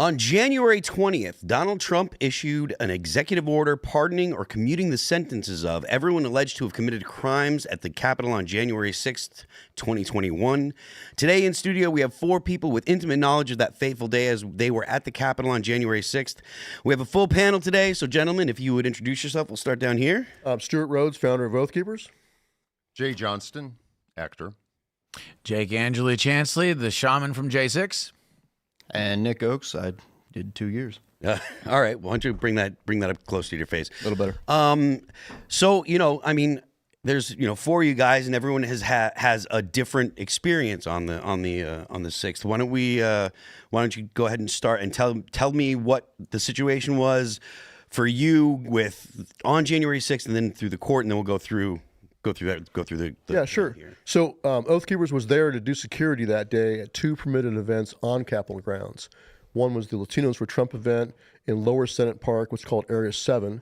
On January 20th, Donald Trump issued an executive order pardoning or commuting the sentences of everyone alleged to have committed crimes at the Capitol on January 6th, 2021. Today in studio, we have four people with intimate knowledge of that fateful day as they were at the Capitol on January 6th. We have a full panel today, so gentlemen, if you would introduce yourself, we'll start down here. Stuart Rhodes, founder of Oath Keepers. Jay Johnston, actor. Jake Angeli Chansley, the shaman from J6. And Nick Oakes, I did 2 years. All right, why don't you bring that up close to your face? A little better. So, there's four of you guys, and everyone has a different experience on the 6th. Why don't you go ahead and start and tell me what the situation was for you on January 6th, and then through the court, and then we'll go through the yeah, sure. Here. So Oath Keepers was there to do security that day at two permitted events on Capitol grounds. One was the Latinos for Trump event in Lower Senate Park, what's called Area 7.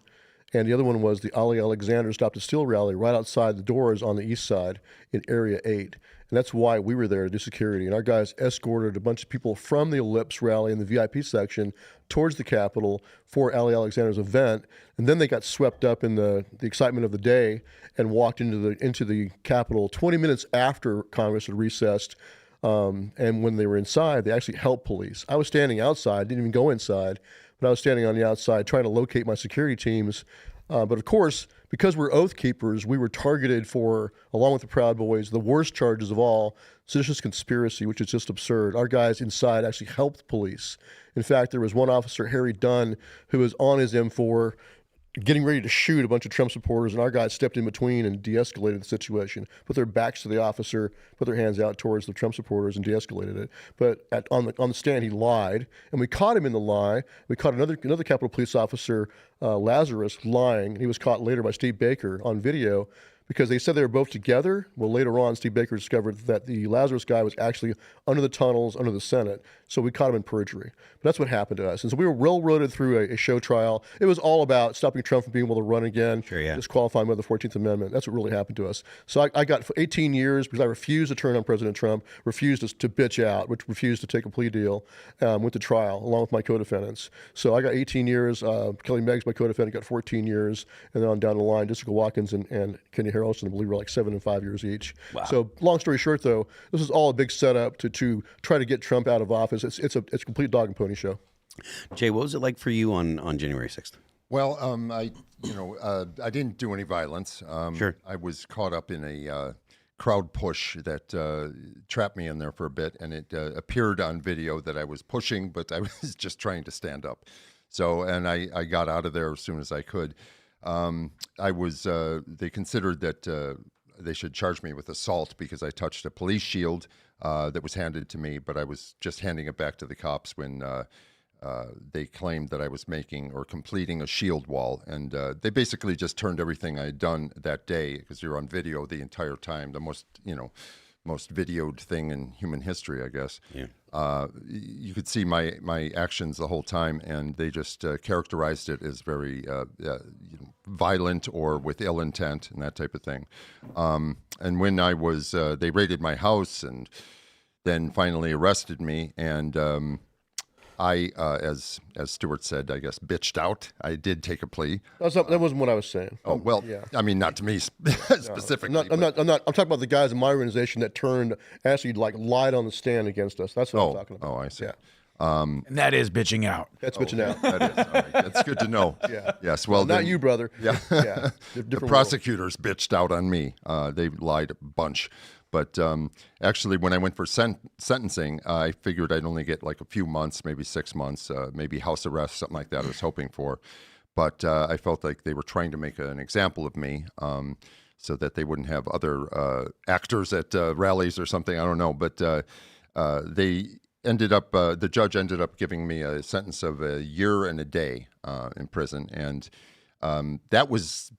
And the other one was the Ali Alexander Stop the Steal rally right outside the doors on the east side in Area 8. And that's why we were there to do security. And our guys escorted a bunch of people from the Ellipse rally in the VIP section towards the Capitol for Ali Alexander's event. And then they got swept up in the excitement of the day and walked into the Capitol 20 minutes after Congress had recessed. And when they were inside, they actually helped police. I was standing outside, didn't even go inside, but I was standing on the outside trying to locate my security teams. But of course, because we're Oath Keepers, we were targeted for, along with the Proud Boys, the worst charges of all, seditious conspiracy, which is just absurd. Our guys inside actually helped police. In fact, there was one officer, Harry Dunn, who was on his M4 getting ready to shoot a bunch of Trump supporters, and our guys stepped in between and de-escalated the situation, put their backs to the officer, put their hands out towards the Trump supporters and de-escalated it. But on the stand, he lied, and we caught him in the lie. We caught another Capitol Police officer, Lazarus, lying. He was caught later by Steve Baker on video because they said they were both together. Well, later on, Steve Baker discovered that the Lazarus guy was actually under the tunnels, under the Senate. So we caught him in perjury. But that's what happened to us. And so we were railroaded through a show trial. It was all about stopping Trump from being able to run again, disqualifying by the 14th Amendment. That's what really happened to us. So I got 18 years because I refused to turn on President Trump, refused to bitch out, which refused to take a plea deal, went to trial along with my co-defendants. So I got 18 years. Kelly Meggs, my co-defendant, got 14 years. And then on down the line, Jessica Watkins and Kenny Harrelson, I believe, were like 7 and 5 years each. Wow. So long story short, though, this is all a big setup to try to get Trump out of office. It's a complete dog and pony show. Jay, what was it like for you on January 6th? Well, I didn't do any violence. Sure. I was caught up in a crowd push that trapped me in there for a bit, and it appeared on video that I was pushing, but I was just trying to stand up. So, and I got out of there as soon as I could. They considered that they should charge me with assault because I touched a police shield that was handed to me, but I was just handing it back to the cops when they claimed that I was making or completing a shield wall. And they basically just turned everything I had done that day, because you're on video the entire time, the most videoed thing in human history, I guess. Yeah. You could see my actions the whole time, and they just characterized it as very violent or with ill intent and that type of thing. And when I was, they raided my house and then finally arrested me, and I, as Stuart said, I guess, bitched out. I did take a plea. That wasn't what I was saying. Oh, well, yeah. I mean, not to me specifically. I'm talking about the guys in my organization that actually lied on the stand against us. That's what I'm talking about. Oh, I see. Yeah. And that is bitching out. That's bitching out. That is. All right. That's good to know. Yeah. Yes. Well, not you, brother. Yeah. Yeah. The prosecutors bitched out on me. They lied a bunch. But actually, when I went for sentencing, I figured I'd only get like a few months, maybe 6 months, maybe house arrest, something like that I was hoping for. But I felt like they were trying to make an example of me so that they wouldn't have other actors at rallies or something. I don't know. But the judge ended up giving me a sentence of a year and a day in prison. And that was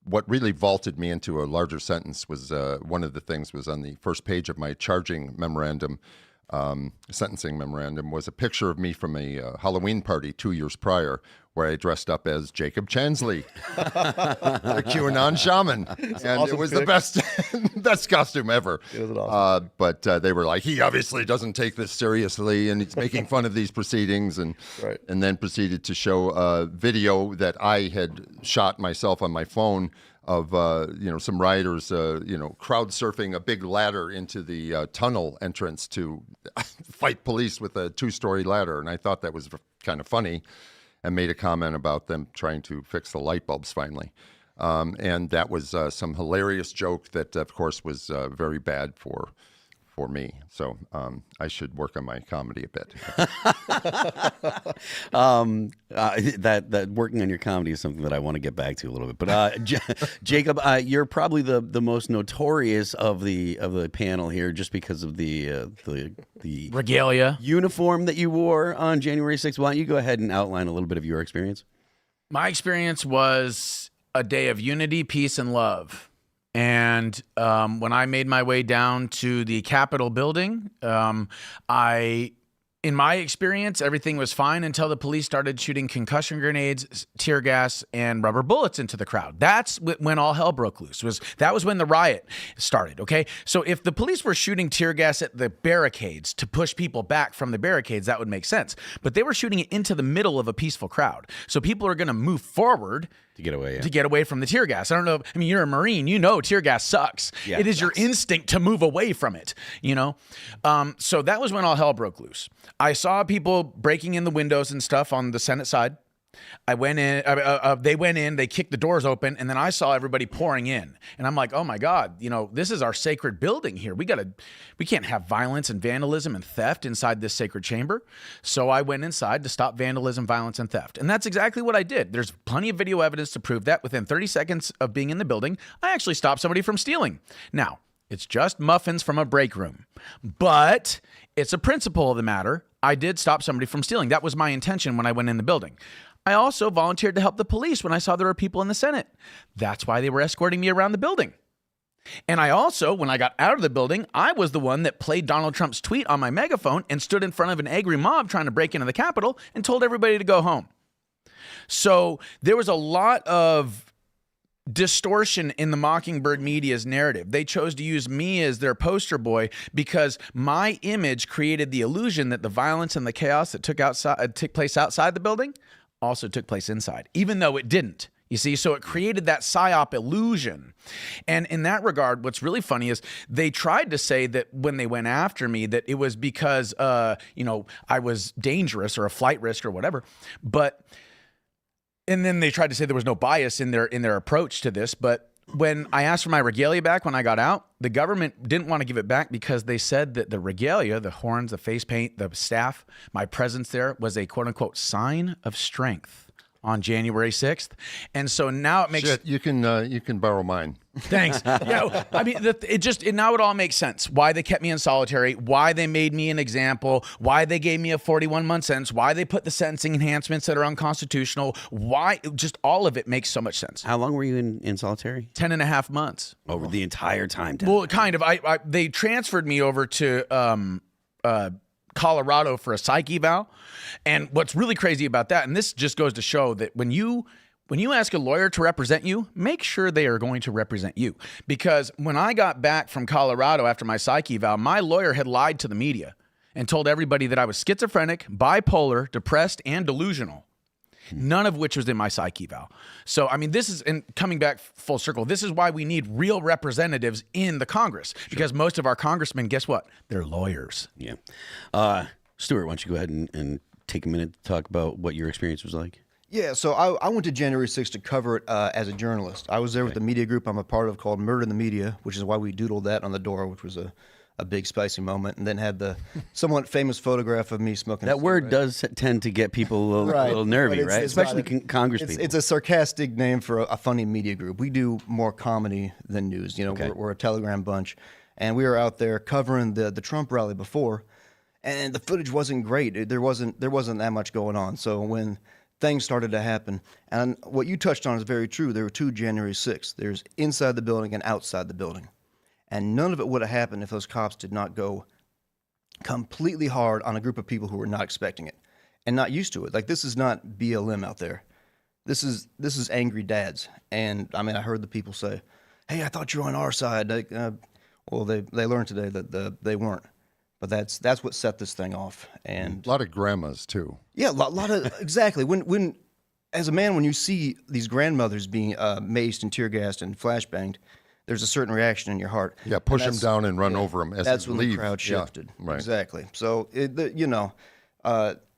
what really vaulted me into a larger sentence. Was one of the things was on the first page of my charging memorandum, sentencing memorandum, was a picture of me from a Halloween party 2 years prior, where I dressed up as Jacob Chansley, the QAnon shaman. And awesome it was pick. the best best costume ever. It was an awesome But they were like, he obviously doesn't take this seriously, and he's making fun of these proceedings, and Right. and then proceeded to show a video that I had shot myself on my phone of some rioters crowd surfing a big ladder into the tunnel entrance to fight police with a 2-story ladder, and I thought that was kind of funny, and made a comment about them trying to fix the light bulbs finally. And that was some hilarious joke that, of course, was very bad for me. So I should work on my comedy a bit. That working on your comedy is something that I want to get back to a little bit. But Jacob, you're probably the most notorious of the panel here, just because of the Regalia. uniform that you wore on January 6th. Why don't you go ahead and outline a little bit of your experience? My experience was a day of unity, peace, and love. And when I made my way down to the Capitol building, in my experience, everything was fine until the police started shooting concussion grenades, tear gas, and rubber bullets into the crowd. That's when all hell broke loose. That was when the riot started, okay? So if the police were shooting tear gas at the barricades to push people back from the barricades, that would make sense. But they were shooting it into the middle of a peaceful crowd. So people are going to move forward to get away, to get away from the tear gas. I don't know. I mean, you're a Marine. You know tear gas sucks. Yeah, it is your instinct to move away from it, you know? So that was when all hell broke loose. I saw people breaking in the windows and stuff on the Senate side. I went in, they went in, they kicked the doors open, and then I saw everybody pouring in. And I'm like, oh my God, this is our sacred building here. We can't have violence and vandalism and theft inside this sacred chamber. So I went inside to stop vandalism, violence, and theft. And that's exactly what I did. There's plenty of video evidence to prove that. Within 30 seconds of being in the building, I actually stopped somebody from stealing. Now, it's just muffins from a break room, but it's a principle of the matter. I did stop somebody from stealing. That was my intention when I went in the building. I also volunteered to help the police when I saw there were people in the Senate. That's why they were escorting me around the building. And I also, when I got out of the building, I was the one that played Donald Trump's tweet on my megaphone and stood in front of an angry mob trying to break into the Capitol and told everybody to go home. So there was a lot of distortion in the Mockingbird media's narrative. They chose to use me as their poster boy because my image created the illusion that the violence and the chaos that took place outside the building also took place inside, even though it didn't. You see, so it created that psyop illusion. And in that regard, what's really funny is they tried to say that when they went after me, that it was because, I was dangerous or a flight risk or whatever. And then they tried to say there was no bias in their approach to this. But when I asked for my regalia back when I got out, the government didn't want to give it back because they said that the regalia, the horns, the face paint, the staff, my presence there was a quote unquote sign of strength on January 6th. And so now it makes... Shit, you can borrow mine. Thanks. I mean, now it all makes sense. Why they kept me in solitary, why they made me an example, why they gave me a 41-month sentence, why they put the sentencing enhancements that are unconstitutional, why, just all of it makes so much sense. How long were you in solitary? 10 and a half months. Over the entire time? Well, kind of. They transferred me over to Colorado for a psych eval. And what's really crazy about that, and this just goes to show that when you ask a lawyer to represent you, make sure they are going to represent you. Because when I got back from Colorado after my psych eval, my lawyer had lied to the media and told everybody that I was schizophrenic, bipolar, depressed, and delusional. None of which was in my psych eval. So, I mean, this is, and coming back full circle, this is why we need real representatives in the Congress. Because most of our congressmen, guess what? They're lawyers. Yeah. Stuart, why don't you go ahead and take a minute to talk about what your experience was like? Yeah, so I went to January 6th to cover it as a journalist. I was there with the media group I'm a part of called Murder in the Media, which is why we doodled that on the door, which was a big spicy moment, and then had the somewhat famous photograph of me smoking. That word does tend to get people a little nervy, right? Especially Congress people. It's a sarcastic name for a funny media group. We do more comedy than news. We're a Telegram bunch, and we were out there covering the Trump rally before, and the footage wasn't great. There wasn't that much going on. So when things started to happen, and what you touched on is very true. There were two January 6th. There's inside the building and outside the building. And none of it would have happened if those cops did not go completely hard on a group of people who were not expecting it and not used to it. Like, this is not BLM out there. This is angry dads, and I mean, I heard the people say, "Hey, I thought you were on our side." Well, they learned today that they weren't, but that's what set this thing off. And A lot of grandmas too. yeah, a lot of exactly. When as a man, when you see these grandmothers being maced and tear gassed and flashbanged, there's a certain reaction in your heart. Yeah, push them down and run over them as That's they when leave. the crowd shifted. Yeah, right. Exactly. So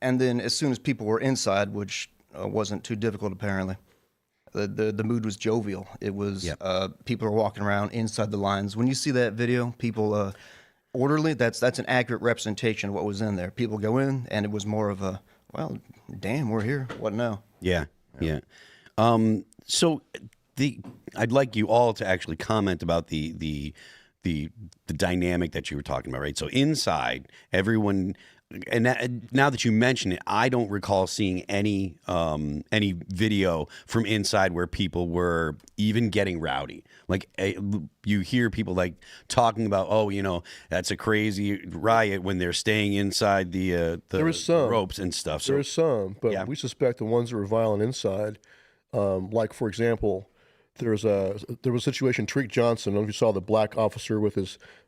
and then as soon as people were inside, which wasn't too difficult apparently, the mood was jovial. It was people are walking around inside the lines. When you see that video, people orderly. That's an accurate representation of what was in there. People go in, and it was more of a, well, damn, we're here. What now? Yeah. So I'd like you all to actually comment about the dynamic that you were talking about, right? So inside, everyone, and now that you mention it, I don't recall seeing any video from inside where people were even getting rowdy. Like you hear people like talking about, oh, that's a crazy riot when they're staying inside the ropes and stuff. So There's some, but we suspect the ones that were violent inside, like for example, there was a situation. Tariq Johnson, I don't know if you saw the black officer with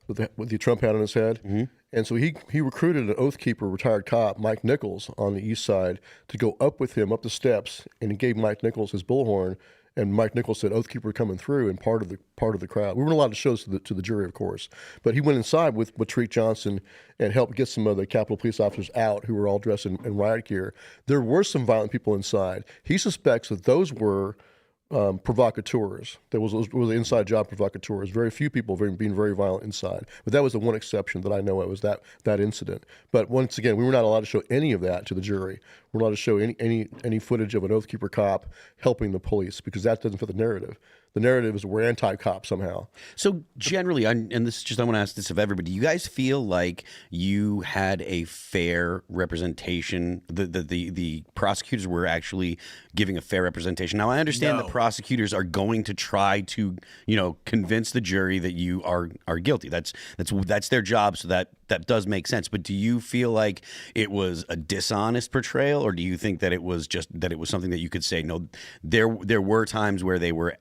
the Trump hat on his head, and so he recruited an Oath Keeper retired cop, Mike Nichols, on the east side to go up with him up the steps, and he gave Mike Nichols his bullhorn. And Mike Nichols said, "Oath Keeper coming through," and part of the crowd. We weren't allowed to show this to the jury, of course, but he went inside with Tariq Johnson and helped get some of the Capitol police officers out who were all dressed in riot gear. There were some violent people inside. He suspects that those were provocateurs. There was inside job provocateurs. Very few people being very violent inside. But that was the one exception that I know of, was that incident. But once again, we were not allowed to show any of that to the jury. We're not allowed to show any footage of an Oath Keeper cop helping the police, because that doesn't fit the narrative. The narrative is we're anti-cop somehow. So generally, and this is just, I want to ask this of everybody, do you guys feel like you had a fair representation? The prosecutors were actually giving a fair representation? Now, I understand the prosecutors are going to try to, convince the jury that you are guilty. That's their job, so that does make sense. But do you feel like it was a dishonest portrayal, or do you think that it was something that you could say, no, there were times where they were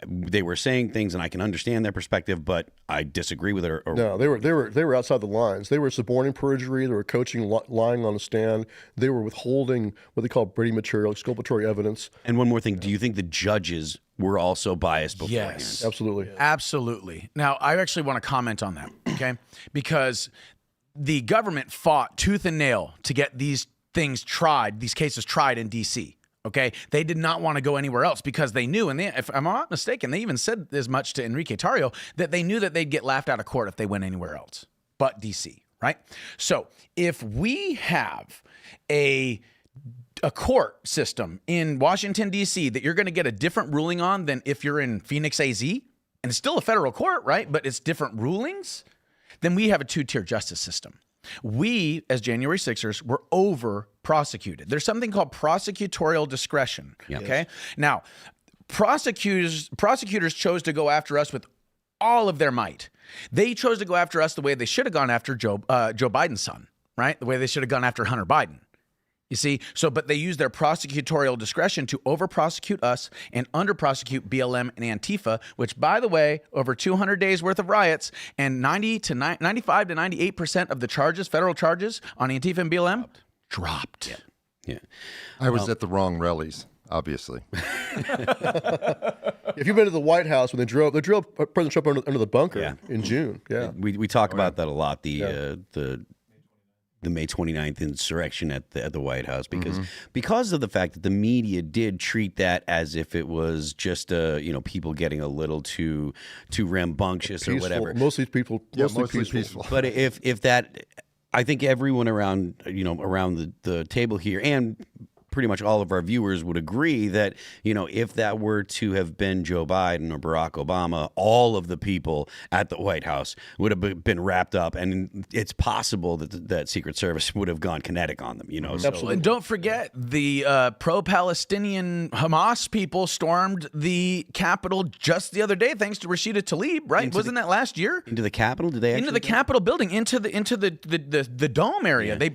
saying things and I can understand their perspective, but I disagree with it? No, they were outside the lines. They were suborning perjury. They were coaching lying on the stand. They were withholding what they call Brady material, exculpatory evidence. And one more thing, do you think the judges were also biased beforehand? Yes, absolutely. Absolutely. Now, I actually want to comment on that, okay? Because the government fought tooth and nail to get these cases tried in D.C., okay? They did not want to go anywhere else because they knew, and if I'm not mistaken, they even said as much to Enrique Tarrio, that they knew that they'd get laughed out of court if they went anywhere else but D.C., right? So if we have a court system in Washington, D.C. that you're going to get a different ruling on than if you're in Phoenix, AZ, and it's still a federal court, right? But it's different rulings, then we have a two-tier justice system. We, as January 6ers, were over-prosecuted. There's something called prosecutorial discretion, okay? Now, prosecutors chose to go after us with all of their might. They chose to go after us the way they should have gone after Joe Biden's son, right? The way they should have gone after Hunter Biden. You see, but they use their prosecutorial discretion to over-prosecute us and under-prosecute BLM and Antifa, which, by the way, over 200 days worth of riots and 95 to 98% of the charges, federal charges on Antifa and BLM, dropped. Yeah. I was at the wrong rallies, obviously. If you've been to the White House when they drove President Trump under the bunker in June. Yeah, we talk about that a lot. The May 29th insurrection at the White House, because of the fact that the media did treat that as if it was just people getting a little too rambunctious peaceful, or whatever. Mostly peaceful. But if that, I think everyone around the table here and pretty much all of our viewers would agree that, if that were to have been Joe Biden or Barack Obama, all of the people at the White House would have been wrapped up. And it's possible that Secret Service would have gone kinetic on them, Absolutely. So, And don't forget, the pro-Palestinian Hamas people stormed the Capitol just the other day, thanks to Rashida Tlaib, right? Wasn't that last year? into the Capitol? Did they actually Into the Capitol building, into the dome area. Yeah.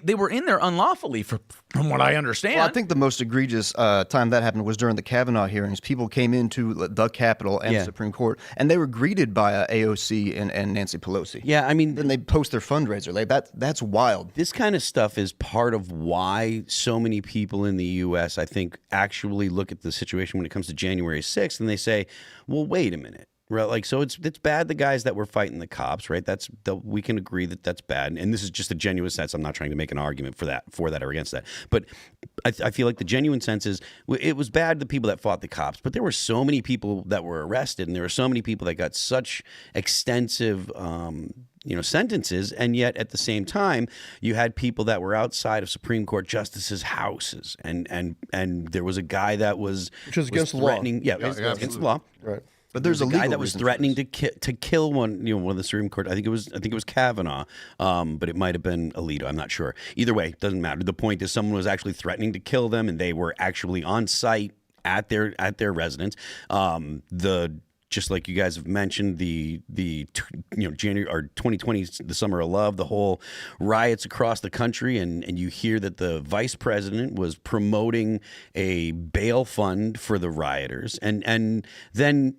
They were in there unlawfully, from what I understand. understand. Well, I think the most egregious time that happened was during the Kavanaugh hearings. People came into the Capitol and the Supreme Court, and they were greeted by AOC and Nancy Pelosi. Yeah, I mean, Then they post their fundraiser. Like that's wild. this kind of stuff is part of why so many people in the U.S., I think, actually look at the situation when it comes to January 6th and they say, well, wait a minute. Right, like, so it's bad the guys that were fighting the cops, right? We can agree that that's bad, and this is just a genuine sense. I'm not trying to make an argument for that or against that, but I feel like the genuine sense is it was bad the people that fought the cops, but there were so many people that were arrested, and there were so many people that got such extensive sentences, and yet at the same time you had people that were outside of Supreme Court justices' houses, and there was a guy that was against the law. Yeah, it was against the law, Right. But there's a guy legal that was reason for threatening this. to kill one of the Supreme Court. I think it was Kavanaugh, but it might have been Alito. I'm not sure. Either way, it doesn't matter. The point is, someone was actually threatening to kill them, and they were actually on site at their residence. Just like you guys have mentioned, the January or 2020, the Summer of Love, the whole riots across the country, and you hear that the vice president was promoting a bail fund for the rioters, and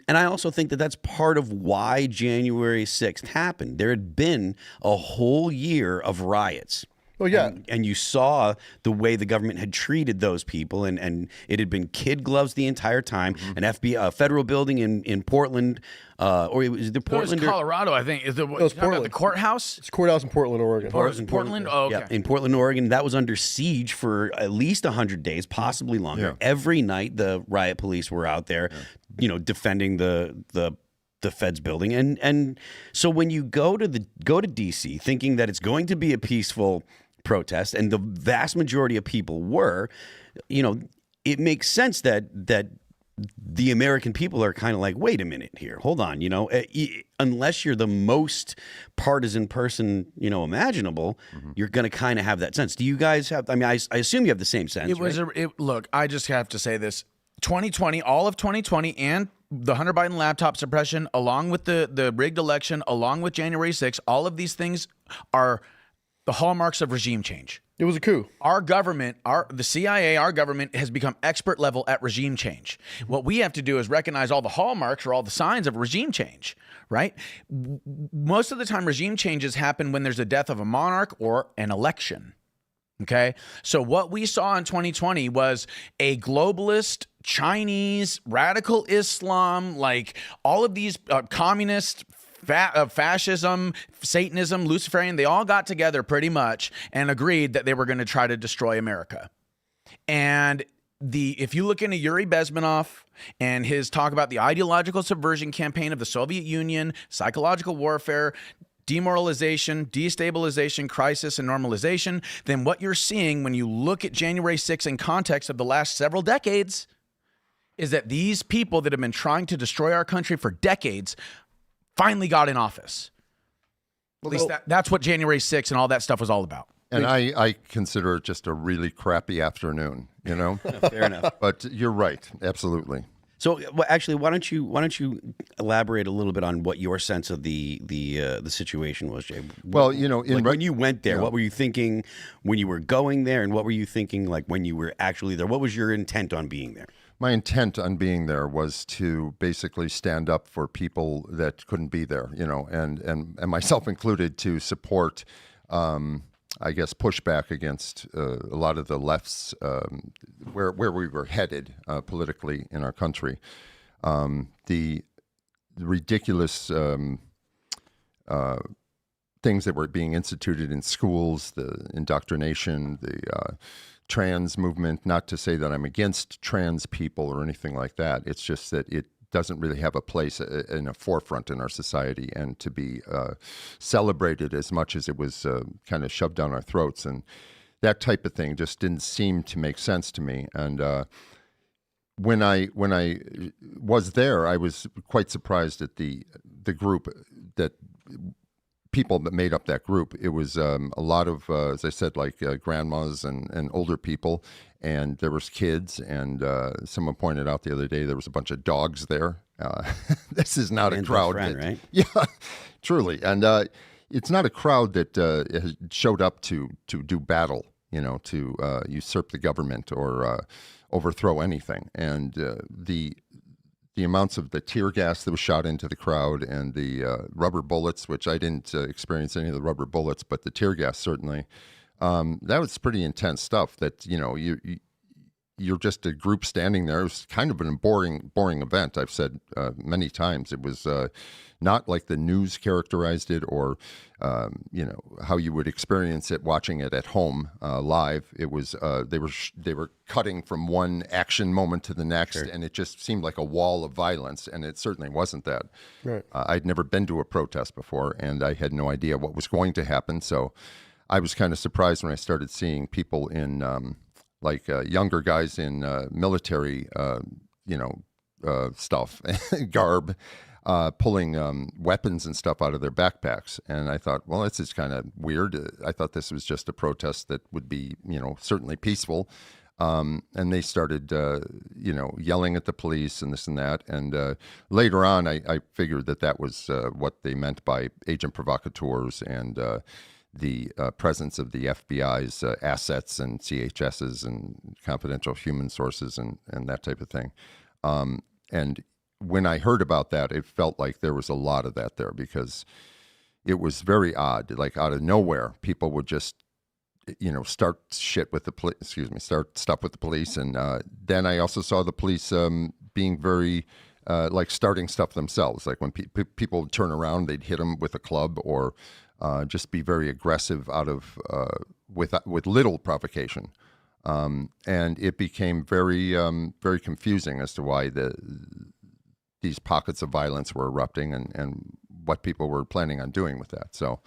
I also think that that's part of why January 6th happened. There had been a whole year of riots. Oh, yeah. And you saw the way the government had treated those people, and it had been kid gloves the entire time. An FBI federal building in Portland, or it was the Portland, it was Colorado, I think. Is it was Portland. the courthouse? It's courthouse in Portland, Oregon. Portland? Oh, okay. Yeah, in Portland, Oregon, that was under siege for at least 100 days, possibly longer. Yeah. Every night, the riot police were out there, defending the Fed's building, and so when you go to DC thinking that it's going to be a peaceful protest, and the vast majority of people were, it makes sense that the American people are kind of like, wait a minute here, hold on, unless you're the most partisan person imaginable, you're going to kind of have that sense. Do you guys have? I mean, I assume you have the same sense. It was right? look. I just have to say this: 2020, all of 2020, and the Hunter Biden laptop suppression, along with the rigged election, along with January 6th, all of these things are the hallmarks of regime change. It was a coup. Our government, the CIA, our government has become expert level at regime change. What we have to do is recognize all the hallmarks or all the signs of regime change, right? Most of the time, regime changes happen when there's a death of a monarch or an election. Okay. So what we saw in 2020 was a globalist, Chinese, radical Islam, like all of these communist, fascism, Satanism, Luciferian, they all got together pretty much and agreed that they were going to try to destroy America. And if you look into Yuri Bezmenov and his talk about the ideological subversion campaign of the Soviet Union, psychological warfare, demoralization, destabilization, crisis, and normalization, then what you're seeing when you look at January 6th in context of the last several decades is that these people that have been trying to destroy our country for decades finally got in office. At least that's what January 6th and all that stuff was all about. And I consider it just a really crappy afternoon, Fair enough. But you're right, absolutely. So, actually, why don't you elaborate a little bit on what your sense of the situation was, Jay? Well, when you went there, what were you thinking when you were going there, and what were you thinking like when you were actually there? What was your intent on being there? My intent on being there was to basically stand up for people that couldn't be there, and myself included, to support, I guess, pushback against a lot of the left's where we were headed politically in our country. The ridiculous things that were being instituted in schools, the indoctrination, the trans movement, not to say that I'm against trans people or anything like that. It's just that it doesn't really have a place in a forefront in our society, and to be celebrated as much as it was kind of shoved down our throats. And that type of thing just didn't seem to make sense to me. And when I was there, I was quite surprised at the group that people that made up that group. It was a lot of, as I said, like grandmas and older people, and there was kids. And someone pointed out the other day there was a bunch of dogs there. This is not a crowd, friend, right? Yeah, truly. And it's not a crowd that has showed up to do battle. to usurp the government or overthrow anything. And the amounts of the tear gas that was shot into the crowd and the rubber bullets, which I didn't experience any of the rubber bullets, but the tear gas certainly, that was pretty intense stuff. That you're just a group standing there. It was kind of a boring event. I've said many times it was not like the news characterized it, or how you would experience it watching it at home live. It was they were cutting from one action moment to the next, and it just seemed like a wall of violence, and it certainly wasn't that. Right. I'd never been to a protest before, and I had no idea what was going to happen. So I was kind of surprised when I started seeing people in younger guys in military, stuff, garb, pulling weapons and stuff out of their backpacks. And I thought, well, this is kind of weird. I thought this was just a protest that would be, certainly peaceful. And they started, yelling at the police and this and that. And later on, I figured that was what they meant by agent provocateurs and the presence of the FBI's assets and CHSs and confidential human sources and that type of thing. And when I heard about that, it felt like there was a lot of that there, because it was very odd. Like out of nowhere, people would just, start shit with the police. Start stuff with the police, and then I also saw the police being very starting stuff themselves. Like when people would turn around, they'd hit them with a club or just be very aggressive out of with little provocation. And it became very very confusing as to why these pockets of violence were erupting and what people were planning on doing with that. So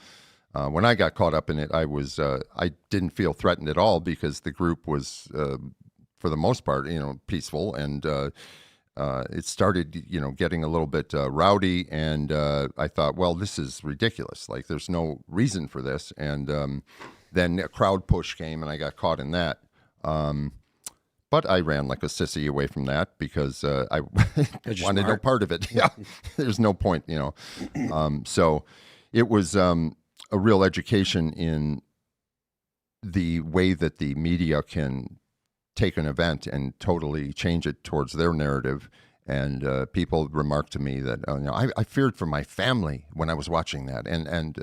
when I got caught up in it, I didn't feel threatened at all, because the group was for the most part peaceful, and it started getting a little bit rowdy, and I thought, well, this is ridiculous. Like, there's no reason for this. And then a crowd push came, and I got caught in that. But I ran like a sissy away from that, because I wanted no part of it. Yeah, there's no point, So it was a real education in the way that the media can take an event and totally change it towards their narrative. And people remarked to me that I feared for my family when I was watching that, and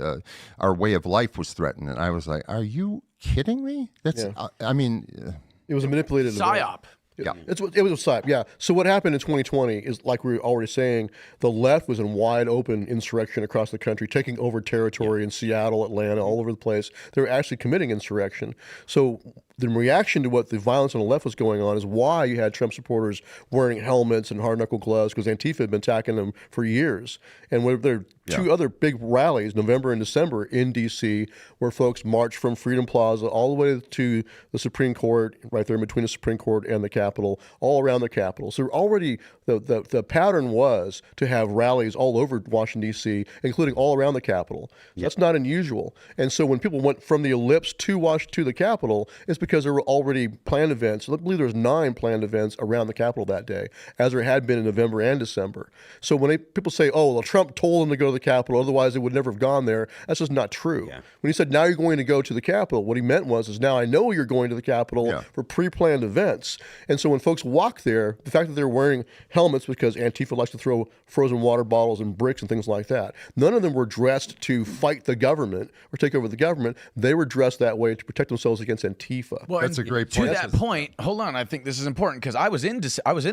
our way of life was threatened. And I was like, "Are you kidding me?" That's, I mean. It was a manipulated psyop. Yeah, it was a psyop. Yeah. So what happened in 2020 is, like we were already saying, the left was in wide open insurrection across the country, taking over territory in Seattle, Atlanta, all over the place. They were actually committing insurrection. So the reaction to what the violence on the left was going on is why you had Trump supporters wearing helmets and hard-knuckle gloves, because Antifa had been attacking them for years. And there were two other big rallies, November and December, in D.C., where folks marched from Freedom Plaza all the way to the Supreme Court, right there between the Supreme Court and the Capitol, all around the Capitol. So already the pattern was to have rallies all over Washington, D.C., including all around the Capitol. So that's not unusual. And so when people went from the Ellipse to the Capitol, it's because there were already planned events. I believe there was 9 planned events around the Capitol that day, as there had been in November and December. So when people say, "Oh, well, Trump told them to go to the Capitol, otherwise they would never have gone there," that's just not true. Yeah. When he said, "Now you're going to go to the Capitol," what he meant was, now I know you're going to the Capitol for pre-planned events. And so when folks walk there, the fact that they're wearing helmets, because Antifa likes to throw frozen water bottles and bricks and things like that, none of them were dressed to fight the government or take over the government. They were dressed that way to protect themselves against Antifa. Well, that's a great point. To that point, hold on. I think this is important, because I was in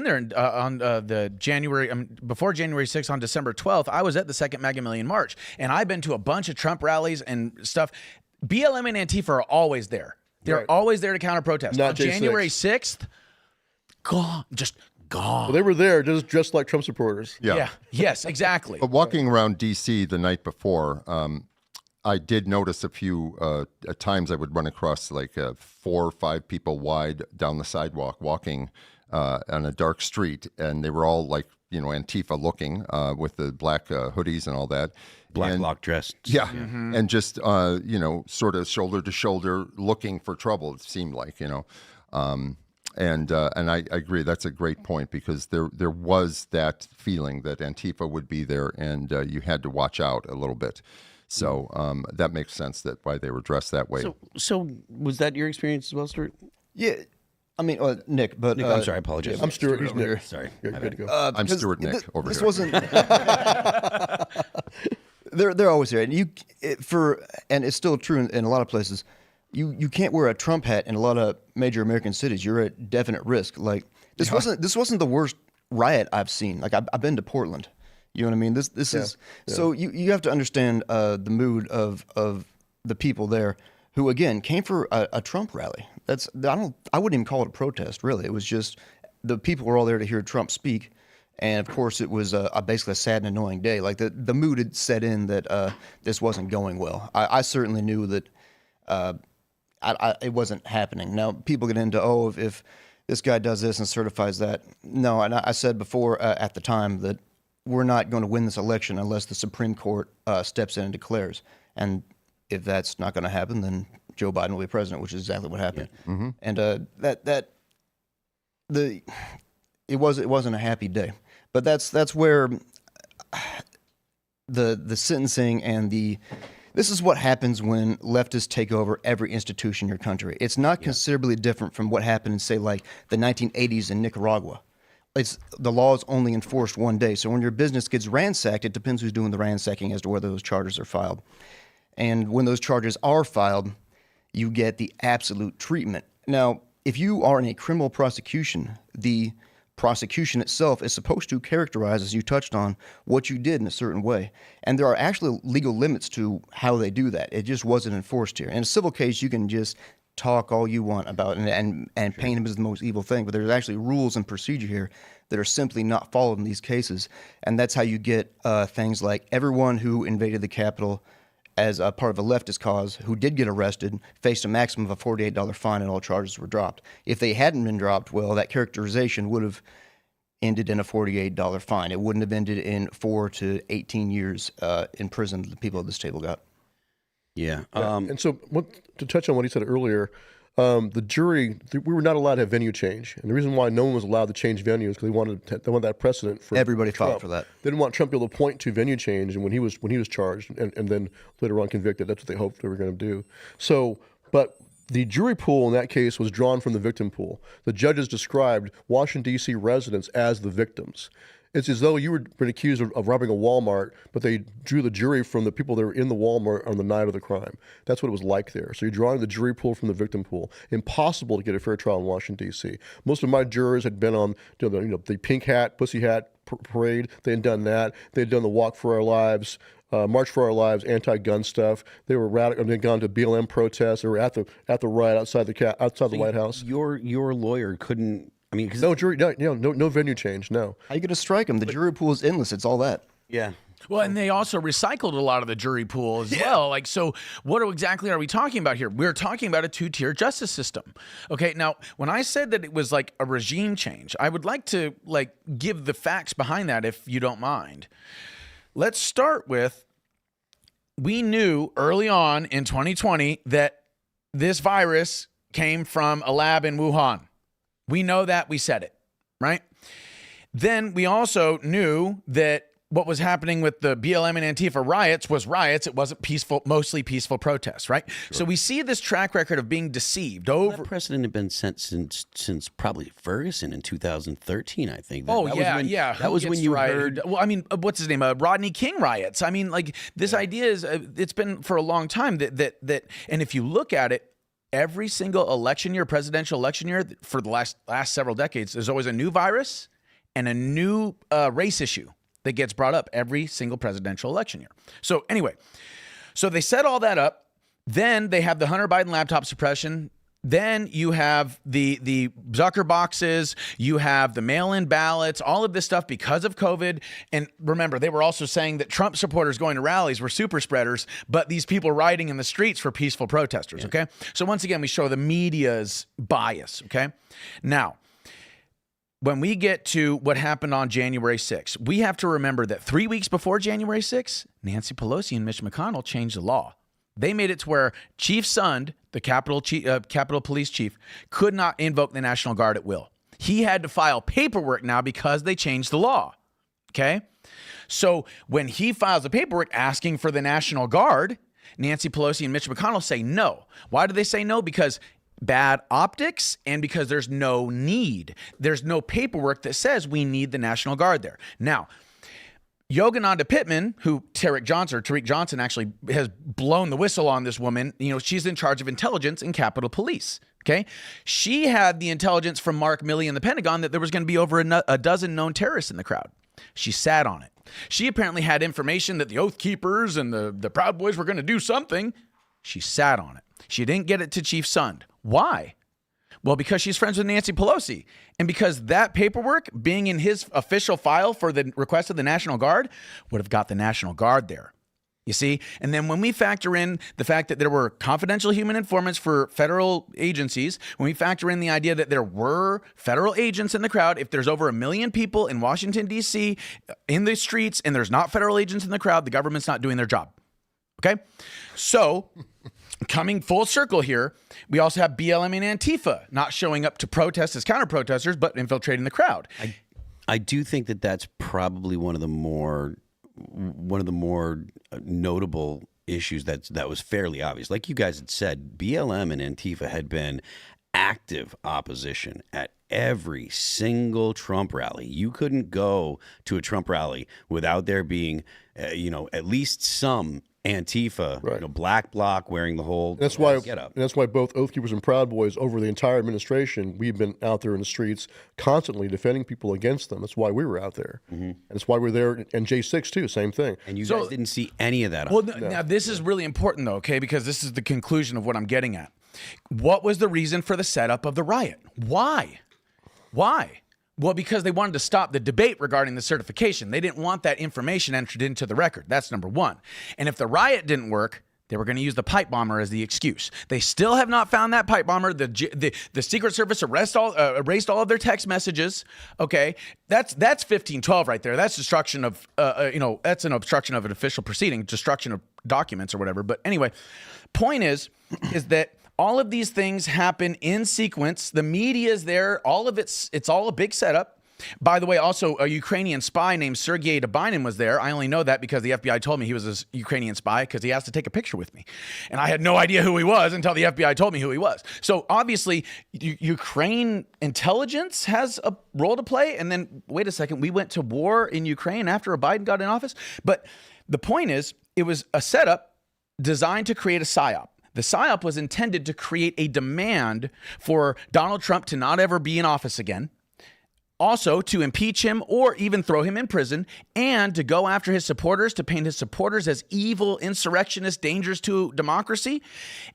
there on the January before January 6th on December 12th. I was at the Second Mega Million March, and I've been to a bunch of Trump rallies and stuff. BLM and Antifa are always there. They're always there to counter protest. On January 6th, gone, just gone. Well, they were there just dressed like Trump supporters. Yeah. Yes, exactly. But walking around D.C. the night before, I did notice a few at times I would run across like 4 or 5 people wide down the sidewalk walking on a dark street, and they were all like Antifa looking with the black hoodies and all that, black lock dressed. Yeah, and just sort of shoulder to shoulder looking for trouble. It seemed like and I agree, that's a great point, because there was that feeling that Antifa would be there, and you had to watch out a little bit. So that makes sense that why they were dressed that way. So was that your experience as well, Stuart? Yeah, I mean, Nick, but Nick, I'm sorry, I apologize. I'm Stuart. He's over here. Nick. Sorry. You're good to go. I'm Stuart Nick over this here. wasn't. They're always here, and and it's still true in a lot of places. You can't wear a Trump hat in a lot of major American cities. You're at definite risk. Like this wasn't the worst riot I've seen. Like I've been to Portland. You know what I mean? This is so you have to understand the mood of the people there who again came for a Trump rally. I wouldn't even call it a protest really. It was just the people were all there to hear Trump speak. And of course, it was basically a sad and annoying day. Like the mood had set in that this wasn't going well. I certainly knew that it wasn't happening. Now people get into if this guy does this and certifies that. No, and I said before at the time that we're not going to win this election unless the Supreme Court steps in and declares. And if that's not going to happen, then Joe Biden will be president, which is exactly what happened. Yeah. Mm-hmm. And it wasn't a happy day. But that's where the sentencing and this is what happens when leftists take over every institution in your country. It's not considerably different from what happened in, say, like the 1980s in Nicaragua. The law is only enforced one day. So when your business gets ransacked, it depends who's doing the ransacking as to whether those charges are filed. And when those charges are filed, you get the absolute treatment. Now, if you are in a criminal prosecution, the prosecution itself is supposed to characterize, as you touched on, what you did in a certain way. And there are actually legal limits to how they do that. It just wasn't enforced here. In a civil case, you can just talk all you want about and paint him as the most evil thing, but there's actually rules and procedure here that are simply not followed in these cases. And that's how you get things like everyone who invaded the Capitol as a part of a leftist cause who did get arrested faced a maximum of a $48 fine and all charges were dropped. If they hadn't been dropped, well, that characterization would have ended in a $48 fine. It wouldn't have ended in 4 to 18 years in prison that the people at this table got. Yeah. And so to touch on what he said earlier, the jury, we were not allowed to have venue change. And the reason why no one was allowed to change venue is because they wanted that precedent for everybody Trump. fought for that. They didn't want Trump to be able to point to venue change and when he was charged and then later on convicted. That's what they hoped they were going to do. So, but the jury pool in that case was drawn from the victim pool. The judges described Washington, D.C. residents as the victims. It's as though you were been accused of robbing a Walmart, but they drew the jury from the people that were in the Walmart on the night of the crime. That's what it was like there. So you're drawing the jury pool from the victim pool. Impossible to get a fair trial in Washington, D.C. Most of my jurors had been on the pink hat, pussy hat parade. They had done that. They had done the Walk for Our Lives, March for Our Lives, anti-gun stuff. They were radical. They'd gone to BLM protests. They were at the riot outside the White House. Your lawyer couldn't. I mean, no jury, no venue change. No. How are you going to strike them? The jury pool is endless. It's all that. Yeah. Well, and they also recycled a lot of the jury pool as well. Like, so what exactly are we talking about here? We're talking about a two-tier justice system. Okay, now, when I said that it was like a regime change, I would like to give the facts behind that if you don't mind. Let's start with, we knew early on in 2020 that this virus came from a lab in Wuhan. We know that, we said it, right? Then we also knew that what was happening with the BLM and Antifa riots was riots. It wasn't peaceful, mostly peaceful protests, right? Sure. So we see this track record of being deceived over. That precedent had been set since probably Ferguson in 2013, I think. That was when you heard. Well, I mean, what's his name? Rodney King riots. I mean, like this idea is it's been for a long time that, and if you look at it, every single election year, presidential election year for the last several decades, there's always a new virus and a new race issue that gets brought up every single presidential election year. So anyway, so they set all that up. Then they have the Hunter Biden laptop suppression. Then you have the Zucker boxes, you have the mail-in ballots, all of this stuff because of COVID. And remember, they were also saying that Trump supporters going to rallies were super spreaders, but these people rioting in the streets were peaceful protesters, okay? So once again, we show the media's bias, okay? Now, when we get to what happened on January 6th, we have to remember that 3 weeks before January 6th, Nancy Pelosi and Mitch McConnell changed the law. They made it to where Chief Sund, the Capitol Police Chief, could not invoke the National Guard at will. He had to file paperwork now because they changed the law, okay? So when he files the paperwork asking for the National Guard, Nancy Pelosi and Mitch McConnell say no. Why do they say no? Because bad optics and because there's no need. There's no paperwork that says we need the National Guard there. Now, Yogananda Pittman, who Tariq Johnson actually has blown the whistle on this woman, she's in charge of intelligence in Capitol Police. Okay. She had the intelligence from Mark Milley in the Pentagon that there was going to be over a dozen known terrorists in the crowd. She sat on it. She apparently had information that the Oath Keepers and the Proud Boys were going to do something. She sat on it. She didn't get it to Chief Sund. Why? Well, because she's friends with Nancy Pelosi. And because that paperwork being in his official file for the request of the National Guard would have got the National Guard there. You see? And then when we factor in the fact that there were confidential human informants for federal agencies, when we factor in the idea that there were federal agents in the crowd, if there's over 1 million people in Washington, D.C. in the streets and there's not federal agents in the crowd, the government's not doing their job. Okay? So coming full circle here, we also have BLM and Antifa not showing up to protest as counter-protesters, but infiltrating the crowd. I do think that that's probably one of the more notable issues that was fairly obvious. Like you guys had said, BLM and Antifa had been active opposition at every single Trump rally. You couldn't go to a Trump rally without there being, at least some Antifa, Right. black bloc wearing the whole That's why get up. that's why both Oath Keepers and Proud Boys over the entire administration, we've been out there in the streets constantly defending people against them. That's why we were out there. And that's why we're there. And J6 too, same thing. And you guys didn't see any of that. Well, now this is really important though, okay? Because this is the conclusion of what I'm getting at. What was the reason for the setup of the riot? Why? Well, because they wanted to stop the debate regarding the certification. They didn't want that information entered into the record. That's number one. And if the riot didn't work, they were going to use the pipe bomber as the excuse. They still have not found that pipe bomber. The Secret Service erased all of their text messages. Okay, that's 1512 right there. That's destruction of that's an obstruction of an official proceeding, destruction of documents or whatever. But anyway, point is that all of these things happen in sequence. The media is there. All of it's all a big setup. By the way, also a Ukrainian spy named Sergei Dubinin was there. I only know that because the FBI told me he was a Ukrainian spy because he asked to take a picture with me. And I had no idea who he was until the FBI told me who he was. So obviously, Ukraine intelligence has a role to play. And then, wait a second, we went to war in Ukraine after Biden got in office. But the point is, it was a setup designed to create a psyop. The psyop was intended to create a demand for Donald Trump to not ever be in office again, also to impeach him or even throw him in prison, and to go after his supporters, to paint his supporters as evil insurrectionists, dangerous to democracy,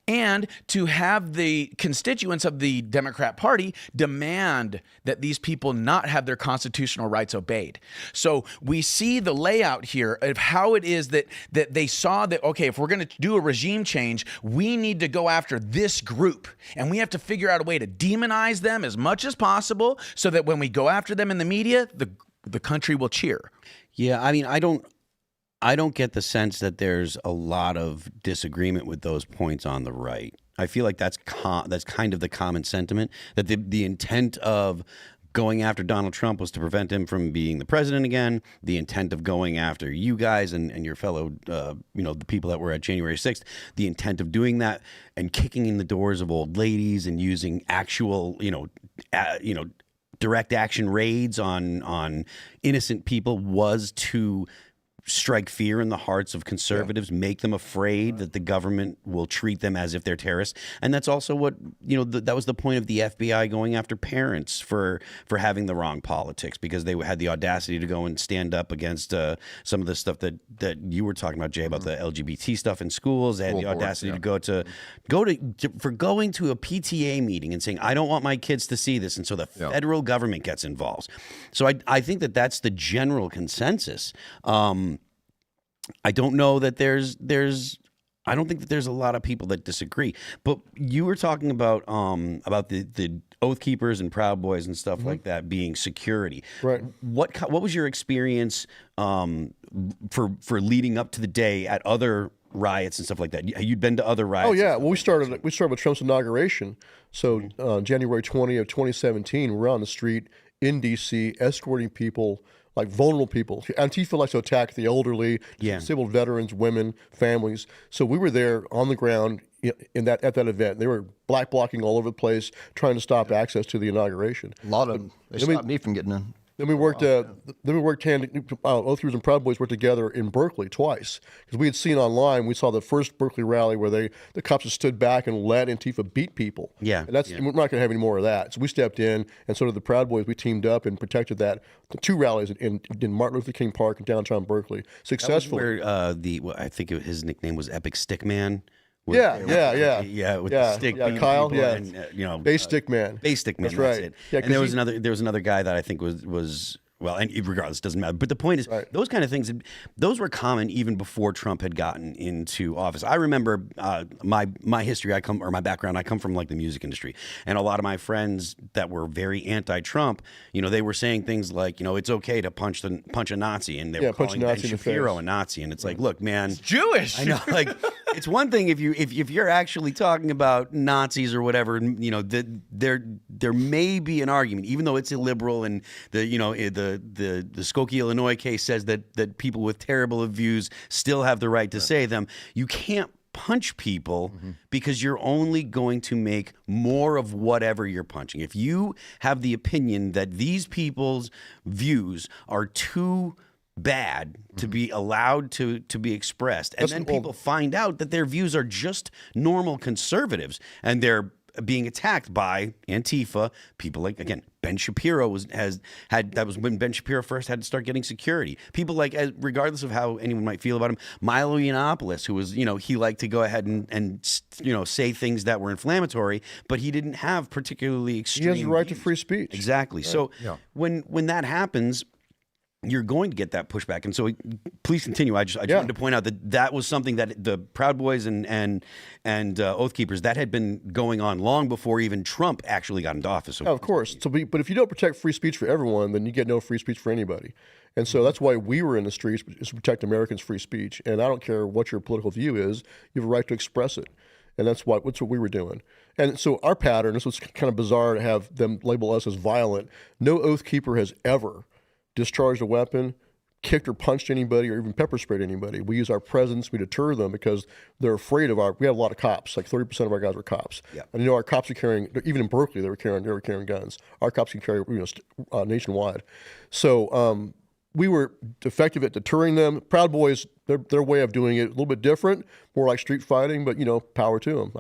and to have the constituents of the Democrat Party demand that these people not have their constitutional rights obeyed. So we see the layout here of how it is that they saw that, okay, if we're going to do a regime change, we need to go after this group, and we have to figure out a way to demonize them as much as possible so that when we go after them in the media, the country will cheer. Yeah, I mean, I don't get the sense that there's a lot of disagreement with those points on the right. I feel like that's kind of the common sentiment, that the intent of going after Donald Trump was to prevent him from being the president again. The intent of going after you guys and your fellow, the people that were at January 6th, the intent of doing that and kicking in the doors of old ladies and using actual, direct action raids on innocent people was to strike fear in the hearts of conservatives, make them afraid that the government will treat them as if they're terrorists. And that's also what, that was the point of the FBI going after parents for having the wrong politics, because they had the audacity to go and stand up against some of the stuff that you were talking about, Jay, about the LGBT stuff in schools. They had the audacity to going to a PTA meeting and saying, I don't want my kids to see this. And so the federal government gets involved. So I think that that's the general consensus. I don't know that I don't think that there's a lot of people that disagree. But you were talking about the Oath Keepers and Proud Boys and stuff like that being security. Right. What was your experience for leading up to the day at other riots and stuff like that? You'd been to other riots? Oh yeah. Well, we started with Trump's inauguration. So January 20 of 2017, we're on the street in D.C. escorting people like vulnerable people. Antifa likes to attack the elderly, Yeah. disabled veterans, women, families. So we were there on the ground at that event. They were black blocking all over the place, trying to stop access to the inauguration. A lot of them. They stopped me from getting in. Then we worked. Oath Keepers and Proud Boys worked together in Berkeley twice because we had seen online. We saw the first Berkeley rally where the cops just stood back and let Antifa beat people. Yeah, and we're not going to have any more of that. So we stepped in, and so did the Proud Boys. We teamed up and protected the 2 rallies in Martin Luther King Park in downtown Berkeley successfully. Where I think his nickname was Epic Stickman. Yeah, with the stick. beating Kyle, people yeah, and, Base Stick Man. Base Stick Man. That's right. It. Yeah, and there was another guy that I think was well, and regardless, it doesn't matter. But the point is, those kind of things, those were common even before Trump had gotten into office. I remember my history. My background. I come from like the music industry, and a lot of my friends that were very anti-Trump, they were saying things like, it's okay to punch a Nazi, and they were calling Ben Shapiro a Nazi, and it's like, look, man, it's Jewish. I know, like it's one thing if you're actually talking about Nazis or whatever, there may be an argument, even though it's illiberal, and the Skokie, Illinois case says that people with terrible views still have the right to say them. You can't punch people because you're only going to make more of whatever you're punching. If you have the opinion that these people's views are too bad to be allowed to be expressed, and then people find out that their views are just normal conservatives, and they're being attacked by Antifa, people like, again, Ben Shapiro that was when Ben Shapiro first had to start getting security. People like, regardless of how anyone might feel about him, Milo Yiannopoulos, who was, he liked to go ahead and say things that were inflammatory, but he didn't have particularly extreme. He has the right to views. free speech. Exactly. Right. So when that happens, you're going to get that pushback. And so please continue. I just wanted to point out that was something that the Proud Boys and Oath Keepers, that had been going on long before even Trump actually got into office. So of course. But if you don't protect free speech for everyone, then you get no free speech for anybody. And so that's why we were in the streets, is to protect Americans' free speech. And I don't care what your political view is, you have a right to express it. And that's what we were doing. And so our pattern, this was kind of bizarre to have them label us as violent. No Oath Keeper has ever discharged a weapon, kicked or punched anybody, or even pepper sprayed anybody. We use our presence, we deter them because they're afraid of we have a lot of cops. Like 30% of our guys were cops. Yeah. And our cops are carrying, even in Berkeley, they were carrying guns. Our cops can carry nationwide. So we were effective at deterring them. Proud Boys, their way of doing it, a little bit different, more like street fighting, but power to them.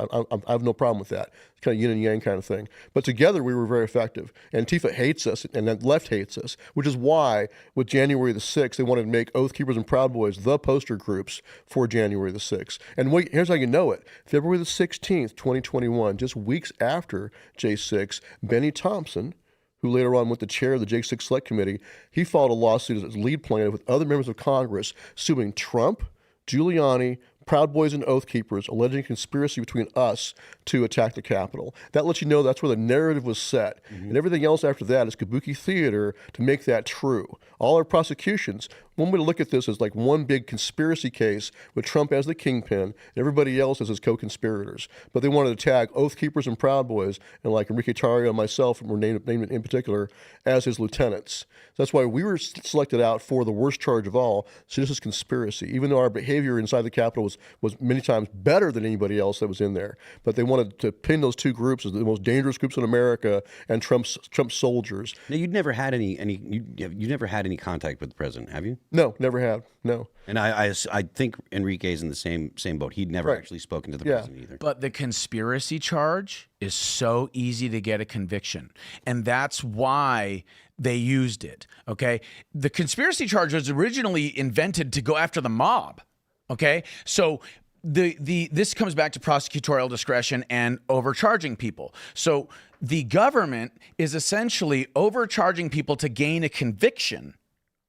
I have no problem with that. It's kind of yin and yang kind of thing. But together we were very effective. Antifa hates us, and the left hates us, which is why with January the 6th, they wanted to make Oath Keepers and Proud Boys the poster groups for January the 6th. And here's how you know it. February the 16th, 2021, just weeks after J6, Benny Thompson, who later on went to chair of the J6 Select Committee, he filed a lawsuit as lead plaintiff with other members of Congress suing Trump, Giuliani, Proud Boys, and Oath Keepers, alleging conspiracy between us to attack the Capitol. That lets you know that's where the narrative was set. And everything else after that is kabuki theater to make that true. All our prosecutions, one way to look at this is like one big conspiracy case with Trump as the kingpin and everybody else as his co-conspirators. But they wanted to tag Oath Keepers and Proud Boys, and like Enrique Tarrio and myself were named in particular as his lieutenants. So that's why we were selected out for the worst charge of all, seditious conspiracy, even though our behavior inside the Capitol was many times better than anybody else that was in there. But they wanted to pin those two groups as the most dangerous groups in America and Trump's soldiers. Now, you'd never had you never had any contact with the president, have you? No, never have. No. And I think Enrique's in the same boat. He'd never actually spoken to the president either. But the conspiracy charge is so easy to get a conviction. And that's why they used it. Okay. The conspiracy charge was originally invented to go after the mob. Okay. So this comes back to prosecutorial discretion and overcharging people. So the government is essentially overcharging people to gain a conviction,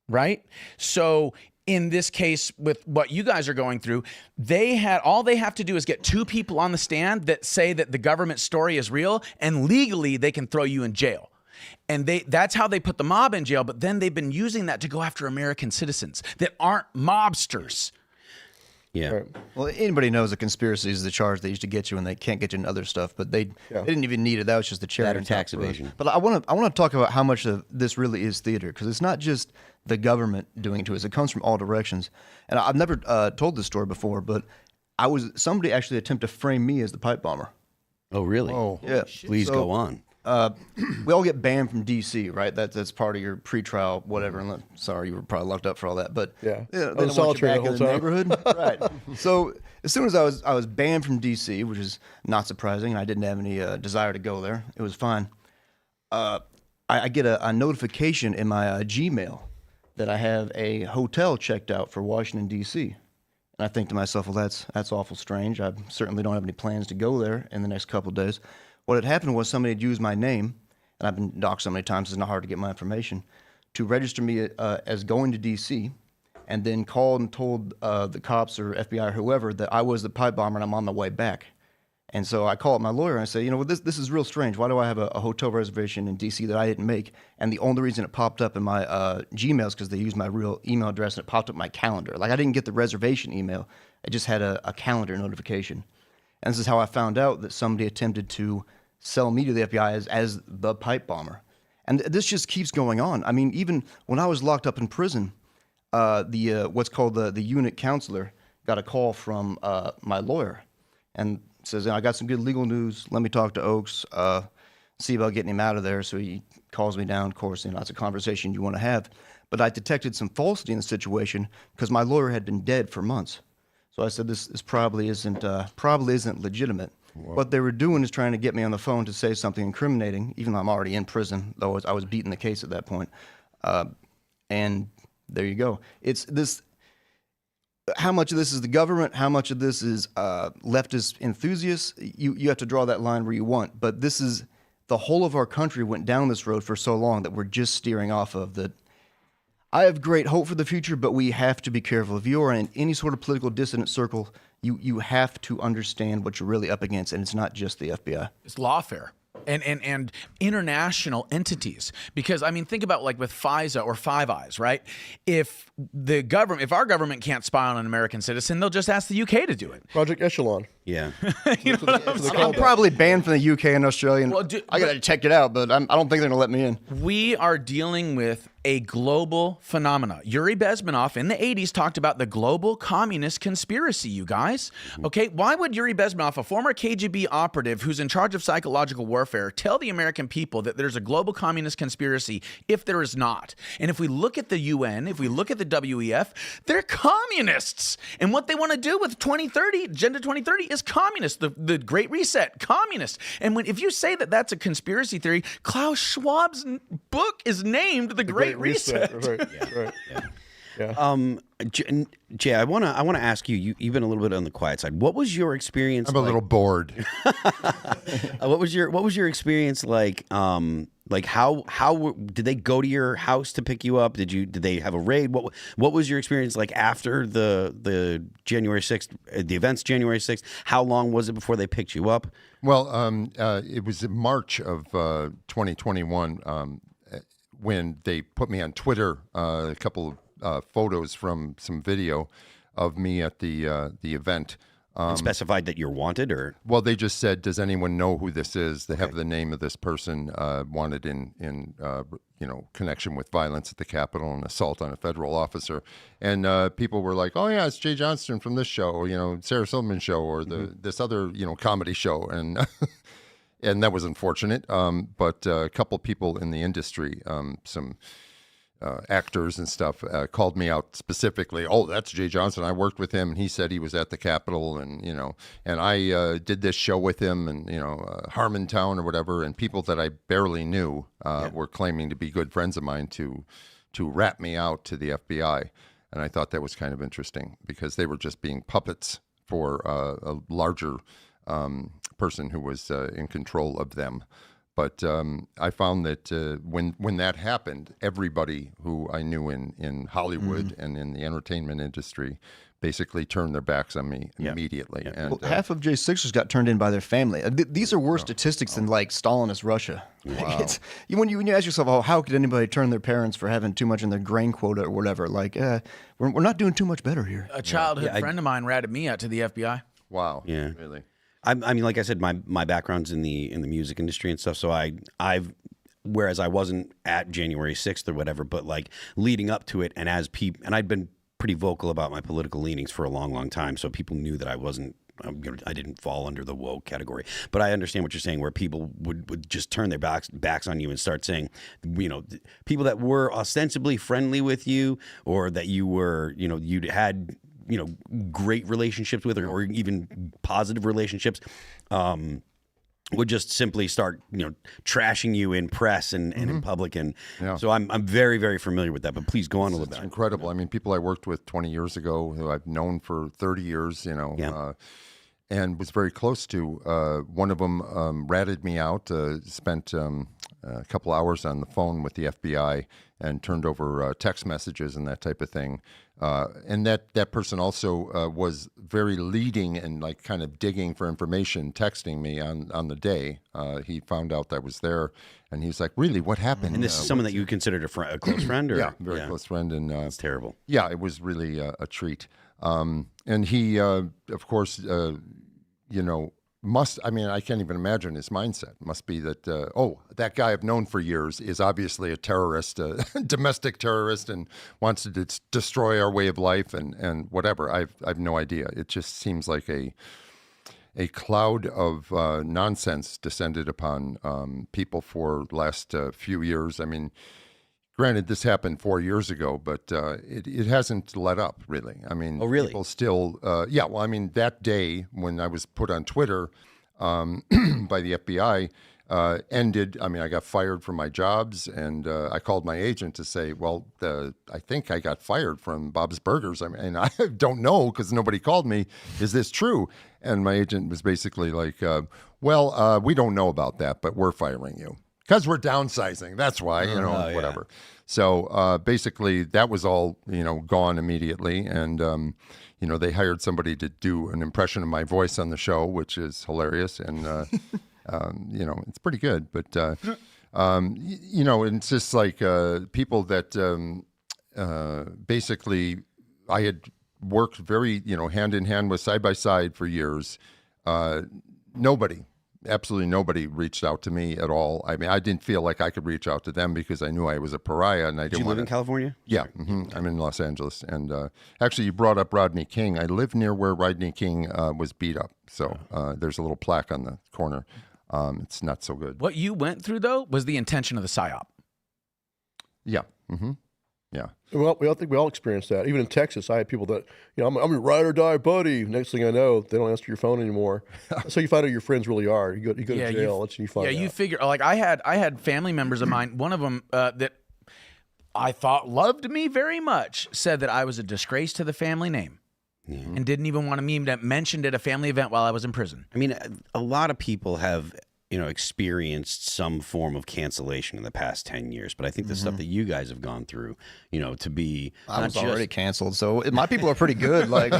right? So in this case, with what you guys are going through, all they have to do is get 2 people on the stand that say that the government story is real, and legally they can throw you in jail. And that's how they put the mob in jail. But then they've been using that to go after American citizens that aren't mobsters. Yeah. Right. Well, anybody knows a conspiracy is the charge they used to get you, and they can't get you in other stuff. But they didn't even need it. That was just the cherry That or on top tax for us. evasion. But I want to talk about how much of this really is theater, because it's not just the government doing it to us. It comes from all directions. And I've never told this story before, but somebody actually attempted to frame me as the pipe bomber. Oh, really? Oh, Yeah. Please go on. We all get banned from D.C., right? That's part of your pretrial whatever. And sorry, you were probably locked up for all that. But Yeah. they I don't was want you solitary back the in whole time. neighborhood, right? So as soon as I was banned from D.C., which is not surprising, and I didn't have any desire to go there. It was fine. I get a notification in my Gmail that I have a hotel checked out for Washington D.C. And I think to myself, well, that's awful strange. I certainly don't have any plans to go there in the next couple of days. What had happened was somebody had used my name, and I've been doxxed so many times, it's not hard to get my information, to register me as going to D.C., and then called and told the cops or FBI or whoever that I was the pipe bomber and I'm on my way back. And so I call up my lawyer and I say, you know, this is real strange. Why do I have a hotel reservation in D.C. that I didn't make? And the only reason it popped up in my Gmail is because they used my real email address and it popped up my calendar. Like I didn't get the reservation email. I just had a calendar notification. And this is how I found out that somebody attempted to sell me to the FBI as the pipe bomber. And this just keeps going on. I mean, even when I was locked up in prison, what's called the unit counselor got a call from my lawyer and says, I got some good legal news. Let me talk to Oaks, see about getting him out of there. So he calls me down. Of course, that's a conversation you want to have. But I detected some falsity in the situation because my lawyer had been dead for months. So I said, this probably isn't legitimate. What they were doing is trying to get me on the phone to say something incriminating, even though I'm already in prison, though I was beating the case at that point. And there you go. It's this. How much of this is the government? How much of this is leftist enthusiasts? You have to draw that line where you want. But this is the whole of our country went down this road for so long that we're just steering off of that. I have great hope for the future, but we have to be careful. If you are in any sort of political dissident circle, you have to understand what you're really up against, and it's not just the FBI. It's lawfare. And international entities, because I mean, think about like with FISA or Five Eyes, right? If our government can't spy on an American citizen, they'll just ask the UK to do it. Project Echelon. Yeah. You know what I'm saying? I'm probably banned from the UK and Australia. Well, I gotta check it out, but I don't think they're gonna let me in. We are dealing with a global phenomena. Yuri Bezmenov in the 80s talked about the global communist conspiracy, you guys. Okay, why would Yuri Bezmenov, a former KGB operative who's in charge of psychological warfare, tell the American people that there's a global communist conspiracy if there is not? And if we look at the UN, if we look at the WEF, they're communists. And what they want to do with 2030, Agenda 2030, is communist. The Great Reset, communist. And if you say that that's a conspiracy theory, Klaus Schwab's book is named The Great Reset. Right. Jay, I want to ask you. You've been a little bit on the quiet side. What was your experience? I'm a little bored. What was your experience like? Like how did they go to your house to pick you up? Did they have a raid? What was your experience like after the January 6th, the events January 6th? How long was it before they picked you up? Well, it was in March of 2021 when they put me on Twitter. A couple of photos from some video of me at the event. And specified that you're wanted, or Well, they just said, "Does anyone know who this is?" They have the name of this person wanted in connection with violence at the Capitol and assault on a federal officer. And people were like, "Oh yeah, it's Jay Johnston from this show, or Sarah Silverman show, or this other comedy show." And and that was unfortunate. But a couple people in the industry, some actors and stuff, called me out specifically. "Oh, that's Jay Johnson. I worked with him, and he said he was at the Capitol, and and I did this show with him, and Harmontown or whatever." And people that I barely knew were claiming to be good friends of mine to rat me out to the FBI, and I thought that was kind of interesting because they were just being puppets for a larger person who was in control of them. But I found that when that happened, everybody who I knew in Hollywood and in the entertainment industry basically turned their backs on me immediately. And Well, half of J6ers got turned in by their family. These are worse statistics than like Stalinist Russia. Wow. When you ask yourself, oh, how could anybody turn their parents for having too much in their grain quota or whatever? Like, we're not doing too much better here. A childhood friend of mine ratted me out to the FBI. wow, Yeah. really. I mean, like I said, my background's in the music industry and stuff. So I've whereas I wasn't at January 6th or whatever, but like leading up to it, and and I'd been pretty vocal about my political leanings for a long, long time. So people knew that I didn't fall under the woke category. But I understand what you're saying, where people would just turn their backs on you and start saying, people that were ostensibly friendly with you, or that you were, you'd had, great relationships with, or even positive relationships, would just simply start, trashing you in press and in public. And so I'm very, very familiar with that, but please go on a little bit. Incredible. I mean, people I worked with 20 years ago, who I've known for 30 years, and was very close to. One of them ratted me out, spent a couple hours on the phone with the FBI and turned over text messages and that type of thing. And that person also was very leading and like kind of digging for information, texting me on the day. He found out that I was there, and he's like, "Really, what happened?" And this is someone that you considered a close friend, or yeah, very close friend, and That's terrible. yeah, it was really a treat. And he, of course, I can't even imagine his mindset. Must be that, that guy I've known for years is obviously a terrorist, a domestic terrorist, and wants to destroy our way of life and whatever. I've no idea. It just seems like a cloud of nonsense descended upon people for the last few years. I mean, granted, this happened 4 years ago, but it hasn't let up, really. I mean, people still, that day when I was put on Twitter by the FBI ended. I mean, I got fired from my jobs, and I called my agent to say, well, I think I got fired from Bob's Burgers. I mean, and I don't know because nobody called me. Is this true? And my agent was basically like, we don't know about that, but we're firing you. Because we're downsizing. That's why, whatever. So basically, that was all, gone immediately. And, they hired somebody to do an impression of my voice on the show, which is hilarious. And, it's pretty good. But, it's just like people that basically I had worked very, hand in hand with, side by side for years. Absolutely nobody reached out to me at all. I mean, I didn't feel like I could reach out to them because I knew I was a pariah, and I didn't. Did you live in California? Yeah, I'm in Los Angeles, and actually, you brought up Rodney King. I live near where Rodney King was beat up, so there's a little plaque on the corner. It's not so good. What you went through, though, was the intention of the PSYOP. Yeah. Yeah. Well, I think we all experienced that. Even in Texas, I had people that, I'm your ride or die buddy. Next thing I know, they don't answer your phone anymore. So you find out who your friends really are. You go to jail, and you find out. Yeah, you figure, like I had family members of mine, one of them that I thought loved me very much, said that I was a disgrace to the family name. And didn't even want me to mention at a family event while I was in prison. I mean, a lot of people have experienced some form of cancellation in the past 10 years. But I think the stuff that you guys have gone through, to be... I was already canceled, so my people are pretty good. Like,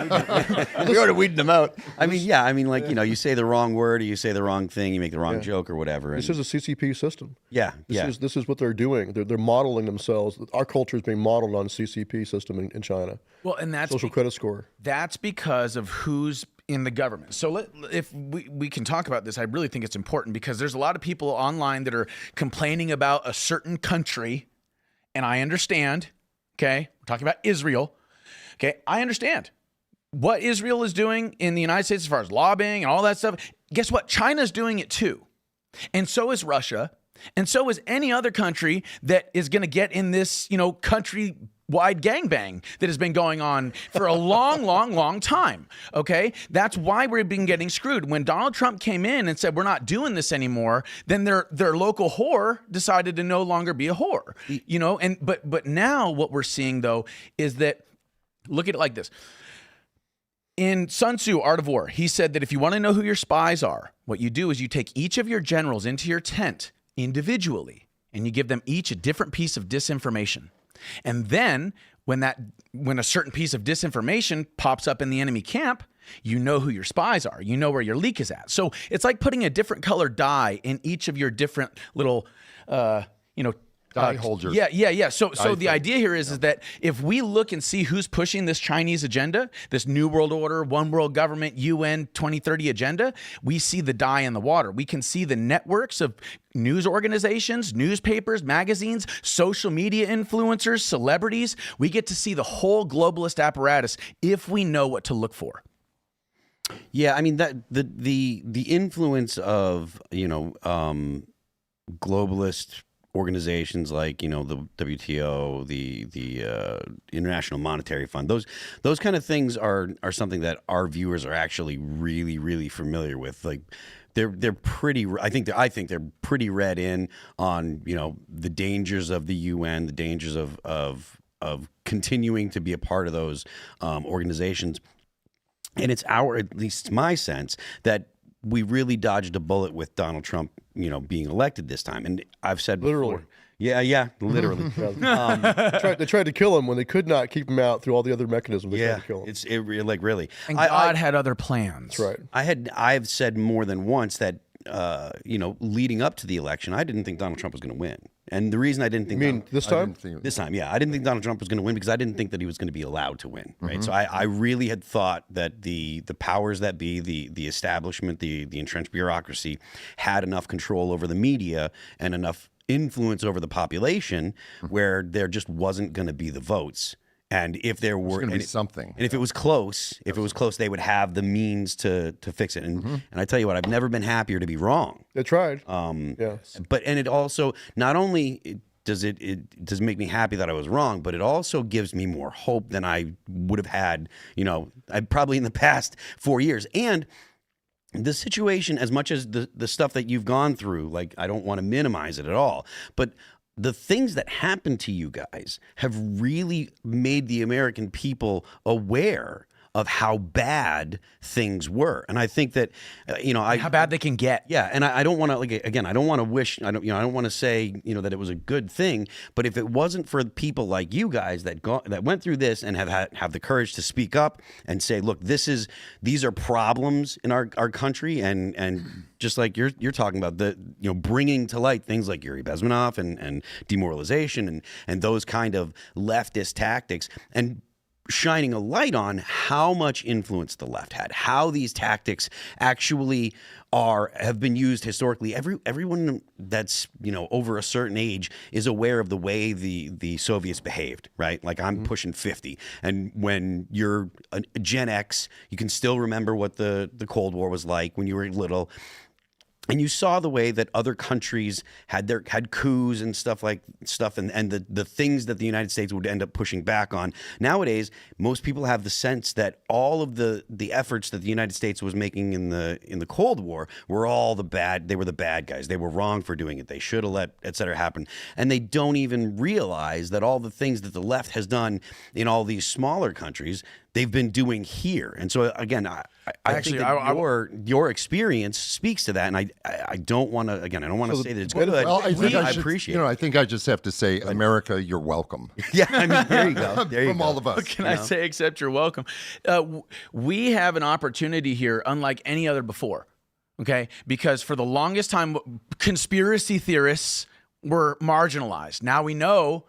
we already weeded them out. I mean, you say the wrong word, or you say the wrong thing, you make the wrong joke or whatever. This is a CCP system. This is what they're doing. They're modeling themselves. Our culture is being modeled on CCP system in China. Well, and that's... Social credit score. That's because of who's in the government. So if we can talk about this, I really think it's important because there's a lot of people online that are complaining about a certain country, and I understand, okay? We're talking about Israel, okay? I understand what Israel is doing in the United States as far as lobbying and all that stuff. Guess what? China's doing it too. And so is Russia, and so is any other country that is going to get in this, country-wide gangbang that has been going on for a long, long, long time, okay? That's why we've been getting screwed. When Donald Trump came in and said, we're not doing this anymore, then their local whore decided to no longer be a whore, But now what we're seeing, though, is that, look at it like this. In Sun Tzu, Art of War, he said that if you want to know who your spies are, what you do is you take each of your generals into your tent individually, and you give them each a different piece of disinformation. And then when a certain piece of disinformation pops up in the enemy camp, you know who your spies are. You know where your leak is at. So it's like putting a different color dye in each of your different little, Dye holders. Yeah. So the idea here is that if we look and see who's pushing this Chinese agenda, this New World Order, One World Government, UN 2030 agenda, we see the dye in the water. We can see the networks of news organizations, newspapers, magazines, social media influencers, celebrities. We get to see the whole globalist apparatus if we know what to look for. Yeah, I mean that the influence of globalist organizations like the WTO, the International Monetary Fund, those kind of things are something that our viewers are actually really, really familiar with. Like they're pretty. I think they're pretty read in on the dangers of the UN, the dangers of continuing to be a part of those organizations. And it's at least my sense, that we really dodged a bullet with Donald Trump, being elected this time. And I've said Literally. before, yeah, literally. They tried to kill him when they could not keep him out through all the other mechanisms they tried to kill him. Really. And God had other plans. That's right. I've said more than once that leading up to the election, I didn't think Donald Trump was going to win. And the reason I didn't think this time? This time, yeah. I didn't think Donald Trump was going to win because I didn't think that he was going to be allowed to win, right? So I really had thought that the powers that be, the establishment, the entrenched bureaucracy had enough control over the media and enough influence over the population where there just wasn't going to be the votes. And if there were going to be something, and if it was close, they would have the means to fix it. And I tell you what, I've never been happier to be wrong. They tried. But it also not only does it make me happy that I was wrong, but it also gives me more hope than I would have had. Probably in the past 4 years. And the situation, as much as the stuff that you've gone through, like I don't want to minimize it at all, but the things that happened to you guys have really made the American people aware of how bad things were. And I think that, how bad they can get. Yeah. And I don't want to, I don't want to wish, I don't want to say, that it was a good thing, but if it wasn't for people like you guys that went through this and have the courage to speak up and say, look, these are problems in our country. And just like you're talking about bringing to light things like Yuri Bezmenov and demoralization and those kind of leftist tactics, and shining a light on how much influence the left had, how these tactics actually have been used historically. Everyone that's over a certain age is aware of the way the Soviets behaved, right? Like I'm pushing 50, and when you're a Gen X, you can still remember what the Cold War was like when you were little. And you saw the way that other countries had coups and stuff, and the things that the United States would end up pushing back on. Nowadays, most people have the sense that all of the efforts that the United States was making in the Cold War were all they were the bad guys. They were wrong for doing it. They should have let et cetera happen. And they don't even realize that all the things that the left has done in all these smaller countries, they've been doing here. And so again, I think that your experience speaks to that, and I don't want to say that it's good. Well, I appreciate it. I think I just have to say, America, you're welcome. Yeah, I mean, there you go. From all of us. What can I say except you're welcome? We have an opportunity here unlike any other before, okay? Because for the longest time, conspiracy theorists were marginalized. Now we know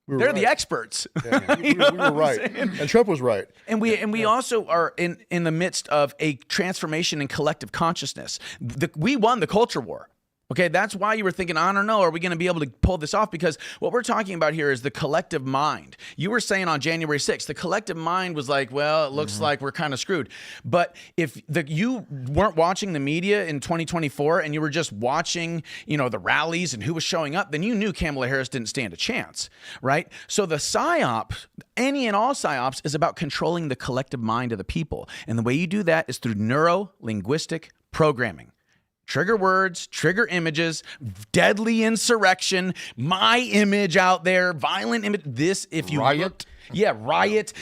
they're the experts. Yeah, we were right, and Trump was right. And we also are in the midst of a transformation in collective consciousness. We won the culture war. Okay, that's why you were thinking, I don't know, are we going to be able to pull this off? Because what we're talking about here is the collective mind. You were saying on January 6th, the collective mind was like, well, it looks like we're kind of screwed. But if you weren't watching the media in 2024 and you were just watching, the rallies and who was showing up, then you knew Kamala Harris didn't stand a chance, right? So the PSYOP, any and all PSYOPs, is about controlling the collective mind of the people. And the way you do that is through neuro-linguistic programming. Trigger words, trigger images, deadly insurrection, my image out there, violent image. This, if you riot, riot,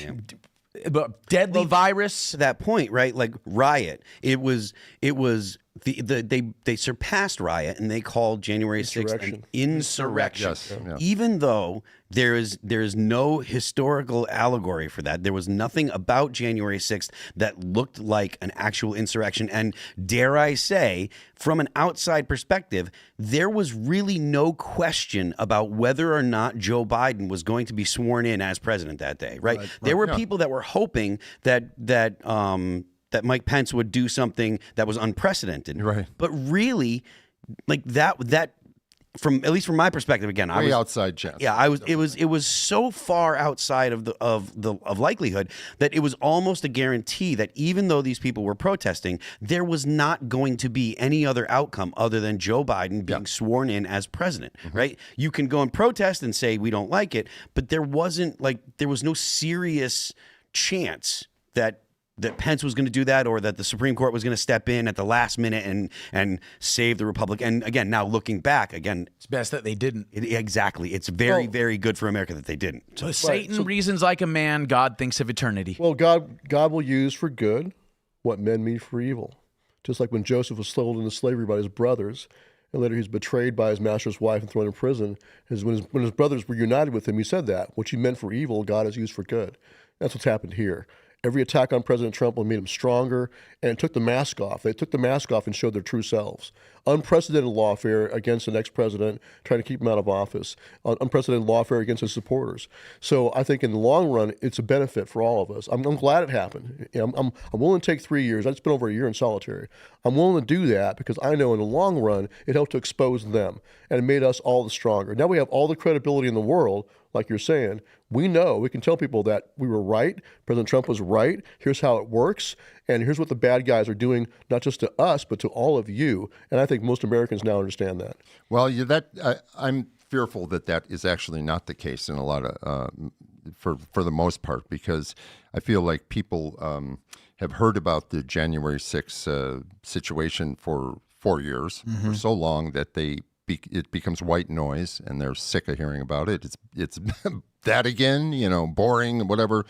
deadly virus. To that point, right? Like riot, it was they surpassed riot and they called January 6th an insurrection. Yes. Yeah. Even though there is no historical allegory for that. There was nothing about January 6th that looked like an actual insurrection. And dare I say, from an outside perspective, there was really no question about whether or not Joe Biden was going to be sworn in as president that day, right? There were people that were hoping that Mike Pence would do something that was unprecedented. Right. But really, like that from at least from my perspective, again, I was outside chance. Yeah, it was so far outside of likelihood that it was almost a guarantee that even though these people were protesting, there was not going to be any other outcome other than Joe Biden being sworn in as president. Right? You can go and protest and say we don't like it, but there was no serious chance that Pence was going to do that, or that the Supreme Court was going to step in at the last minute and save the Republic. And again, now looking back, it's best that they didn't. Exactly. It's very, very good for America that they didn't. So Satan reasons like a man. God thinks of eternity. Well, God will use for good what men mean for evil. Just like when Joseph was sold into slavery by his brothers, and later he was betrayed by his master's wife and thrown in prison. When his brothers were united with him, he said that what you meant for evil, God has used for good. That's what's happened here. Every attack on President Trump made him stronger, and it took the mask off. They took the mask off and showed their true selves. Unprecedented lawfare against the next president, trying to keep him out of office. Unprecedented lawfare against his supporters. So I think in the long run, it's a benefit for all of us. I'm glad it happened. I'm willing to take 3 years. I spent over a year in solitary. I'm willing to do that because I know in the long run, it helped to expose them, and it made us all the stronger. Now we have all the credibility in the world. Like you're saying, we can tell people that we were right. President Trump was right. Here's how it works. And here's what the bad guys are doing, not just to us, but to all of you. And I think most Americans now understand that. Well, I'm fearful that is actually not the case in a lot of, for the most part, because I feel like people have heard about the January 6th situation for 4 years, for so long that it becomes white noise, and they're sick of hearing about it. It's that again, boring, whatever.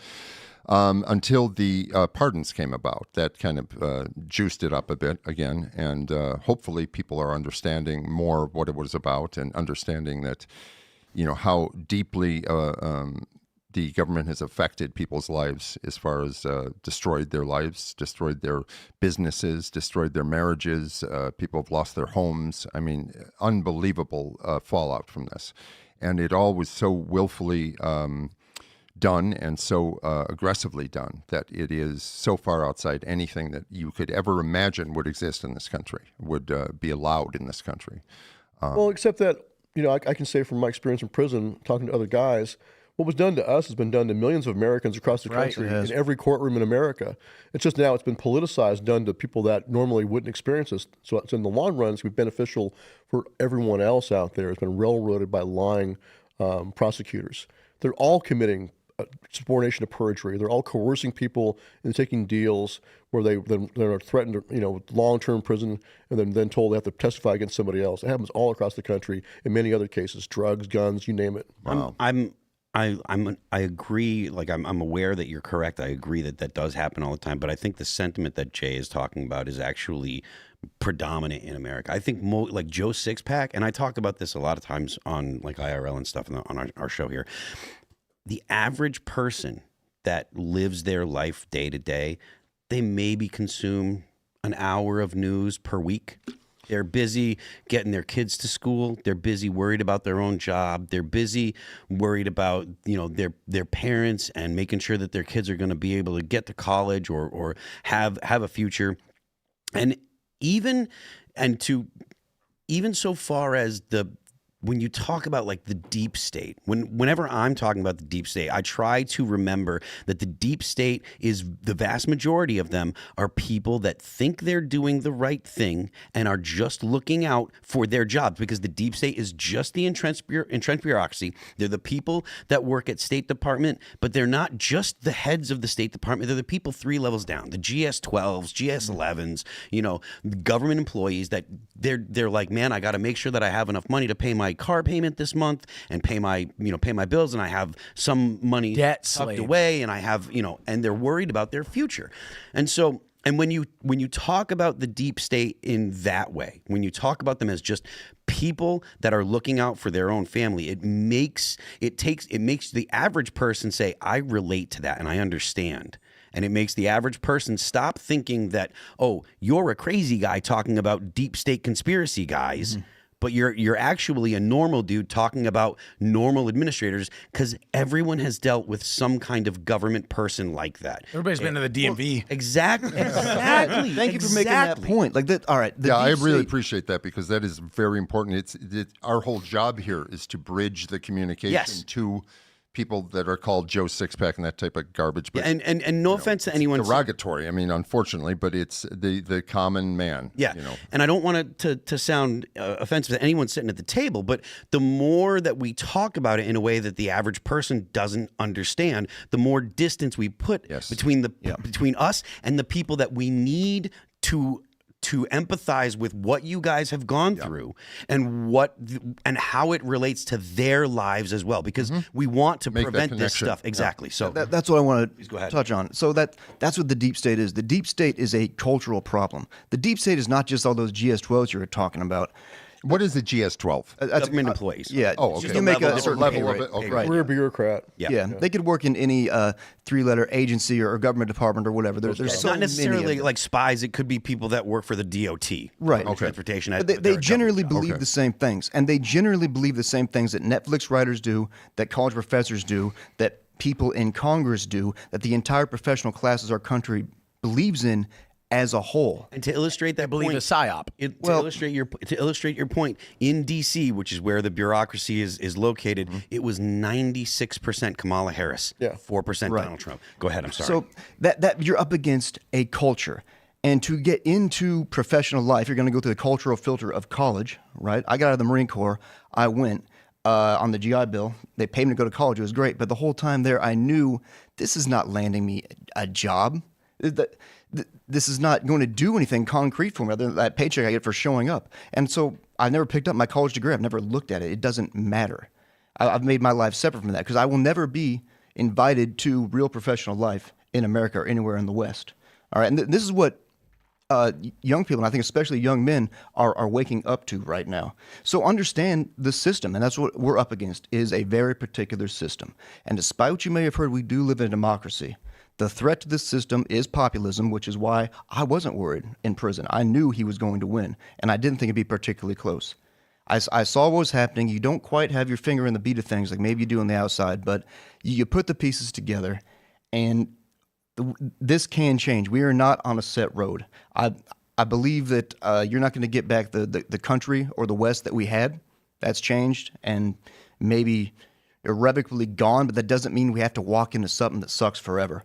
Until the pardons came about, that kind of juiced it up a bit again, and hopefully people are understanding more what it was about, and understanding that, how deeply the government has affected people's lives as far as destroyed their lives, destroyed their businesses, destroyed their marriages. People have lost their homes. I mean, unbelievable fallout from this. And it all was so willfully done and so aggressively done that it is so far outside anything that you could ever imagine would exist in this country, would be allowed in this country. Well, except that, I can say from my experience in prison, talking to other guys, what was done to us has been done to millions of Americans across the country, in every courtroom in America. It's just now it's been politicized, done to people that normally wouldn't experience this. So it's in the long run, it's going to be beneficial for everyone else out there. It's been railroaded by lying prosecutors. They're all committing subordination to perjury. They're all coercing people into taking deals where they're threatened, with long-term prison, and then told they have to testify against somebody else. It happens all across the country in many other cases: drugs, guns, you name it. Wow. I agree. Like I'm aware that you're correct. I agree that does happen all the time. But I think the sentiment that Jay is talking about is actually predominant in America. I think like Joe Sixpack, and I talk about this a lot of times on like IRL and stuff on our show here. The average person that lives their life day to day, they maybe consume an hour of news per week. They're busy getting their kids to school. They're busy worried about their own job. They're busy worried about, their parents and making sure that their kids are going to be able to get to college or have a future. And even so far as when you talk about like the deep state, whenever I'm talking about the deep state, I try to remember that the deep state is the vast majority of them are people that think they're doing the right thing and are just looking out for their jobs, because the deep state is just the entrenched bureaucracy. They're the people that work at State Department, but they're not just the heads of the State Department. They're the people 3 levels down, the GS-12s, GS-11s, government employees that they're like, man, I got to make sure that I have enough money to pay my car payment this month and pay my bills, and I have some money tucked away, and I have, and they're worried about their future. And so And when you talk about the deep state in that way, when you talk about them as just people that are looking out for their own family, it makes the average person say, I relate to that and I understand. And it makes the average person stop thinking that, oh, you're a crazy guy talking about deep state conspiracy guys. Mm-hmm. But you're actually a normal dude talking about normal administrators, because everyone has dealt with some kind of government person like that. Everybody's been to the DMV. Well, exactly. Thank you for making that point. Like that. All right. Yeah, I really appreciate that, because that is very important. Our whole job here is to bridge the communication to people that are called Joe Sixpack and that type of garbage. But, and no offense to anyone. Derogatory. I mean, unfortunately, but it's the common man. Yeah. And I don't want to sound offensive to anyone sitting at the table, but the more that we talk about it in a way that the average person doesn't understand, the more distance we put between between us and the people that we need to empathize with what you guys have gone through and how it relates to their lives as well, because we want to prevent this stuff. Exactly. So that's what I want to touch on. So that's what the deep state is. The deep state is a cultural problem. The deep state is not just all those GS-12s you were talking about. What is the GS-12? Government employees. Yeah. Oh, okay. You make a certain level of it. Okay. Right. Career bureaucrat. Yeah. They could work in any three-letter agency or government department or whatever. There's so not many necessarily of them. like spies. It could be people that work for the DOT. Right. Transportation. But they generally believe the same things. And they generally believe the same things that Netflix writers do, that college professors do, that people in Congress do, that the entire professional classes our country believes in as a whole. And to illustrate that point, a psyop. To illustrate your point, in D.C., which is where the bureaucracy is located, it was 96% Kamala Harris, 4% Donald Trump. Go ahead. I'm sorry. So that you're up against a culture. And to get into professional life, you're going to go through the cultural filter of college, right? I got out of the Marine Corps. I went on the GI Bill. They paid me to go to college. It was great. But the whole time there, I knew this is not landing me a job. This is not going to do anything concrete for me other than that paycheck I get for showing up. And so I never picked up my college degree. I've never looked at it. It doesn't matter. I've made my life separate from that because I will never be invited to real professional life in America or anywhere in the West. All right, and this is what young people, and I think especially young men, are waking up to right now. So understand the system, and that's what we're up against, is a very particular system. And despite what you may have heard, we do live in a democracy. The threat to this system is populism, which is why I wasn't worried in prison. I knew he was going to win, and I didn't think it'd be particularly close. I saw what was happening. You don't quite have your finger in the beat of things like maybe you do on the outside, but you put the pieces together, and this can change. We are not on a set road. I believe that you're not going to get back the country or the West that we had. That's changed and maybe irrevocably gone, but that doesn't mean we have to walk into something that sucks forever.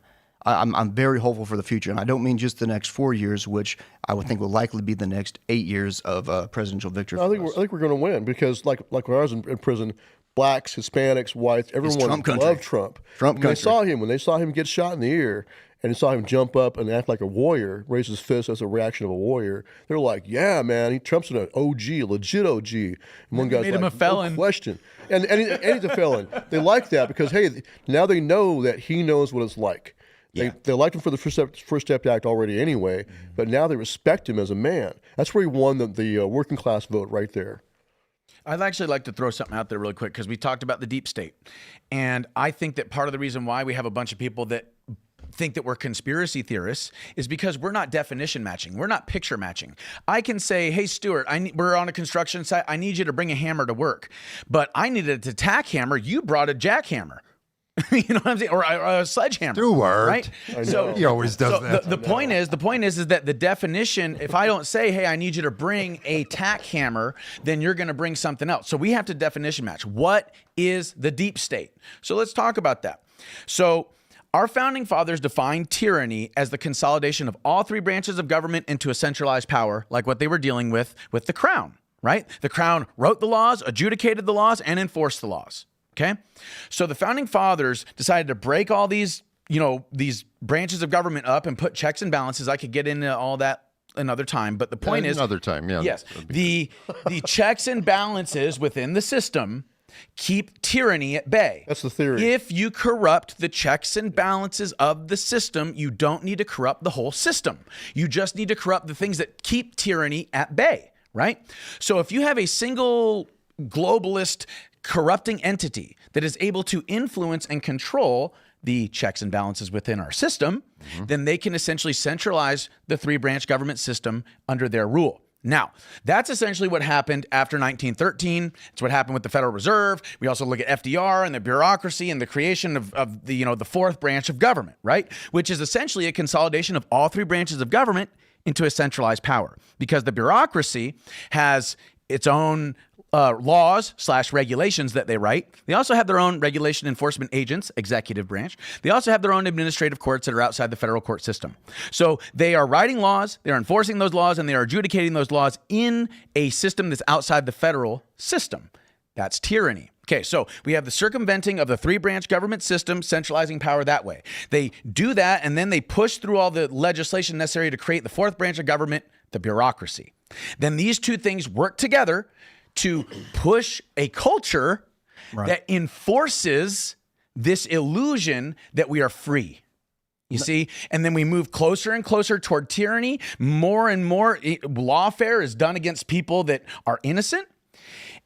I'm very hopeful for the future, and I don't mean just the next 4 years, which I would think will likely be the next 8 years of presidential victory. I think we're going to win because, like when I was in prison, blacks, Hispanics, whites, everyone loved Trump. When they saw him get shot in the ear, and they saw him jump up and act like a warrior, raise his fist as a reaction of a warrior, they're like, "Yeah, man, Trump's an OG, a legit OG." And one guy's made like, him a felon. "No question," and he's a felon. They like that because hey, now they know that he knows what it's like. They liked him for the First Step Act already anyway, but now they respect him as a man. That's where he won the working class vote right there. I'd actually like to throw something out there really quick because we talked about the deep state. And I think that part of the reason why we have a bunch of people that think that we're conspiracy theorists is because we're not definition matching. We're not picture matching. I can say, hey, Stuart, we're on a construction site. I need you to bring a hammer to work. But I needed a tack hammer. You brought a jackhammer. You know what I'm saying? Or a sledgehammer. Stuart. Right? So he always does that. The point is that the definition, if I don't say, hey, I need you to bring a tack hammer, then you're going to bring something else. So we have to definition match. What is the deep state? So let's talk about that. So our founding fathers defined tyranny as the consolidation of all three branches of government into a centralized power, like what they were dealing with the crown, right? The crown wrote the laws, adjudicated the laws, and enforced the laws. Okay. So the founding fathers decided to break all these, these branches of government up and put checks and balances. I could get into all that another time, but the point is another time. Yeah. Yes. The checks and balances within the system keep tyranny at bay. That's the theory. If you corrupt the checks and balances of the system, you don't need to corrupt the whole system. You just need to corrupt the things that keep tyranny at bay, right? So if you have a single globalist corrupting entity that is able to influence and control the checks and balances within our system, then they can essentially centralize the three-branch government system under their rule. Now, that's essentially what happened after 1913. It's what happened with the Federal Reserve. We also look at FDR and the bureaucracy and the creation of the, the fourth branch of government, right? Which is essentially a consolidation of all three branches of government into a centralized power, because the bureaucracy has its own laws / regulations that they write. They also have their own regulation enforcement agents, executive branch. They also have their own administrative courts that are outside the federal court system. So they are writing laws, they are enforcing those laws, and they are adjudicating those laws in a system that's outside the federal system. That's tyranny. Okay, so we have the circumventing of the three-branch government system, centralizing power that way. They do that, and then they push through all the legislation necessary to create the fourth branch of government, the bureaucracy. Then these two things work together to push a culture that enforces this illusion that we are free. You see? And then we move closer and closer toward tyranny. More and more lawfare is done against people that are innocent.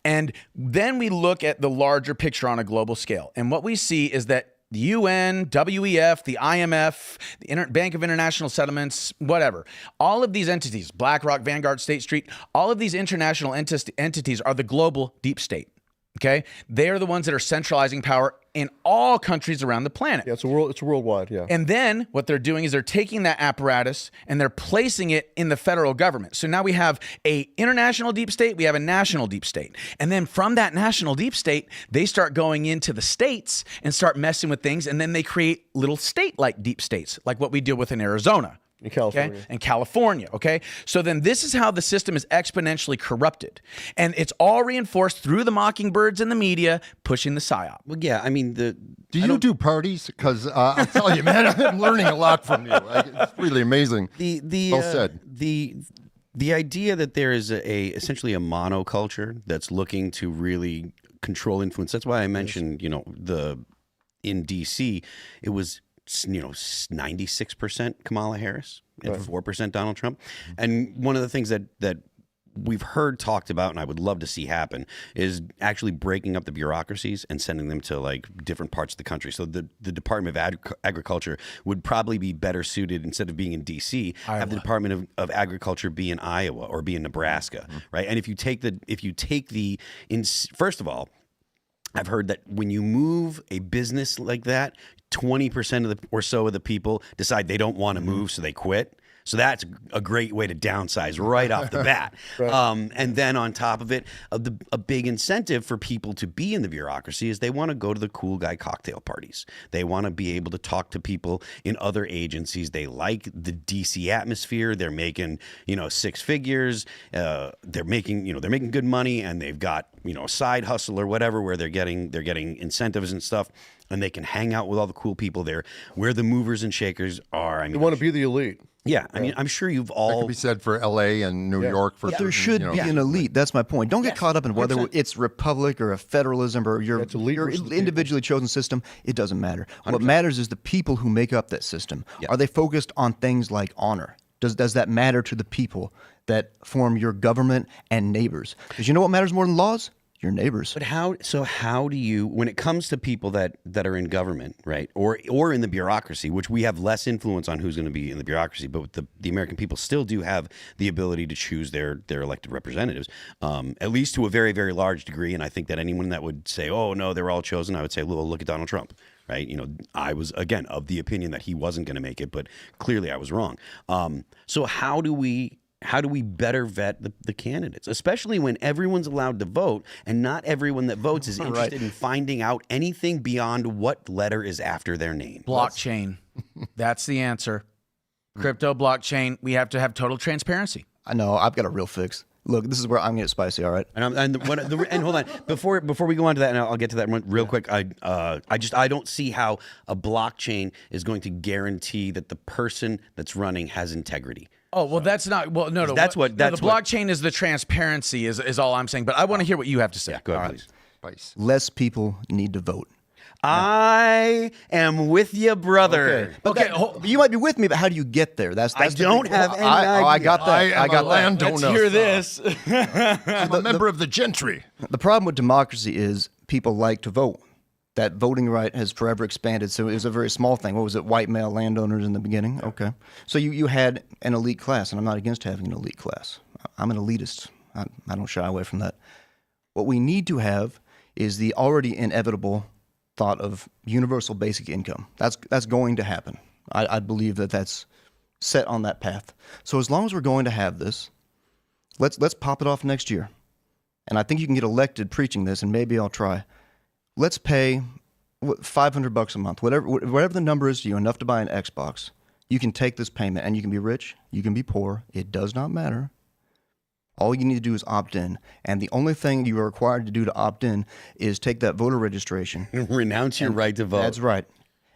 And then we look at the larger picture on a global scale. And what we see is that the UN, WEF, the IMF, the Bank of International Settlements, whatever, all of these entities, BlackRock, Vanguard, State Street, all of these international entities are the global deep state. Okay, they are the ones that are centralizing power in all countries around the planet. Yeah, it's worldwide. Yeah, and then what they're doing is they're taking that apparatus and they're placing it in the federal government. So now we have a international deep state, we have a national deep state, and then from that national deep state, they start going into the states and start messing with things, and then they create little state-like deep states, like what we deal with in Arizona. In California. Okay? And California, okay? So then this is how the system is exponentially corrupted. And it's all reinforced through the mockingbirds and the media pushing the psyop. Well, yeah, I mean, Do you do parties? Because I'll tell you, man, I'm learning a lot from you. It's really amazing. Well said. The idea that there is essentially a monoculture that's looking to really control influence. That's why I mentioned, in DC, it was 96% Kamala Harris and 4% Donald Trump. And one of the things that we've heard talked about, and I would love to see happen, is actually breaking up the bureaucracies and sending them to like different parts of the country. So the Department of Agriculture would probably be better suited, instead of being in DC, have the Department of Agriculture be in Iowa or be in Nebraska, right? And if you take first of all, I've heard that when you move a business like that, 20% or so of the people decide they don't want to move, so they quit. So that's a great way to downsize right off the bat. And then on top of it, a big incentive for people to be in the bureaucracy is they want to go to the cool guy cocktail parties. They want to be able to talk to people in other agencies. They like the DC atmosphere. They're making, six figures. They're making good money, and they've got, a side hustle or whatever where they're getting incentives and stuff. And they can hang out with all the cool people there, where the movers and shakers are. I mean, you want to be the elite. Yeah, I mean, I'm sure you've all. That could be said for L.A. and New York. For there should be an elite. That's my point. Don't get caught up in whether 100%. It's republic or a federalism or your individually chosen system. It doesn't matter. 100%. What matters is the people who make up that system. Are they focused on things like honor? Does that matter to the people that form your government and neighbors? Because you know what matters more than laws? Your neighbors. But how do you, when it comes to people that are in government, right, or in the bureaucracy, which we have less influence on who's going to be in the bureaucracy, but the American people still do have the ability to choose their elected representatives, at least to a very, very large degree. And I think that anyone that would say, oh, no, they're all chosen, I would say, well, look at Donald Trump. Right. I was, again, of the opinion that he wasn't going to make it, but clearly I was wrong. So how do we better vet the candidates, especially when everyone's allowed to vote and not everyone that votes is interested in finding out anything beyond what letter is after their name? Blockchain. That's the answer. Crypto, blockchain. We have to have total transparency. I know. I've got a real fix. Look, this is where I'm going to get spicy, all right? And hold on, before we go on to that, and I'll get to that real quick. I don't see how a blockchain is going to guarantee that the person that's running has integrity. Oh, well, that's not, well, no. The blockchain is the transparency is all I'm saying, but I want to hear what you have to say. Yeah, go ahead, please. Spice. less people need to vote. I am with you, brother. Okay, you might be with me, but how do you get there? That's I the don't big- have any I idea. got that. I am got a that. landowner. Let's hear this. I'm a member of the gentry. The problem with democracy is people like to vote. That voting right has forever expanded. So it was a very small thing. What was it? White male landowners in the beginning? Okay. So you had an elite class, and I'm not against having an elite class. I'm an elitist. I don't shy away from that. What we need to have is the already inevitable thought of universal basic income. That's going to happen. I believe that's set on that path. So as long as we're going to have this, let's pop it off next year. And I think you can get elected preaching this, and maybe I'll try. Let's pay $500 a month, whatever the number is to you, enough to buy an Xbox. You can take this payment, and you can be rich, you can be poor. It does not matter. All you need to do is opt in, and the only thing you are required to do to opt in is take that voter registration. Renounce your right to vote. That's right.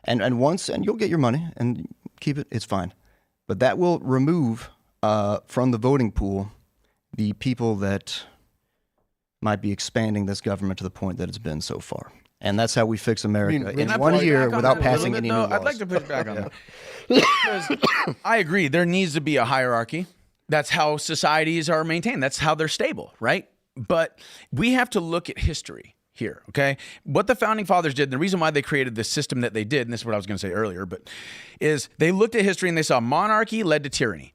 And you'll get your money and keep it. It's fine. But that will remove from the voting pool the people that might be expanding this government to the point that it's been so far. And that's how we fix America in Can I 1 push year back on without that a little passing bit, any though? new laws. I'd like to push back on that. Because I agree, there needs to be a hierarchy. That's how societies are maintained. That's how they're stable, right? But we have to look at history here, okay? What the founding fathers did, and the reason why they created the system that they did, and this is what I was going to say earlier, but is they looked at history and they saw monarchy led to tyranny.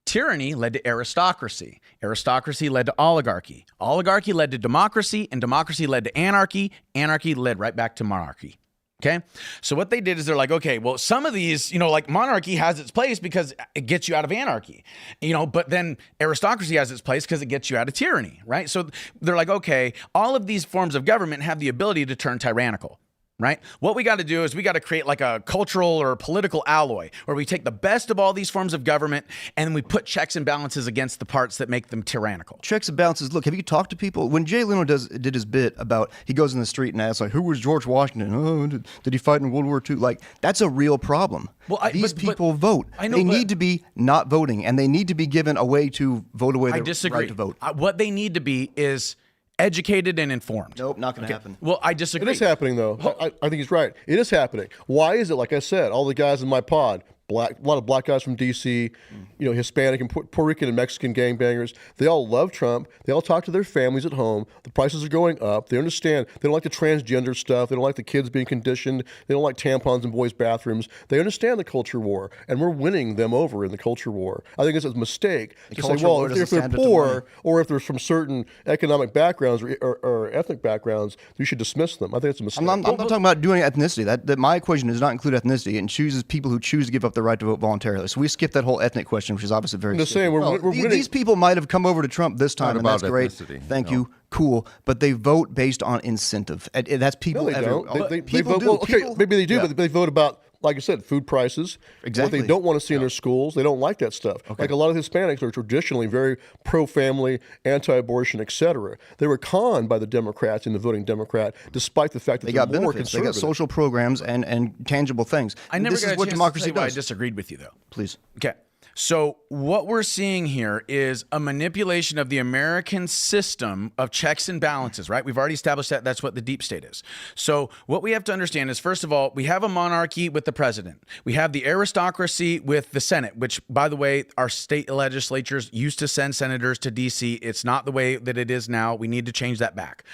Tyranny led to aristocracy. Aristocracy led to oligarchy. Oligarchy led to democracy, and democracy led to anarchy. Anarchy led right back to monarchy. Okay. So what they did is they're like, okay, well, some of these, like monarchy has its place because it gets you out of anarchy, but then aristocracy has its place because it gets you out of tyranny, right? So they're like, okay, all of these forms of government have the ability to turn tyrannical. Right? What we got to do is we got to create like a cultural or political alloy where we take the best of all these forms of government and we put checks and balances against the parts that make them tyrannical. Checks and balances. Look, have you talked to people? When Jay Leno did his bit about, he goes in the street and asks, like, who was George Washington? Oh, did he fight in World War II? Like, that's a real problem. Well, These people vote. I know, they but- need to be not voting, and they need to be given a way to vote away I their disagree. right to vote. What they need to be is educated and informed. Nope, not going to happen. Well, I It disagree. is happening, though. I think he's right. It is happening. Why is it? Like I said, all the guys in my pod, a lot of black guys from D.C., Hispanic and Puerto Rican and Mexican gangbangers, they all love Trump. They all talk to their families at home. The prices are going up. They understand. They don't like the transgender stuff. They don't like the kids being conditioned. They don't like tampons in boys' bathrooms. They understand the culture war, and we're winning them over in the culture war. I think it's a mistake to say, culture well, war if they're doesn't stand up to poor money. or if they're from certain economic backgrounds or ethnic backgrounds, you should dismiss them. I think it's a mistake. I'm not talking about doing ethnicity. That my equation does not include ethnicity, and chooses people who choose to give up their right to vote voluntarily. So we skip that whole ethnic question, which is obviously very. I'm just saying, we're winning. These people might have come over to Trump this time, Not and that's about great. ethnicity, Thank no. you, cool. But they vote based on incentive. And that's people. No, they don't. They people vote. do. Well, okay, People- maybe they do, Yeah. but they vote about, like I said, food prices. Exactly. What they don't want to see in their schools. They don't like that stuff. Like a lot of Hispanics are traditionally very pro-family, anti-abortion, etc. They were conned by the Democrats into voting Democrat, despite the fact that They they're got more benefits. They got conservative. social programs and tangible things. I never this got is a what chance democracy to say why I does. disagreed with you, though. Please. Okay. So what we're seeing here is a manipulation of the American system of checks and balances, right? We've already established that that's what the deep state is. So what we have to understand is, first of all, we have a monarchy with the president. We have the aristocracy with the Senate, which, by the way, our state legislatures used to send senators to D.C. It's not the way that it is now. We need to change that back.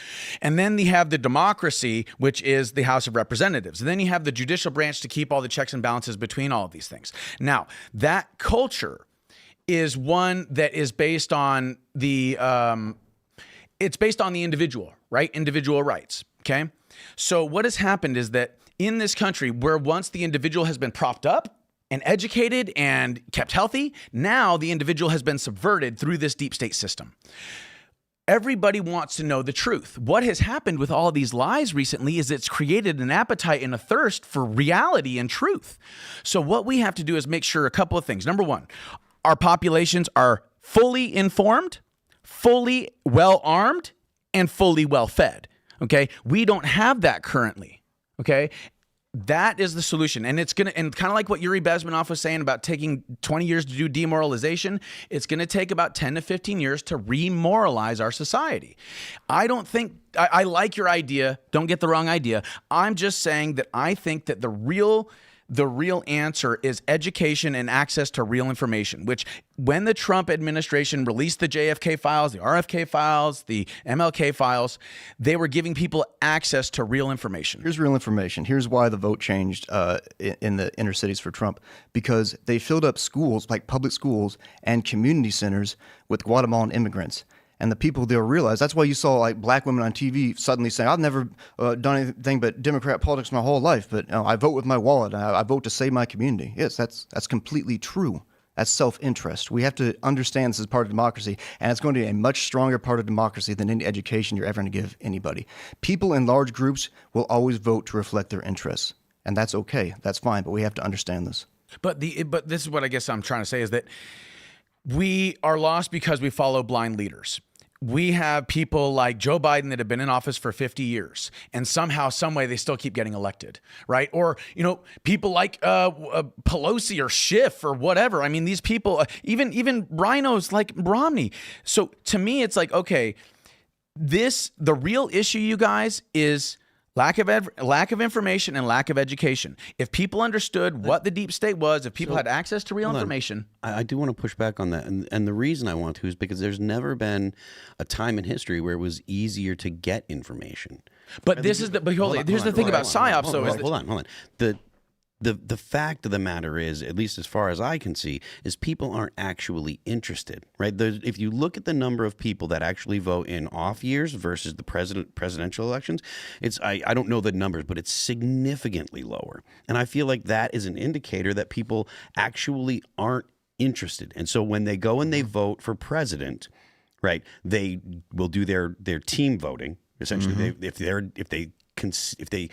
And then you have the democracy, which is the House of Representatives. And then you have the judicial branch to keep all the checks and balances between all of these things. Now, that culture is one that is based on the it's based on the individual, right? Individual rights. Okay. So what has happened is that in this country, where once the individual has been propped up and educated and kept healthy, now the individual has been subverted through this deep state system. Everybody wants to know the truth. What has happened with all of these lies recently is it's created an appetite and a thirst for reality and truth. So what we have to do is make sure a couple of things. Number one, our populations are fully informed, fully well-armed, and fully well-fed. Okay? We don't have that currently. Okay? That is the solution. And it's going to, and kind of like what Yuri Bezmenov was saying about taking 20 years to do demoralization, it's going to take about 10 to 15 years to remoralize our society. I don't think, I like your idea. Don't get the wrong idea. I'm just saying that I think that the real answer is education and access to real information, which when the Trump administration released the JFK files, the RFK files, the MLK files, they were giving people access to real information. Here's real information. Here's why the vote changed in the inner cities for Trump, because they filled up schools, like public schools and community centers, with Guatemalan immigrants. And the people there realize, that's why you saw like black women on TV suddenly saying, I've never done anything but Democrat politics my whole life, but I vote with my wallet. I vote to save my community. Yes, that's completely true. That's self-interest. We have to understand this is part of democracy, and it's going to be a much stronger part of democracy than any education you're ever going to give anybody. People in large groups will always vote to reflect their interests, and that's okay. That's fine, but we have to understand this. But this is what I guess I'm trying to say is that we are lost because we follow blind leaders. We have people like Joe Biden that have been in office for 50 years, and somehow, some way, they still keep getting elected, right? Or, people like Pelosi or Schiff or whatever. I mean, these people, even rhinos like Romney. So to me, it's like, okay, the real issue, you guys, is lack of information and lack of education. If people understood what the deep state was, if people had access to real information. I do want to push back on that. And the reason I want to is because there's never been a time in history where it was easier to get information. But here's the thing about PSYOPs, though. Hold on. The fact of the matter is, at least as far as I can see, is people aren't actually interested, right? If you look at the number of people that actually vote in off years versus the presidential elections, I don't know the numbers, but it's significantly lower. And I feel like that is an indicator that people actually aren't interested. And so when they go and they vote for president, right, they will do their team voting. Essentially, if they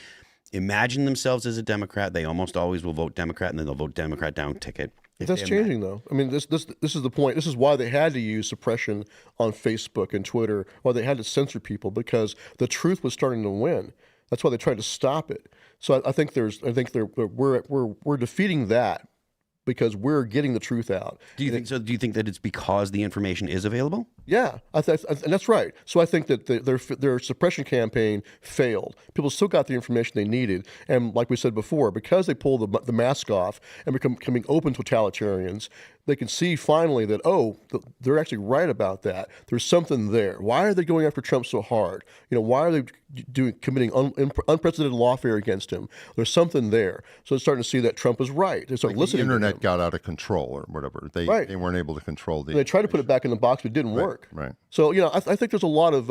imagine themselves as a Democrat, they almost always will vote Democrat, and then they'll vote Democrat down ticket. That's changing, though. I mean, this is the point. This is why they had to use suppression on Facebook and Twitter, why they had to censor people, because the truth was starting to win. That's why they tried to stop it. So I think we're defeating that because we're getting the truth out. Do you think that it's because the information is available? Yeah, and that's right. So I think that their suppression campaign failed. People still got the information they needed, and like we said before, because they pulled the mask off and becoming open totalitarians, they can see finally that, they're actually right about that. There's something there. Why are they going after Trump so hard? Why are they committing unprecedented lawfare against him? There's something there. So they're starting to see that Trump is right. They start listening. The internet got out of control or whatever. They weren't able to control the. They tried to put it back in the box, but it didn't work. Right. So I think there's a lot of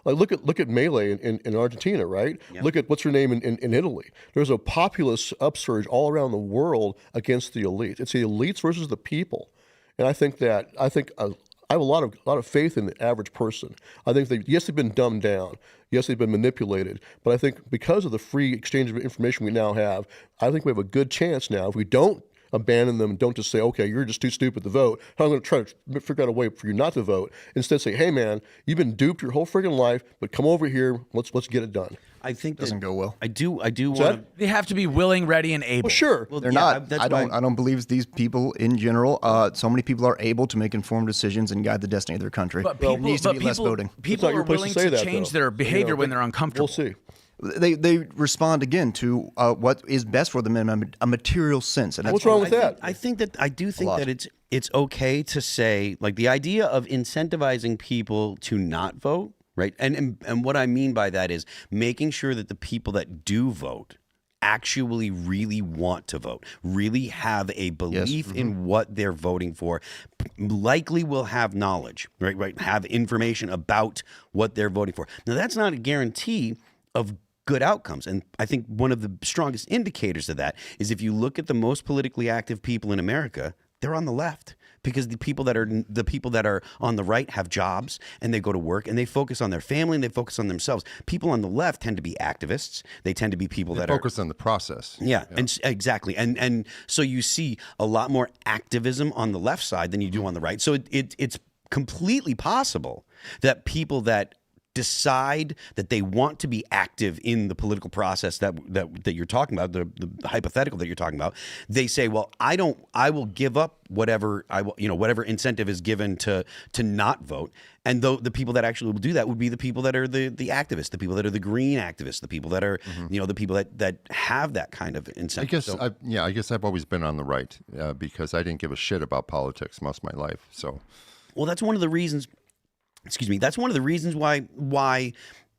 look at Melee in Argentina, right? Yep. Look at what's her name in Italy. There's a populist upsurge all around the world against the elite. It's the elites versus the people, and I think I have a lot of faith in the average person. I think they've been dumbed down. Yes, they've been manipulated. But I think because of the free exchange of information we now have, I think we have a good chance now. If we don't abandon them, don't just say, okay, you're just too stupid to vote, I'm going to try to figure out a way for you not to vote. Instead say, hey man, you've been duped your whole freaking life, but come over here, let's get it done. I think doesn't go well. I do want to. They have to be willing, ready, and able. Well, sure. They're not. I don't believe these people in general. So many people are able to make informed decisions and guide the destiny of their country. But there needs to be less voting. People are willing to change their behavior when they're uncomfortable. We'll see. They respond again to what is best for them in a material sense. And that's what's wrong with that? I think that it's okay to say, like, the idea of incentivizing people to not vote, right? And what I mean by that is making sure that the people that do vote actually really want to vote, really have a belief in what they're voting for, likely will have knowledge, right? Have information about what they're voting for. Now, that's not a guarantee of good outcomes. And I think one of the strongest indicators of that is if you look at the most politically active people in America, they're on the left, because the people that are on the right have jobs and they go to work and they focus on their family and they focus on themselves. People on the left tend to be activists. They tend to be people that focus on the process. Yeah. And exactly. And so you see a lot more activism on the left side than you do on the right. So it's completely possible that people that decide that they want to be active in the political process that you're talking about, the hypothetical that you're talking about, they say, well, I will give up whatever whatever incentive is given to not vote. And though the people that actually will do that would be the people that are the activists, the people that are the green activists, the people that are the people that have that kind of incentive. I guess I've always been on the right because I didn't give a shit about politics most of my life. So, well, that's one of the reasons. Excuse me. That's one of the reasons why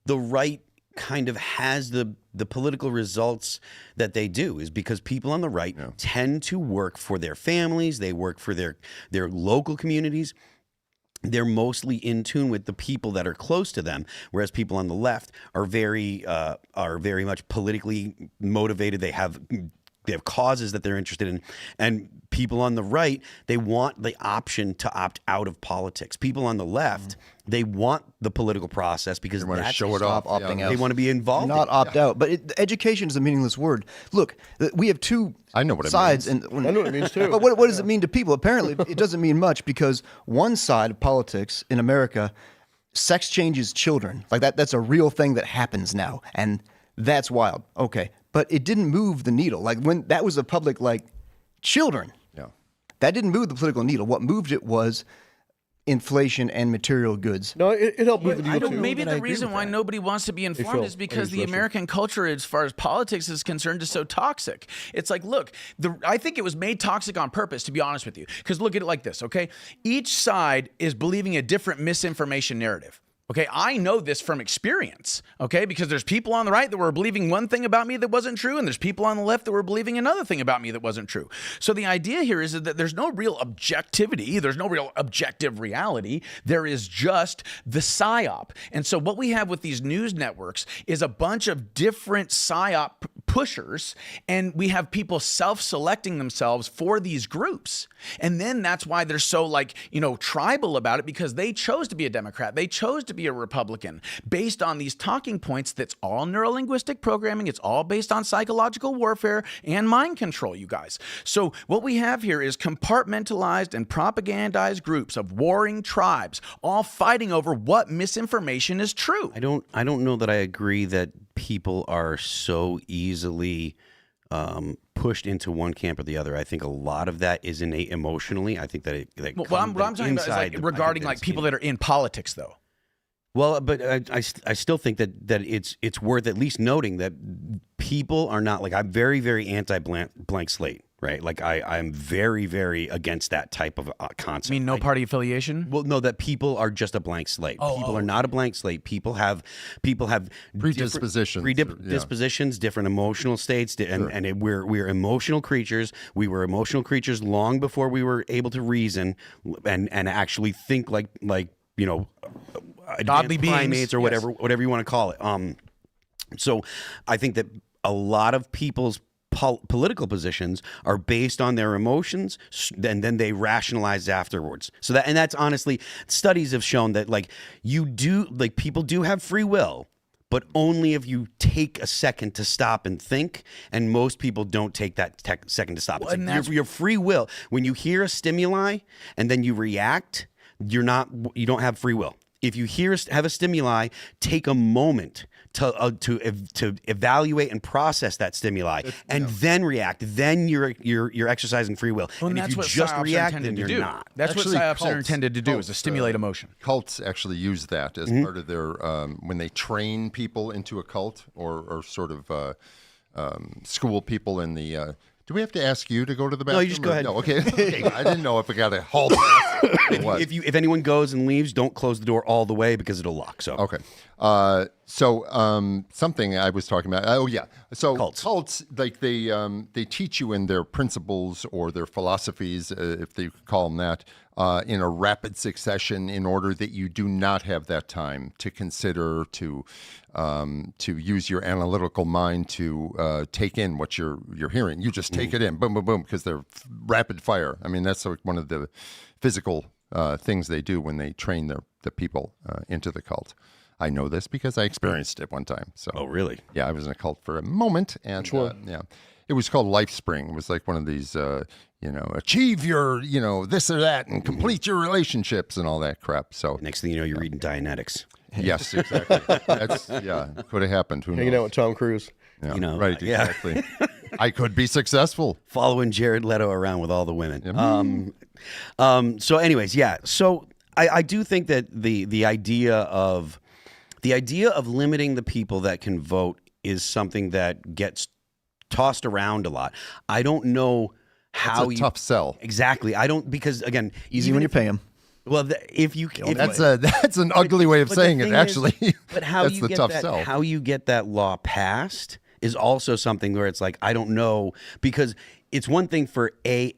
the right kind of has the political results that they do, is because people on the right tend to work for their families. They work for their local communities. They're mostly in tune with the people that are close to them, whereas people on the left are very much politically motivated. They have causes that they're interested in, and people on the right, they want the option to opt out of politics. People on the left, they want the political process because they want to show it Stop off. opting out. They want to be involved. Not opt out. But education is a meaningless word. Look, we have two I know what it sides. means. And I know what it means too. But what does it mean to people? Apparently, it doesn't mean much, because one side of politics in America, sex changes children. Like that's a real thing that happens now. And that's wild. Okay. But it didn't move the needle. Like when that was a public, like, children. Yeah. That didn't move the political needle. What moved it was inflation and material goods. No, it helped move the needle too. Maybe the reason why nobody wants to be informed is because the American culture, as far as politics is concerned, is so toxic. It's like, look, I think it was made toxic on purpose, to be honest with you. Because look at it like this, okay? Each side is believing a different misinformation narrative. Okay, I know this from experience, okay, because there's people on the right that were believing one thing about me that wasn't true, and there's people on the left that were believing another thing about me that wasn't true. So the idea here is that there's no real objectivity, there's no real objective reality, there is just the psyop. And so what we have with these news networks is a bunch of different psyop pushers, and we have people self-selecting themselves for these groups. And then that's why they're so, like, tribal about it, because they chose to be a Democrat, they chose to be a Republican based on these talking points. That's all neurolinguistic programming. It's all based on psychological warfare and mind control, you guys. So what we have here is compartmentalized and propagandized groups of warring tribes, all fighting over what misinformation is true. I don't know that I agree that people are so easily pushed into one camp or the other. I think a lot of that is innate emotionally. I think that what I'm talking about is like regarding like people that are in politics, though. Well, but I still think that it's worth at least noting that people are not, like, I'm very, very anti-blank slate, right? Like I'm very, very against that type of concept. You mean no party affiliation? Well, no, that people are just a blank slate. People are not a blank slate. People have predispositions, different emotional states, and we're emotional creatures. We were emotional creatures long before we were able to reason and actually think like godly primates beings, or whatever you want to call it. So I think that a lot of people's political positions are based on their emotions, and then they rationalize afterwards. So that's honestly, studies have shown that people do have free will, but only if you take a second to stop and think, and most people don't take that second to stop. It's like your free will. When you hear a stimuli and then you react, you don't have free will. If you have a stimuli, take a moment to evaluate and process that stimuli, and then react. Then you're exercising free will. Well, and that's if you what just psyops react, are then intended to you're do. not. That's Actually, what psyops are cults, intended to do, is to stimulate emotion. Cults actually use that as part of their when they train people into a cult or sort of school people in the. Do we have to ask you to go to the bathroom? No, you just go ahead. No, okay. I didn't know if we got a halt. If anyone goes and leaves, don't close the door all the way because it'll lock. So okay. Something I was talking about. Oh yeah. So cults like they teach you in their principles or their philosophies, if they call them that, in a rapid succession, in order that you do not have that time to consider, to use your analytical mind to take in what you're hearing. You just take it in, boom, boom, boom, because they're rapid fire. I mean, that's one of the physical things they do when they train the people into the cult. I know this because I experienced it one time. So. Oh, really? Yeah, I was in a cult for a moment, and yeah, it was called LifeSpring. It was like one of these achieve your, this or that and complete your relationships and all that crap. So Next thing you know, you're reading Dianetics. yes, exactly. That's could have happened. Who Hanging knows? out with Tom Cruise. Yeah, know, right? yeah. Exactly. I could be successful. Following Jared Leto around with all the women. So anyways, yeah. So I do think that the idea of limiting the people that can vote is something that gets tossed around a lot. I don't know how It's a tough sell. Exactly. I don't, because again, Easy even when you if- pay them. Well, That's an ugly way of but the saying it, thing actually. is- but how That's you the get tough that, sell. how you get that law passed is also something where it's like, I don't know, because it's one thing for a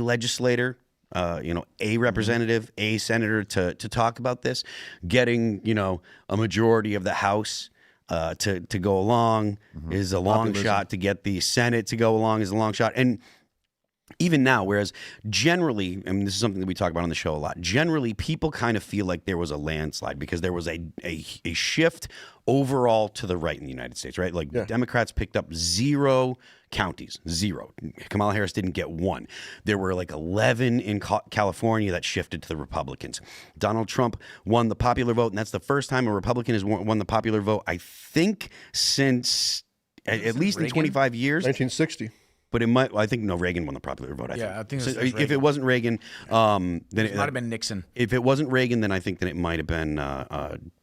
legislator, a representative, a senator to talk about this, getting, a majority of the House to go along is a long shot. To get the Senate to go along is a long shot. And even now, whereas generally, I mean, this is something that we talk about on the show a lot. Generally, people kind of feel like there was a landslide because there was a shift overall to the right in the United States, right? Like Democrats picked up 0 counties, 0. Kamala Harris didn't get 1. There were like 11 in California that shifted to the Republicans. Donald Trump won the popular vote, and that's the first time a Republican has won the popular vote, I think, since at least Reagan? in 25 years. 1960. But it might. I think Reagan won the popular vote. Yeah, I think it So was if Reagan. it wasn't Reagan, then It might have been Nixon. If it wasn't Reagan, then I think that it might have been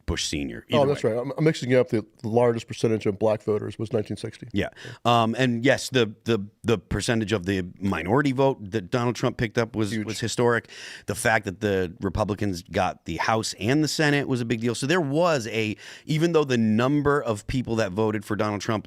Bush Senior. Oh, that's right. I'm mixing up the largest percentage of black voters was 1960. Yeah, and yes, the percentage of the minority vote that Donald Trump picked up was historic. The fact that the Republicans got the House and the Senate was a big deal. So there was even though the number of people that voted for Donald Trump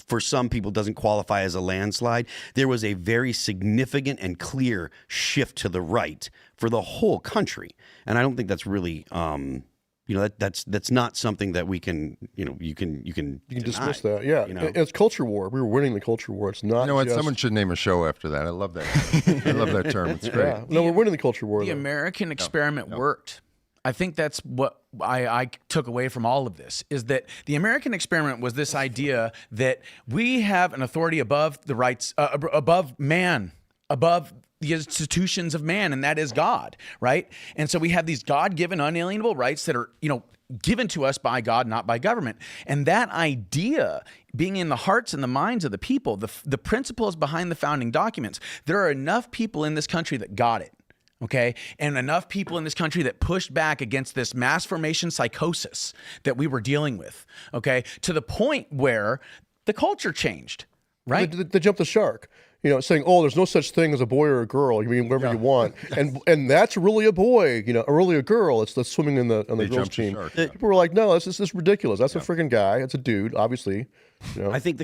for some people doesn't qualify as a landslide, there was a very significant and clear shift to the right for the whole country. And I don't think that's really that's not something that we can, you can Dismiss that. Yeah. It's culture war. We were winning the culture war. It's not What? just... Someone should name a show after that. I love that. I love that term. It's great. Yeah. No, we're winning the culture war. The though. American experiment worked. I think that's what I took away from all of this, is that the American experiment was this idea that we have an authority above the rights, above man, above the institutions of man, and that is God, right? And so we have these God-given unalienable rights that are, given to us by God, not by government. And that idea being in the hearts and the minds of the people, the principles behind the founding documents, there are enough people in this country that got it. Okay, and enough people in this country that pushed back against this mass formation psychosis that we were dealing with, okay, to the point where the culture changed, right? They jumped the shark. Saying, "Oh, there's no such thing as a boy or a girl. You can be whatever you want," and that's really a boy, or really a girl. It's the swimming on the girls' jumped the team. shark, People were like, "No, this is ridiculous. That's a freaking guy. It's a dude, obviously." I think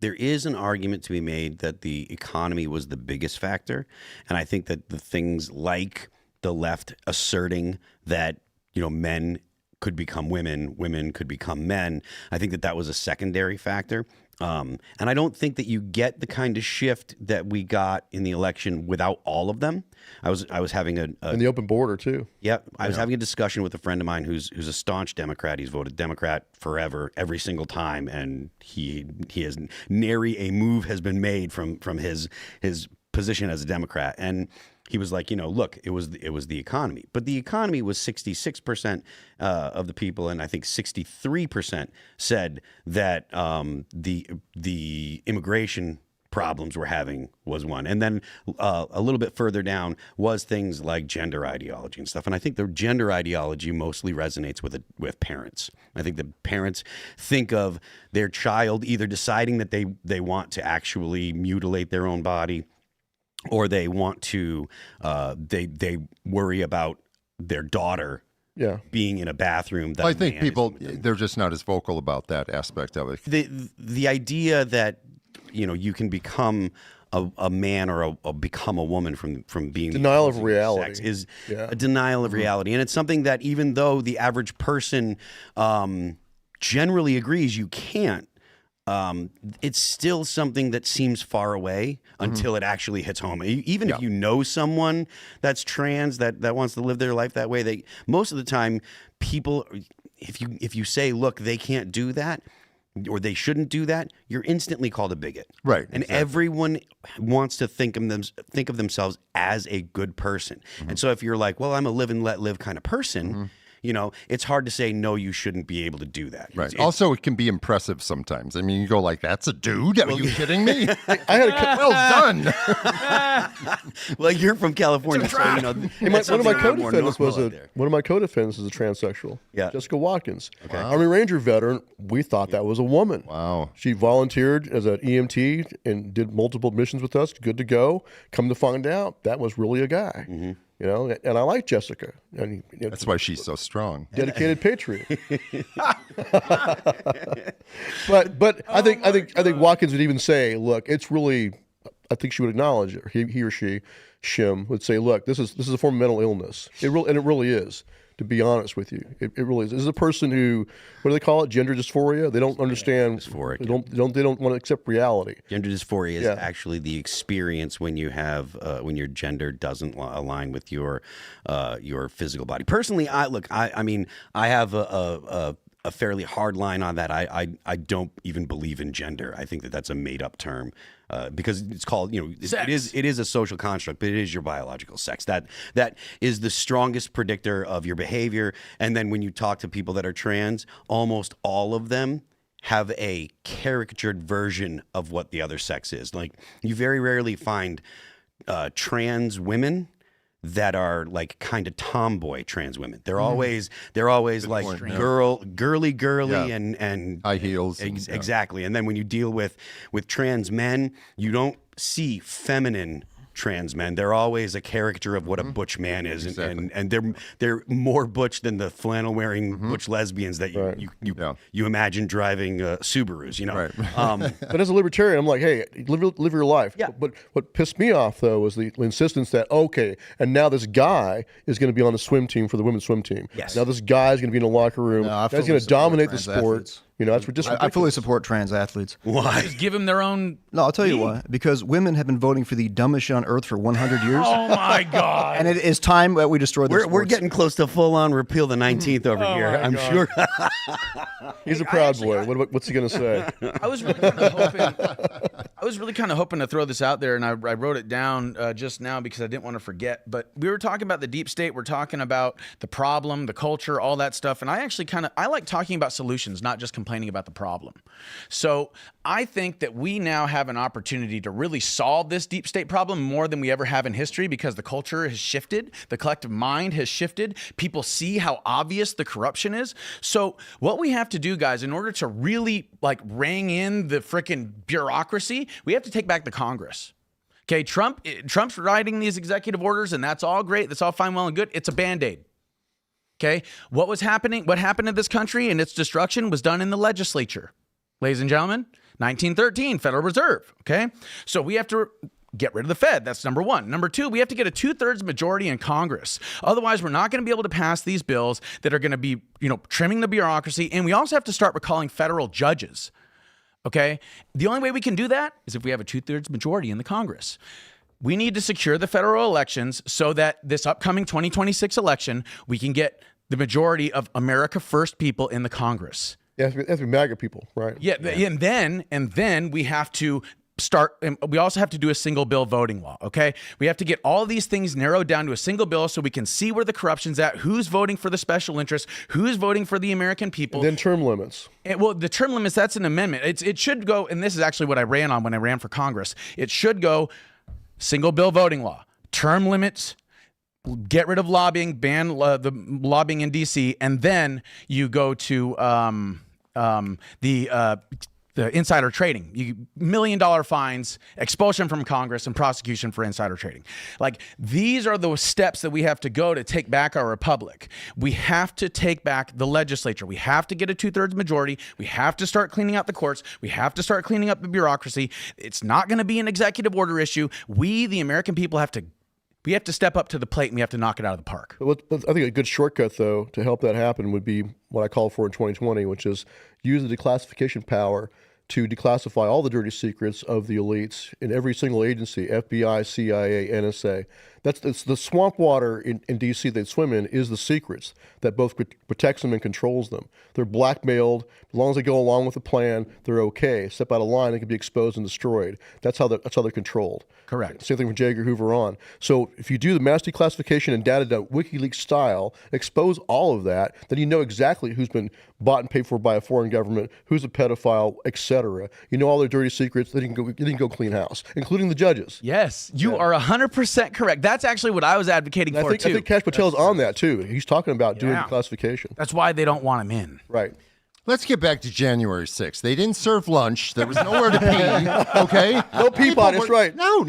there is an argument to be made that the economy was the biggest factor, and I think that the things like the left asserting that men could become women, women could become men, I think that was a secondary factor. And I don't think that you get the kind of shift that we got in the election without all of them. I was having and the open border too. Yeah, I was having a discussion with a friend of mine who's a staunch Democrat. He's voted Democrat forever, every single time, and he has nary a move has been made from his position as a Democrat. And he was like, look, it was the economy, but the economy was 66% of the people, and I think 63% said that the immigration problems we're having was one. And then a little bit further down was things like gender ideology and stuff. And I think the gender ideology mostly resonates with parents. I think the parents think of their child either deciding that they want to actually mutilate their own body, or they want to they worry about their daughter being in a bathroom. That I think people, they're just not as vocal about that aspect of it. The idea that you can become a man or become a woman from being denial of reality sex is a denial of reality, and it's something that even though the average person generally agrees you can't, it's still something that seems far away until it actually hits home. Even if you know someone that's trans that wants to live their life that way, most of the time people, if you say, look, they can't do that, or they shouldn't do that, you're instantly called a bigot. Right, And exactly. everyone wants to think of themselves as a good person. And so if you're like, well, I'm a live and let live kind of person, you know, it's hard to say, no, you shouldn't be able to do that. Right. Also, it can be impressive sometimes. I mean, you go like, "That's a dude? Are you kidding me?" I had a Well done. Well, you're from California, so you know. Hey, that's one of my something more co-defendants was normal out there. one of my co-defendants is a transsexual. Yeah. Jessica Watkins, Army Ranger veteran. We thought that was a woman. Wow. She volunteered as an EMT and did multiple missions with us. Good to go. Come to find out, that was really a guy. You know, and I like Jessica. And That's why she's so strong. dedicated patriot. but I think Watkins would even say, look, it's really. I think she would acknowledge it. He or she, Shim, would say, look, this is a form of mental illness. It really is. To be honest with you, it really is. This is a person who, what do they call it? Gender dysphoria. They don't understand. Dysphoric, They don't want to accept reality. Gender dysphoria is Yeah. actually the experience when you have when your gender doesn't align with your physical body. Personally, I mean, I have a fairly hard line on that. I don't even believe in gender. I think that that's a made up term. Because it's called, you know, it is a social construct, but it is your biological sex. That is the strongest predictor of your behavior. And then when you talk to people that are trans, almost all of them have a caricatured version of what the other sex is. Like, you very rarely find trans women that are like kind of tomboy trans women. They're always like girly Yeah. and High heels. exactly. And then when you deal with trans men, you don't see feminine trans men. They're always a caricature of what a butch man is, and they're more butch than the flannel wearing butch lesbians that you imagine driving Subarus. You know. Right. But as a libertarian, I'm like, hey, live your life. Yeah. But what pissed me off, though, was the insistence that, okay, and now this guy is going to be on the swim team for the women's swim team. Yes. Now this guy is going to be in the locker room. No, I That's fully going to support dominate the trans sport. athletes. You know, that's just I fully support trans athletes. Why? Just give them their own. No, I'll tell you why. Because women have been voting for the dumbest shit on earth for 100 years. Oh my God. And it is time that we destroy the We're getting close to full on repeal the 19th over here. I'm sure. He's a proud boy. What's he going to say? I was really kind of hoping to throw this out there, and I wrote it down just now because I didn't want to forget. But we were talking about the deep state. We're talking about the problem, the culture, all that stuff. And I actually I like talking about solutions, not just complaining about the problem. So I think that we now have an opportunity to really solve this deep state problem more than we ever have in history, because the culture has shifted, the collective mind has shifted. People see how obvious the corruption is. So what we have to do, guys, in order to really like rein in the frickin' bureaucracy, we have to take back the Congress. Okay, Trump's writing these executive orders, and that's all great. That's all fine, well, and good. It's a Band-Aid. Okay, what happened in this country and its destruction was done in the legislature. Ladies and gentlemen, 1913, Federal Reserve. Okay, so we have to get rid of the Fed. That's number one. Number two, we have to get a 2/3 majority in Congress. Otherwise, we're not going to be able to pass these bills that are going to be, trimming the bureaucracy. And we also have to start recalling federal judges. Okay, the only way we can do that is if we have a 2/3 majority in the Congress. We need to secure the federal elections so that this upcoming 2026 election, we can get the majority of America First people in the Congress. Yeah, it has to be MAGA people, right? Yeah. And then we have to start, and we also have to do a single bill voting law, okay? We have to get all of these things narrowed down to a single bill so we can see where the corruption's at, who's voting for the special interests, who's voting for the American people. And then term limits. Well, the term limits, that's an amendment. It should go, and this is actually what I ran on when I ran for Congress. It should go single bill voting law, term limits, get rid of lobbying, ban the lobbying in D.C., and then you go to the insider trading. $1 million fines, expulsion from Congress, and prosecution for insider trading. Like, these are the steps that we have to go to take back our republic. We have to take back the legislature. We have to get a 2/3 majority. We have to start cleaning out the courts. We have to start cleaning up the bureaucracy. It's not going to be an executive order issue. We, the American people, have to step up to the plate, and we have to knock it out of the park. I think a good shortcut, though, to help that happen would be what I call for in 2020, which is use the declassification power to declassify all the dirty secrets of the elites in every single agency, FBI, CIA, NSA. It's the swamp water in D.C. they swim in is the secrets that both protects them and controls them. They're blackmailed. As long as they go along with the plan, they're okay. Step out of line, they can be exposed and destroyed. That's how they're controlled. Correct. Same thing with J. Edgar Hoover on. So if you do the mass declassification and data WikiLeaks style, expose all of that, then you know exactly who's been bought and paid for by a foreign government, who's a pedophile, etc. You know all their dirty secrets. Then you can go clean house, including the judges. Yes, you are 100% correct. That's actually what I was advocating And for I think Kash Patel's on that too. He's talking about doing declassification. That's why they don't want him in. Right. Let's get back to January 6th. They didn't serve lunch. There was nowhere to pee. Okay? No pee pot, that's right. No,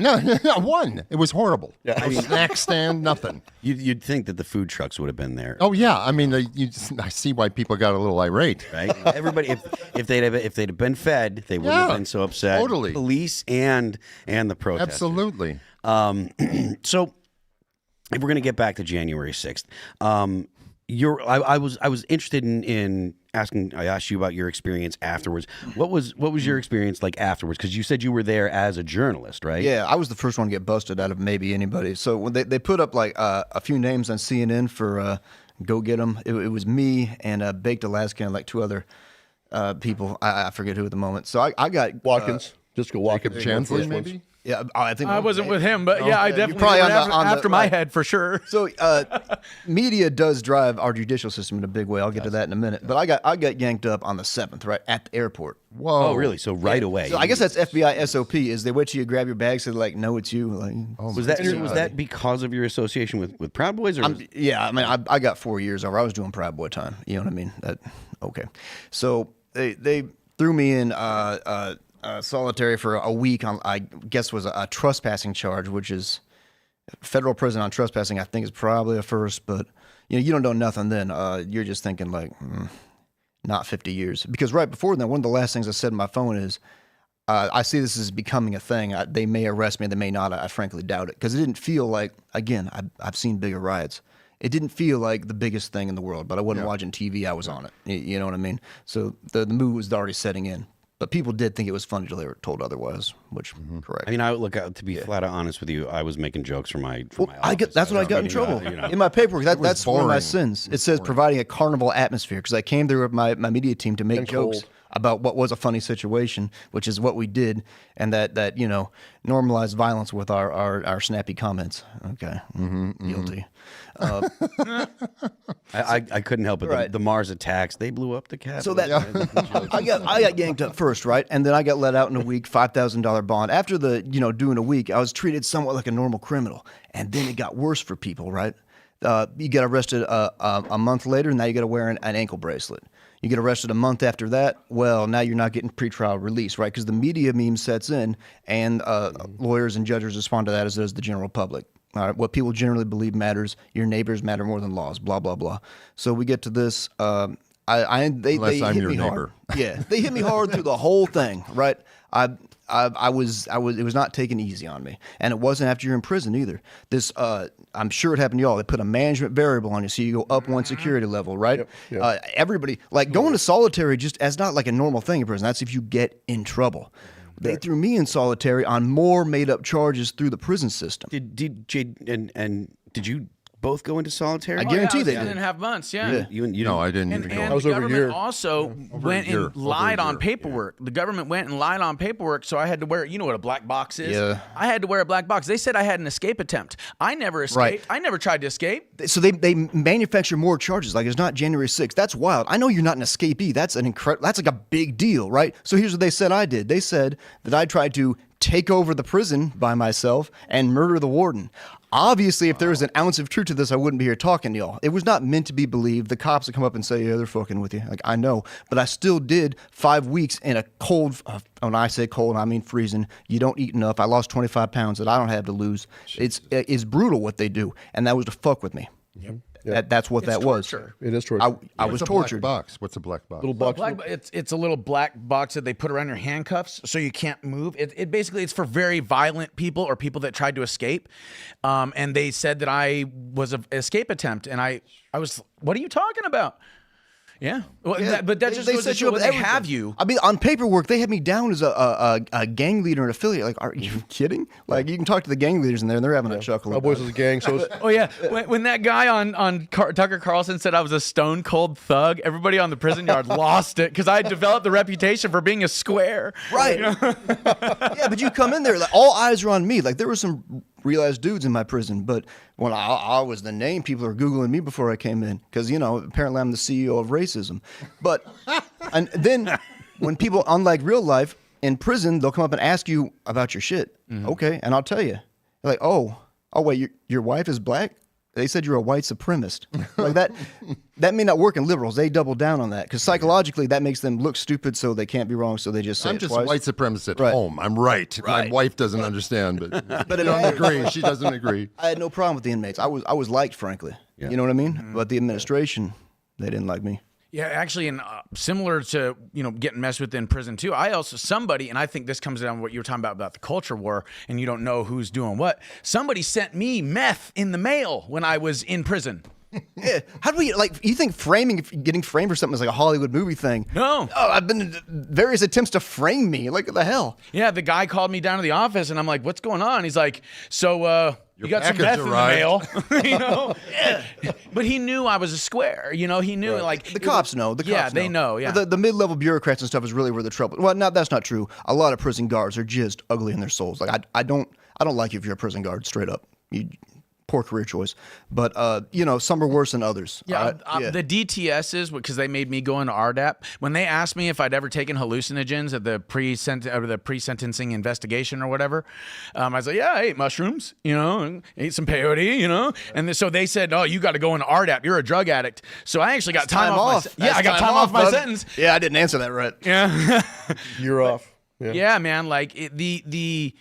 one. It was horrible. Yeah. No snack stand, nothing. You'd think that the food trucks would have been there. Oh, yeah. I mean, I see why people got a little irate. Right? Everybody, if they'd have been fed, they wouldn't have been so upset. Totally. Police and the protesters. Absolutely. So, if we're going to get back to January 6th, I was interested in asking. I asked you about your experience afterwards. What was your experience like afterwards? Because you said you were there as a journalist, right? Yeah, I was the first one to get busted out of maybe anybody. So when they put up like a few names on CNN for Go Get 'Em, it was me and Baked Alaska and like two other people. I forget who at the moment. So I got Watkins. Just go Watkins. Chansley, maybe? Yeah, I think I wasn't with him, but yeah, I definitely probably went on the after my head for sure. So media does drive our judicial system in a big way. I'll get to that in a minute. But I got yanked up on the 7th, right at the airport. Whoa. Oh, really? So right away. So I guess that's FBI SOP. Is they wait till you grab your bag, so they're like, no, it's you. Like, was that because of your association with Proud Boys? Or yeah, I mean, I got 4 years over. I was doing Proud Boy time. You know what I mean? Okay. So they threw me in solitary for a week on, I guess, was a trespassing charge, which is federal prison on trespassing. I think is probably a first, but you don't know nothing then. You're just thinking like, not 50 years. Because right before then, one of the last things I said on my phone is, I see this as becoming a thing. They may arrest me, they may not. I frankly doubt it, because it didn't feel like, again, I've seen bigger riots. It didn't feel like the biggest thing in the world, but I wasn't watching TV. I was on it. You know what I mean? So the mood was already setting in. But people did think it was funny until they were told otherwise, which correct. I mean, to be flat out honest with you, I was making jokes for my that's when I got in trouble. In my paperwork, that's one of my sins. It says providing a carnival atmosphere, because I came there with my media team to make jokes about what was a funny situation, which is what we did, and that normalized violence with our snappy comments. Okay, guilty. I couldn't help it. Right. The Mars attacks, they blew up the Capitol. So that I got yanked up first, right? And then I got let out in a week, $5,000 bond. After the doing a week, I was treated somewhat like a normal criminal, and then it got worse for people, right? You get arrested a month later, and now you got to wear an ankle bracelet. You get arrested a month after that, well, now you're not getting pretrial release, right? Because the media meme sets in, and lawyers and judges respond to that as does the general public. All right, what people generally believe matters. Your neighbors matter more than laws. Blah blah blah. So we get to this. They Unless I'm hit your me neighbor. hard. Yeah, they hit me hard through the whole thing. Right. It was not taken easy on me, and it wasn't after you're in prison either. This, I'm sure it happened to y'all. They put a management variable on you, so you go up one security level, right? Yep. Everybody, like going to solitary, just as not like a normal thing in prison. That's if you get in trouble. They threw me in solitary on more made-up charges through the prison system. Did you both go into solitary? I guarantee they did. 10.5 months, yeah. No, I didn't And even go. I was the over a government year. also went and lied on paperwork. The government went and lied on paperwork, so I had to wear, you know what a black box is? Yeah. I had to wear a black box. They said I had an escape attempt. I never escaped. Right. I never tried to escape. So they manufacture more charges. Like it's not January 6th. That's wild. I know you're not an escapee. That's that's like a big deal, right? So here's what they said I did. They said that I tried to take over the prison by myself and murder the warden. Obviously, if there was an ounce of truth to this, I wouldn't be here talking to y'all. It was not meant to be believed. The cops would come up and say, yeah, they're fucking with you. Like, I know. But I still did 5 weeks in a cold, when I say cold, I mean freezing. You don't eat enough. I lost 25 pounds that I don't have to lose. It's brutal what they do. And that was to fuck with me. Yep. That's what that torture. It is torture. I was tortured. What's a black box? Little box. It's a little black box that they put around your handcuffs so you can't move. It basically it's for very violent people or people that tried to escape. And they said that I was an escape attempt, and I was, what are you talking about? Yeah. Well, Yeah, but that just they goes to set you show up when with they have everything. you. I mean, on paperwork, they had me down as a gang leader and affiliate. Like, are you kidding? Like, you can talk to the gang leaders in there, and they're having a chuckle. My boys is a gang, so it's, Oh yeah, when that guy on Tucker Carlson said I was a stone cold thug, everybody on the prison yard lost it because I had developed the reputation for being a square. Right. Yeah, but you come in there, like, all eyes are on me. Like, there were some real-ass dudes in my prison, but when I was the name, people are Googling me before I came in because, apparently I'm the CEO of racism. But, and then when people, unlike real life, in prison, they'll come up and ask you about your shit. Okay, and I'll tell you. They're like, oh, wait, your wife is black? They said you're a white supremacist. Like that may not work in liberals. They double down on that because psychologically that makes them look stupid, so they can't be wrong. So they just say I'm it just twice. a white supremacist at Right. home. I'm right. My wife doesn't understand, but I don't agree. She doesn't agree. I had no problem with the inmates. I was liked, frankly. You know what I mean? But the administration, they didn't like me. Yeah, actually, and similar to getting messed with in prison too. I also and I think this comes down to what you were talking about the culture war, and you don't know who's doing what. Somebody sent me meth in the mail when I was in prison. Yeah. How do we you think getting framed for something is like a Hollywood movie thing? No. Oh, I've been in various attempts to frame me. Like, what the hell? Yeah, the guy called me down to the office, and I'm like, "What's going on?" He's like, "So, you got some package meth arrived." in the mail." Yeah. But he knew I was a square. He knew The cops know. The cops they know. Yeah. The mid-level bureaucrats and stuff is really where the trouble. Well, no, that's not true. A lot of prison guards are just ugly in their souls. Like, I don't like you if you're a prison guard. Straight up, poor career choice. But some are worse than others. Yeah, yeah. the DTSs, because they made me go into RDAP. When they asked me if I'd ever taken hallucinogens at the pre-sentencing investigation or whatever, I was like, yeah, I ate mushrooms, and ate some peyote, and so they said, oh, you got to go into RDAP. You're a drug addict. So I actually got time off. I got time off my bud. sentence. Yeah, I didn't answer that right. Yeah, you're off. Yeah. yeah, man. Like the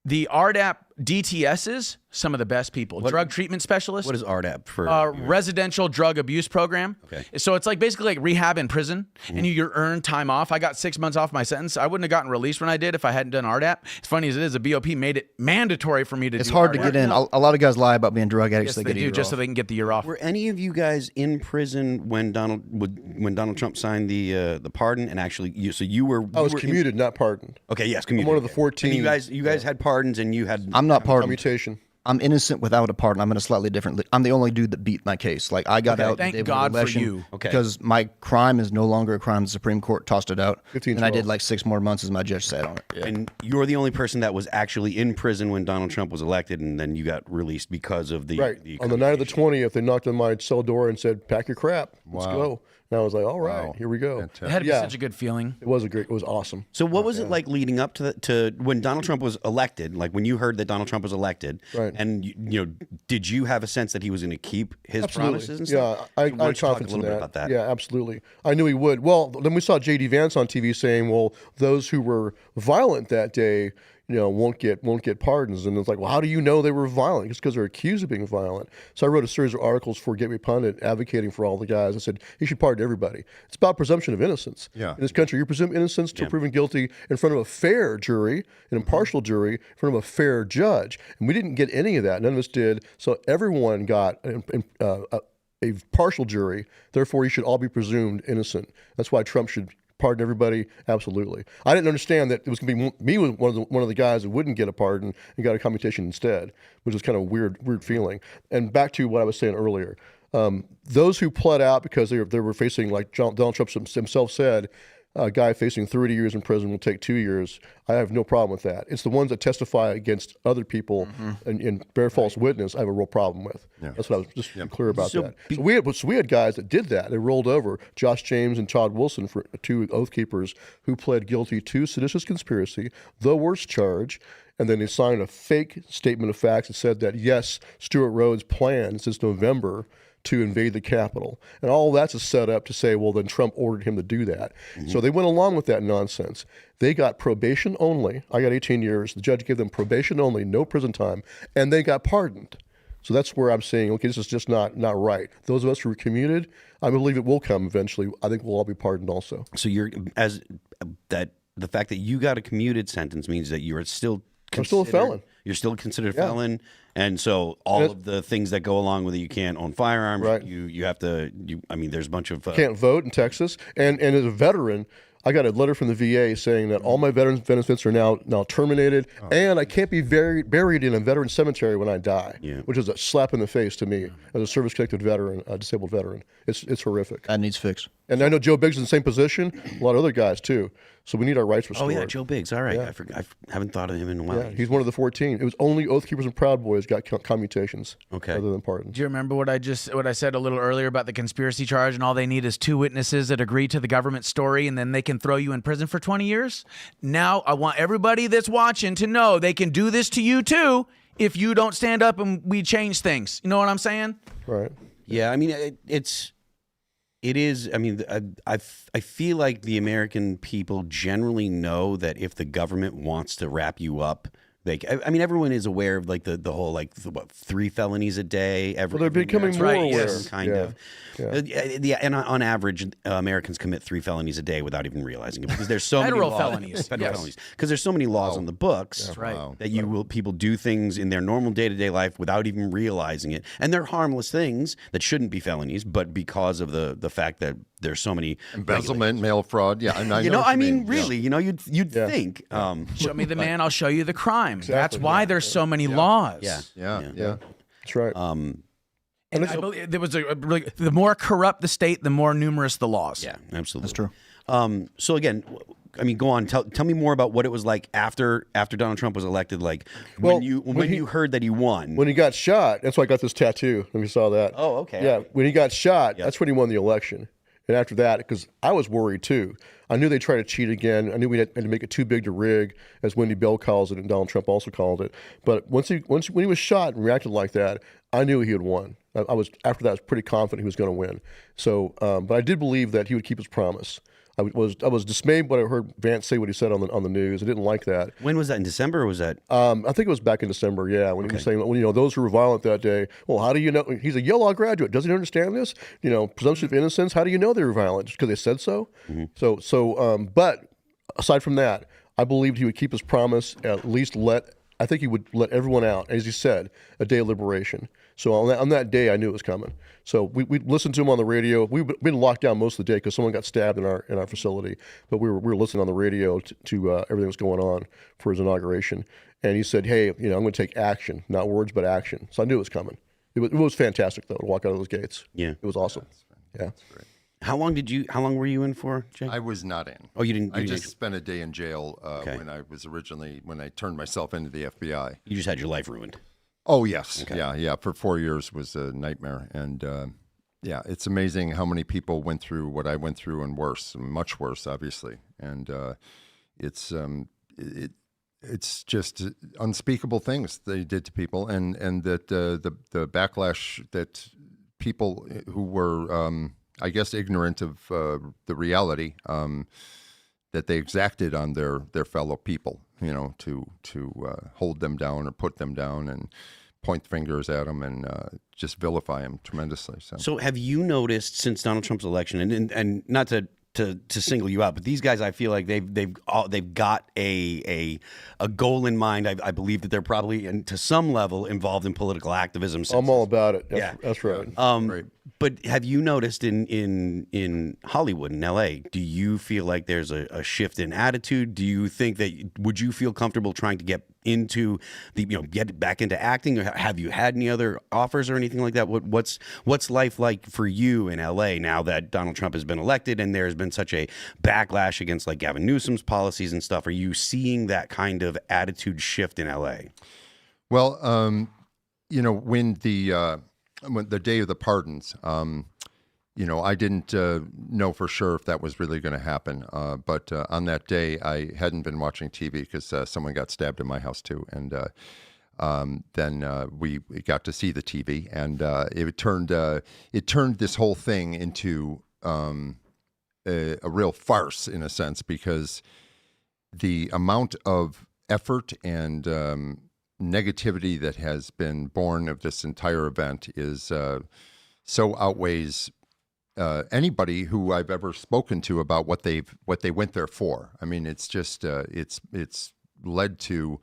RDAP DTSs, some of the best people. Drug treatment specialists. What is RDAP for? Residential drug abuse program. Okay. So it's basically like rehab in prison, and you earn time off. I got 6 months off my sentence. I wouldn't have gotten released when I did if I hadn't done RDAP. As funny as it is, the BOP made it mandatory for me to do It's hard to RDAP. get in. A lot of guys lie about being drug addicts. Yes, They they get do, a just so they can get the year off. Were any of you guys in prison when Donald Trump signed the pardon? And actually, you were. I was commuted, not pardoned. Okay, yes, commuted. I'm one of the 14. And you guys had pardons, and you had. I'm not pardoned. Commutation. I'm innocent without a pardon. I'm in a slightly different. I'm the only dude that beat my case. Like, I got out. Thank the day God before for election you. Okay. Because my crime is no longer a crime. The Supreme Court tossed it out, 15, and I did 12. like 6 more months as my judge sat on it. Yeah. And you're the only person that was actually in prison when Donald Trump was elected, and then you got released because of the Right. On the night of the 20th, they knocked on my cell door and said, "Pack your crap. Let's go." And I was like, "All right, here we go." It had to be such a good feeling. It was awesome. So what was it like leading up to when Donald Trump was elected? Like when you heard that Donald Trump was elected, Right. and did you have a sense that he was going to keep his promises and Yeah, stuff? I Why had don't you talk confidence a little in bit that. about that. Yeah, absolutely. I knew he would. Well, then we saw J.D. Vance on TV saying, "Well, those who were violent that day, won't get pardons." And it's like, well, how do you know they were violent? It's because they're accused of being violent. So I wrote a series of articles for Get Me Pundit advocating for all the guys. I said, he should pardon everybody. It's about presumption of innocence. Yeah. In this country, you presume innocence till proven guilty in front of a fair jury, an impartial jury, in front of a fair judge. And we didn't get any of that. None of us did. So everyone got a partial jury. Therefore, you should all be presumed innocent. That's why Trump should pardon everybody. Absolutely. I didn't understand that it was going to be me, one of the guys that wouldn't get a pardon and got a commutation instead, which was kind of a weird feeling. And back to what I was saying earlier, those who pled out because they were facing, like Donald Trump himself said, a guy facing 30 years in prison will take 2 years. I have no problem with that. It's the ones that testify against other people and bear false witness I have a real problem with. Yeah. That's what I was just clear about that. So we had guys that did that. They rolled over. Josh James and Todd Wilson, for 2 Oath Keepers, who pled guilty to seditious conspiracy, the worst charge. And then they signed a fake statement of facts that said that, yes, Stuart Rhodes planned since November to invade the Capitol. And all that's a setup to say, well, then Trump ordered him to do that. So they went along with that nonsense. They got probation only. I got 18 years. The judge gave them probation only, no prison time, and they got pardoned. So that's where I'm saying, okay, this is just not right. Those of us who were commuted, I believe it will come eventually. I think we'll all be pardoned also. So the fact that you got a commuted sentence means that you are still I'm still a felon. You're still considered a felon, and so all of the things that go along with it, you can't own firearms. Right. You have to. I mean, there's a bunch of can't vote in Texas. And as a veteran, I got a letter from the VA saying that all my veterans benefits are now terminated, and I can't be buried in a veteran cemetery when I die, which is a slap in the face to me as a service-connected veteran, a disabled veteran. It's horrific. That needs fixed. And I know Joe Biggs is in the same position, a lot of other guys too. So we need our rights restored. Oh yeah, Joe Biggs. All right, I haven't thought of him in a while. Yeah, he's one of the 14. It was only Oath Keepers and Proud Boys got commutations, other than pardons. Do you remember what I said a little earlier about the conspiracy charge, and all they need is 2 witnesses that agree to the government story, and then they can throw you in prison for 20 years? Now I want everybody that's watching to know they can do this to you too if you don't stand up and we change things. You know what I'm saying? Right. Yeah, I mean it is. I mean, I feel like the American people generally know that if the government wants to wrap you up, I mean, everyone is aware of like the whole like 3 felonies a day. Well, they're becoming more aware. Kind of. Yeah, and on average, Americans commit 3 felonies a day without even realizing it because there's so Federal many felonies. Federal felonies. Because there's so many laws on the books that people do things in their normal day-to-day life without even realizing it, and they're harmless things that shouldn't be felonies, but because of the fact that there's so many embezzlement, mail fraud. Yeah, I mean, really, you'd think. Show me the man, I'll show you the crime. Exactly. That's why there's so many laws. Yeah. That's right. And I believe there was the more corrupt the state, the more numerous the laws. Yeah, absolutely. That's true. So again, I mean, go on. Tell me more about what it was like after Donald Trump was elected. Like when you heard that he won. When he got shot, that's why I got this tattoo. If you saw that. Oh, okay. Yeah, when he got shot, that's when he won the election. And after that, because I was worried too. I knew they'd try to cheat again. I knew we had to make it too big to rig, as Wendy Bell calls it, and Donald Trump also called it. But when he was shot and reacted like that, I knew he had won. After that, I was pretty confident he was going to win. So, but I did believe that he would keep his promise. I was dismayed when I heard Vance say what he said on the news. I didn't like that. When was that? In December, or was that? I think it was back in December. Yeah, when he was saying, well, those who were violent that day. Well, how do you know? He's a Yale Law graduate. Doesn't he understand this? Presumption of innocence. How do you know they were violent? Just because they said so. Mm-hmm. But aside from that, I believed he would keep his promise. At least I think he would let everyone out, as he said, a day of liberation. So on that day, I knew it was coming. So we listened to him on the radio. We've been locked down most of the day because someone got stabbed in our facility. But we were listening on the radio to everything that was going on for his inauguration. And he said, "Hey, I'm going to take action, not words, but action." So I knew it was coming. It was fantastic though to walk out of those gates. Yeah, it was awesome. Yeah. That's great. How long were you in for, Jay? I was not in. Oh, you didn't? I just spent a day in jail when I turned myself into the FBI. You just had your life ruined. Oh, yes. Okay. Yeah. For 4 years was a nightmare. And it's amazing how many people went through what I went through and worse, much worse, obviously. And it's just unspeakable things they did to people. And that the backlash that people who were, I guess, ignorant of the reality that they exacted on their fellow people, to hold them down or put them down and point fingers at them and just vilify them tremendously. So have you noticed since Donald Trump's election, and not to single you out, but these guys, I feel like they've got a goal in mind. I believe that they're probably, and to some level, involved in political activism. I'm all about it. That's right. Right. But have you noticed in Hollywood, in LA, do you feel like there's a shift in attitude? Do you think would you feel comfortable trying to get into get back into acting, or have you had any other offers or anything like that? What's life like for you in LA now that Donald Trump has been elected and there's been such a backlash against like Gavin Newsom's policies and stuff? Are you seeing that kind of attitude shift in LA? Well, when the day of the pardons, I didn't know for sure if that was really going to happen. But on that day, I hadn't been watching TV because someone got stabbed in my house too. And then we got to see the TV, and it turned this whole thing into a real farce in a sense, because the amount of effort and negativity that has been born of this entire event is so outweighs anybody who I've ever spoken to about what they went there for. I mean, it's just it's led to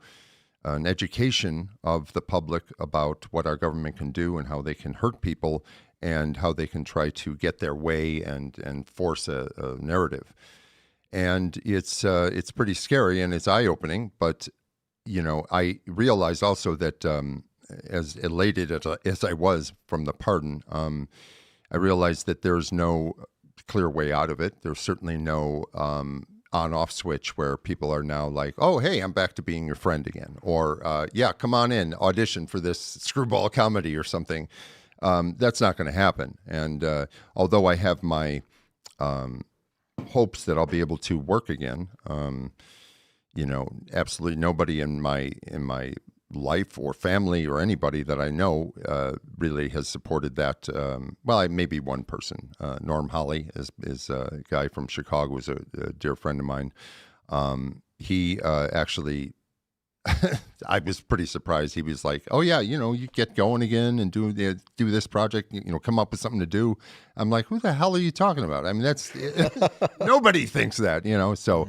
an education of the public about what our government can do and how they can hurt people and how they can try to get their way and force a narrative. And it's pretty scary and it's eye-opening. But, I realized also that as elated as I was from the pardon, I realized that there's no clear way out of it. There's certainly no on-off switch where people are now like, oh, hey, I'm back to being your friend again. Or, yeah, come on in, audition for this screwball comedy or something. That's not going to happen. And although I have my hopes that I'll be able to work again, absolutely nobody in my life or family or anybody that I know really has supported that. Maybe one person, Norm Holly is a guy from Chicago, who's a dear friend of mine. He actually, I was pretty surprised. He was like, "Oh yeah, you get going again and do this project. Come up with something to do." I'm like, "Who the hell are you talking about?" I mean, that's nobody thinks that, So,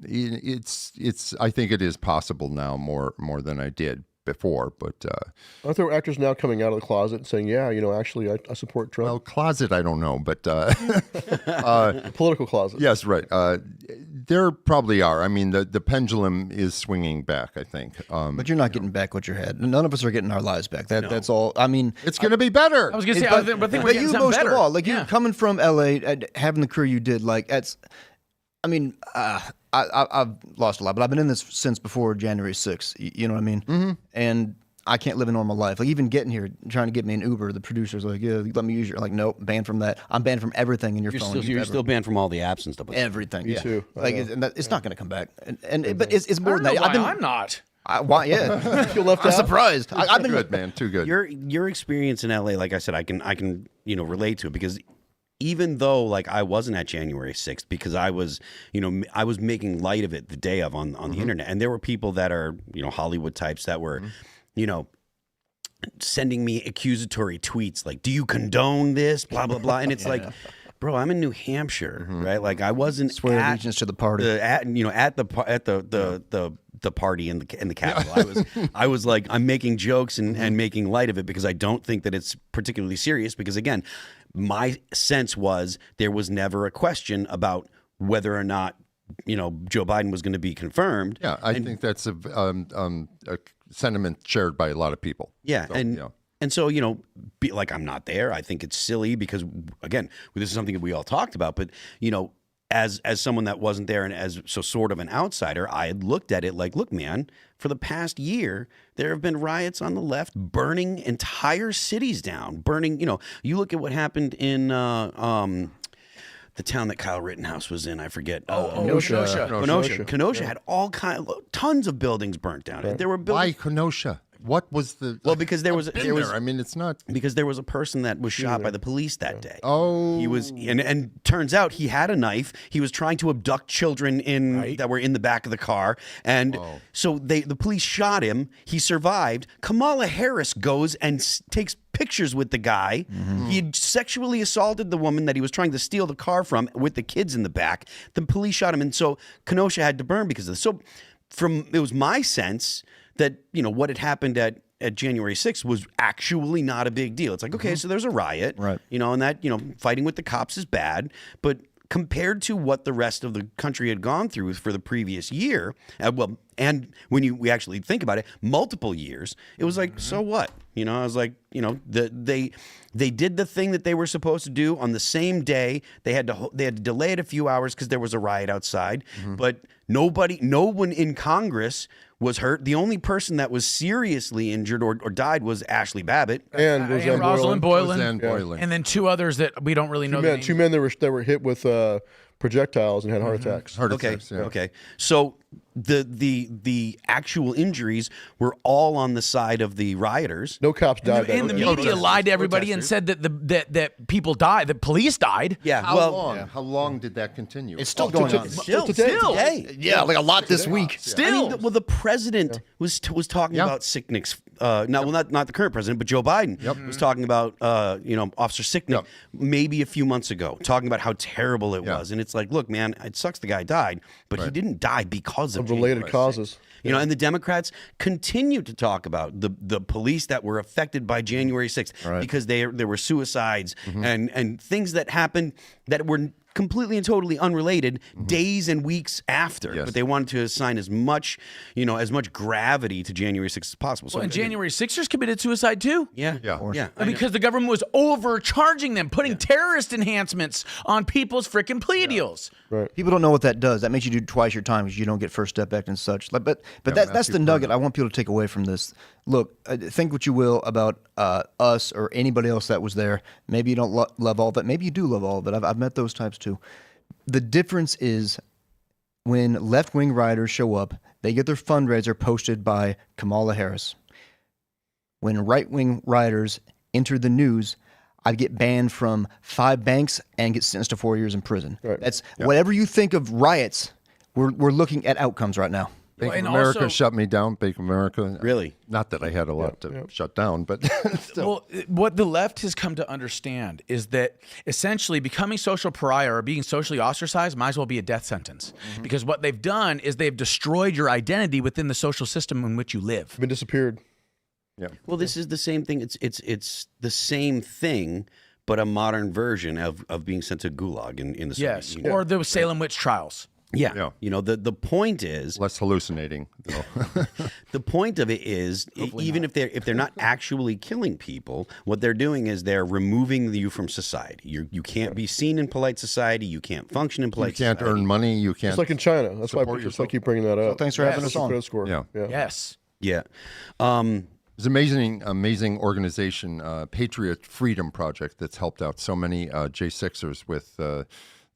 it's. I think it is possible now more than I did before. But aren't there actors now coming out of the closet and saying, "Yeah, actually, I support Trump"? Well, closet, I don't know, but Political closet. yes, right. There probably are. I mean, the pendulum is swinging back, I think. But you're not getting back what you had. None of us are getting our lives back. That's all. I mean, it's going to be better. I was going to say, I think we're getting you something most better. of all, you coming from LA, having the career you did, I've lost a lot, but I've been in this since before January 6th. You know what I mean? Mm-hmm. And I can't live a normal life. Like even getting here, trying to get me an Uber, the producer's like, "Yeah, let me use your." Like, nope, banned from that. I'm banned from everything in your phone. You're still banned from all the apps and stuff. Everything. Me too. It's not going to come back. But it's more than that. I'm not. Why? Yeah, I feel left I'm out. surprised. I've been Good, man. Too good. Your experience in LA, like I said, I can relate to it because even though I wasn't at January 6th because I was making light of it the day of on the internet, and there were people that are Hollywood types that were sending me accusatory tweets like, "Do you condone this?" Blah blah blah, and it's like, bro, I'm in New Hampshire, right? Like I wasn't swear allegiance to the party. At the party in the Capitol. I was like, I'm making jokes and making light of it because I don't think that it's particularly serious. Because again, my sense was there was never a question about whether or not Joe Biden was going to be confirmed. Yeah, I think that's a sentiment shared by a lot of people. Yeah, and so be like, I'm not there. I think it's silly because again, this is something that we all talked about. But as someone that wasn't there and as sort of an outsider, I had looked at it like, look, man, for the past year, there have been riots on the left, burning entire cities down, burning. You look at what happened in the town that Kyle Rittenhouse was in. I forget. Kenosha had tons of buildings burnt down. Right. There were buildings. Why Kenosha? What was the? Well, because there was. I mean, it's not because there was a person that was shot by the police that day. Oh, he was, and turns out he had a knife. He was trying to abduct children that were in the back of the car, and so the police shot him. He survived. Kamala Harris goes and takes pictures with the guy. Mm-hmm. He had sexually assaulted the woman that he was trying to steal the car from with the kids in the back. The police shot him, and so Kenosha had to burn because of this. So, it was my sense that what had happened at January 6th was actually not a big deal. It's like, okay, so there's a riot, right? And that fighting with the cops is bad, but compared to what the rest of the country had gone through for the previous year, and when we actually think about it, multiple years, it was like, so what? I was like, they did the thing that they were supposed to do on the same day. They had to delay it a few hours because there was a riot outside, but no one in Congress was hurt. The only person that was seriously injured or died was Ashley Babbitt and Rosalind Boylan, and then two others that we don't really know. Two men that were hit with projectiles and had heart attacks. Okay. So the actual injuries were all on the side of the rioters. No cops died. And the media lied to everybody and said that people died, that police died. Yeah. How long? Yeah. How long did that continue? It's still going on. Still today. Yeah, like a lot this week. Still. The president was talking about Sicknick's. Not the current president, but Joe Biden was talking about Officer Sicknick maybe a few months ago, talking about how terrible it was, and it's like, look, man, it sucks the guy died, but he didn't die because because of related January 6th. causes. You know, and the Democrats continue to talk about the police that were affected by January 6th because there were suicides and things that happened that were completely and totally unrelated days and weeks after. Yes. But they wanted to assign as much gravity to January 6th as possible. So Well, and January 6ers committed suicide too. yeah. Because the government was overcharging them, putting terrorist enhancements on people's freaking plea deals. Right. People don't know what that does. That makes you do twice your time because you don't get First Step Act and such. But that's the nugget I want people to take away from this. Look, think what you will about us or anybody else that was there. Maybe you don't love all of it. Maybe you do love all of it. I've met those types too. The difference is when left-wing rioters show up, they get their fundraiser posted by Kamala Harris. When right-wing rioters enter the news, I get banned from 5 banks and get sentenced to 4 years in prison. Right. That's whatever you think of riots. We're looking at outcomes right now. Bank and of America also- shut me down. Bank of America. Really? Not that I had a lot to shut down, but still. Well, what the left has come to understand is that essentially becoming social pariah or being socially ostracized might as well be a death sentence. Because what they've done is they've destroyed your identity within the social system in which you live. Been disappeared. Yeah. Well, this is the same thing. It's the same thing, but a modern version of being sent to Gulag in the Yes. Soviet Union. Or the Salem witch trials. Yeah. Yeah. You know, the point is Less hallucinating, though. the point of it is even if they're not actually killing people, what they're doing is they're removing you from society. You can't be seen in polite society. You can't function in You polite can't society. earn money. You can't. It's like in China. That's why support I keep bringing that up. Thanks for having us Social on. credit score. Yeah. Yes. Yeah. It's an amazing organization, Patriot Freedom Project, that's helped out so many J6ers with the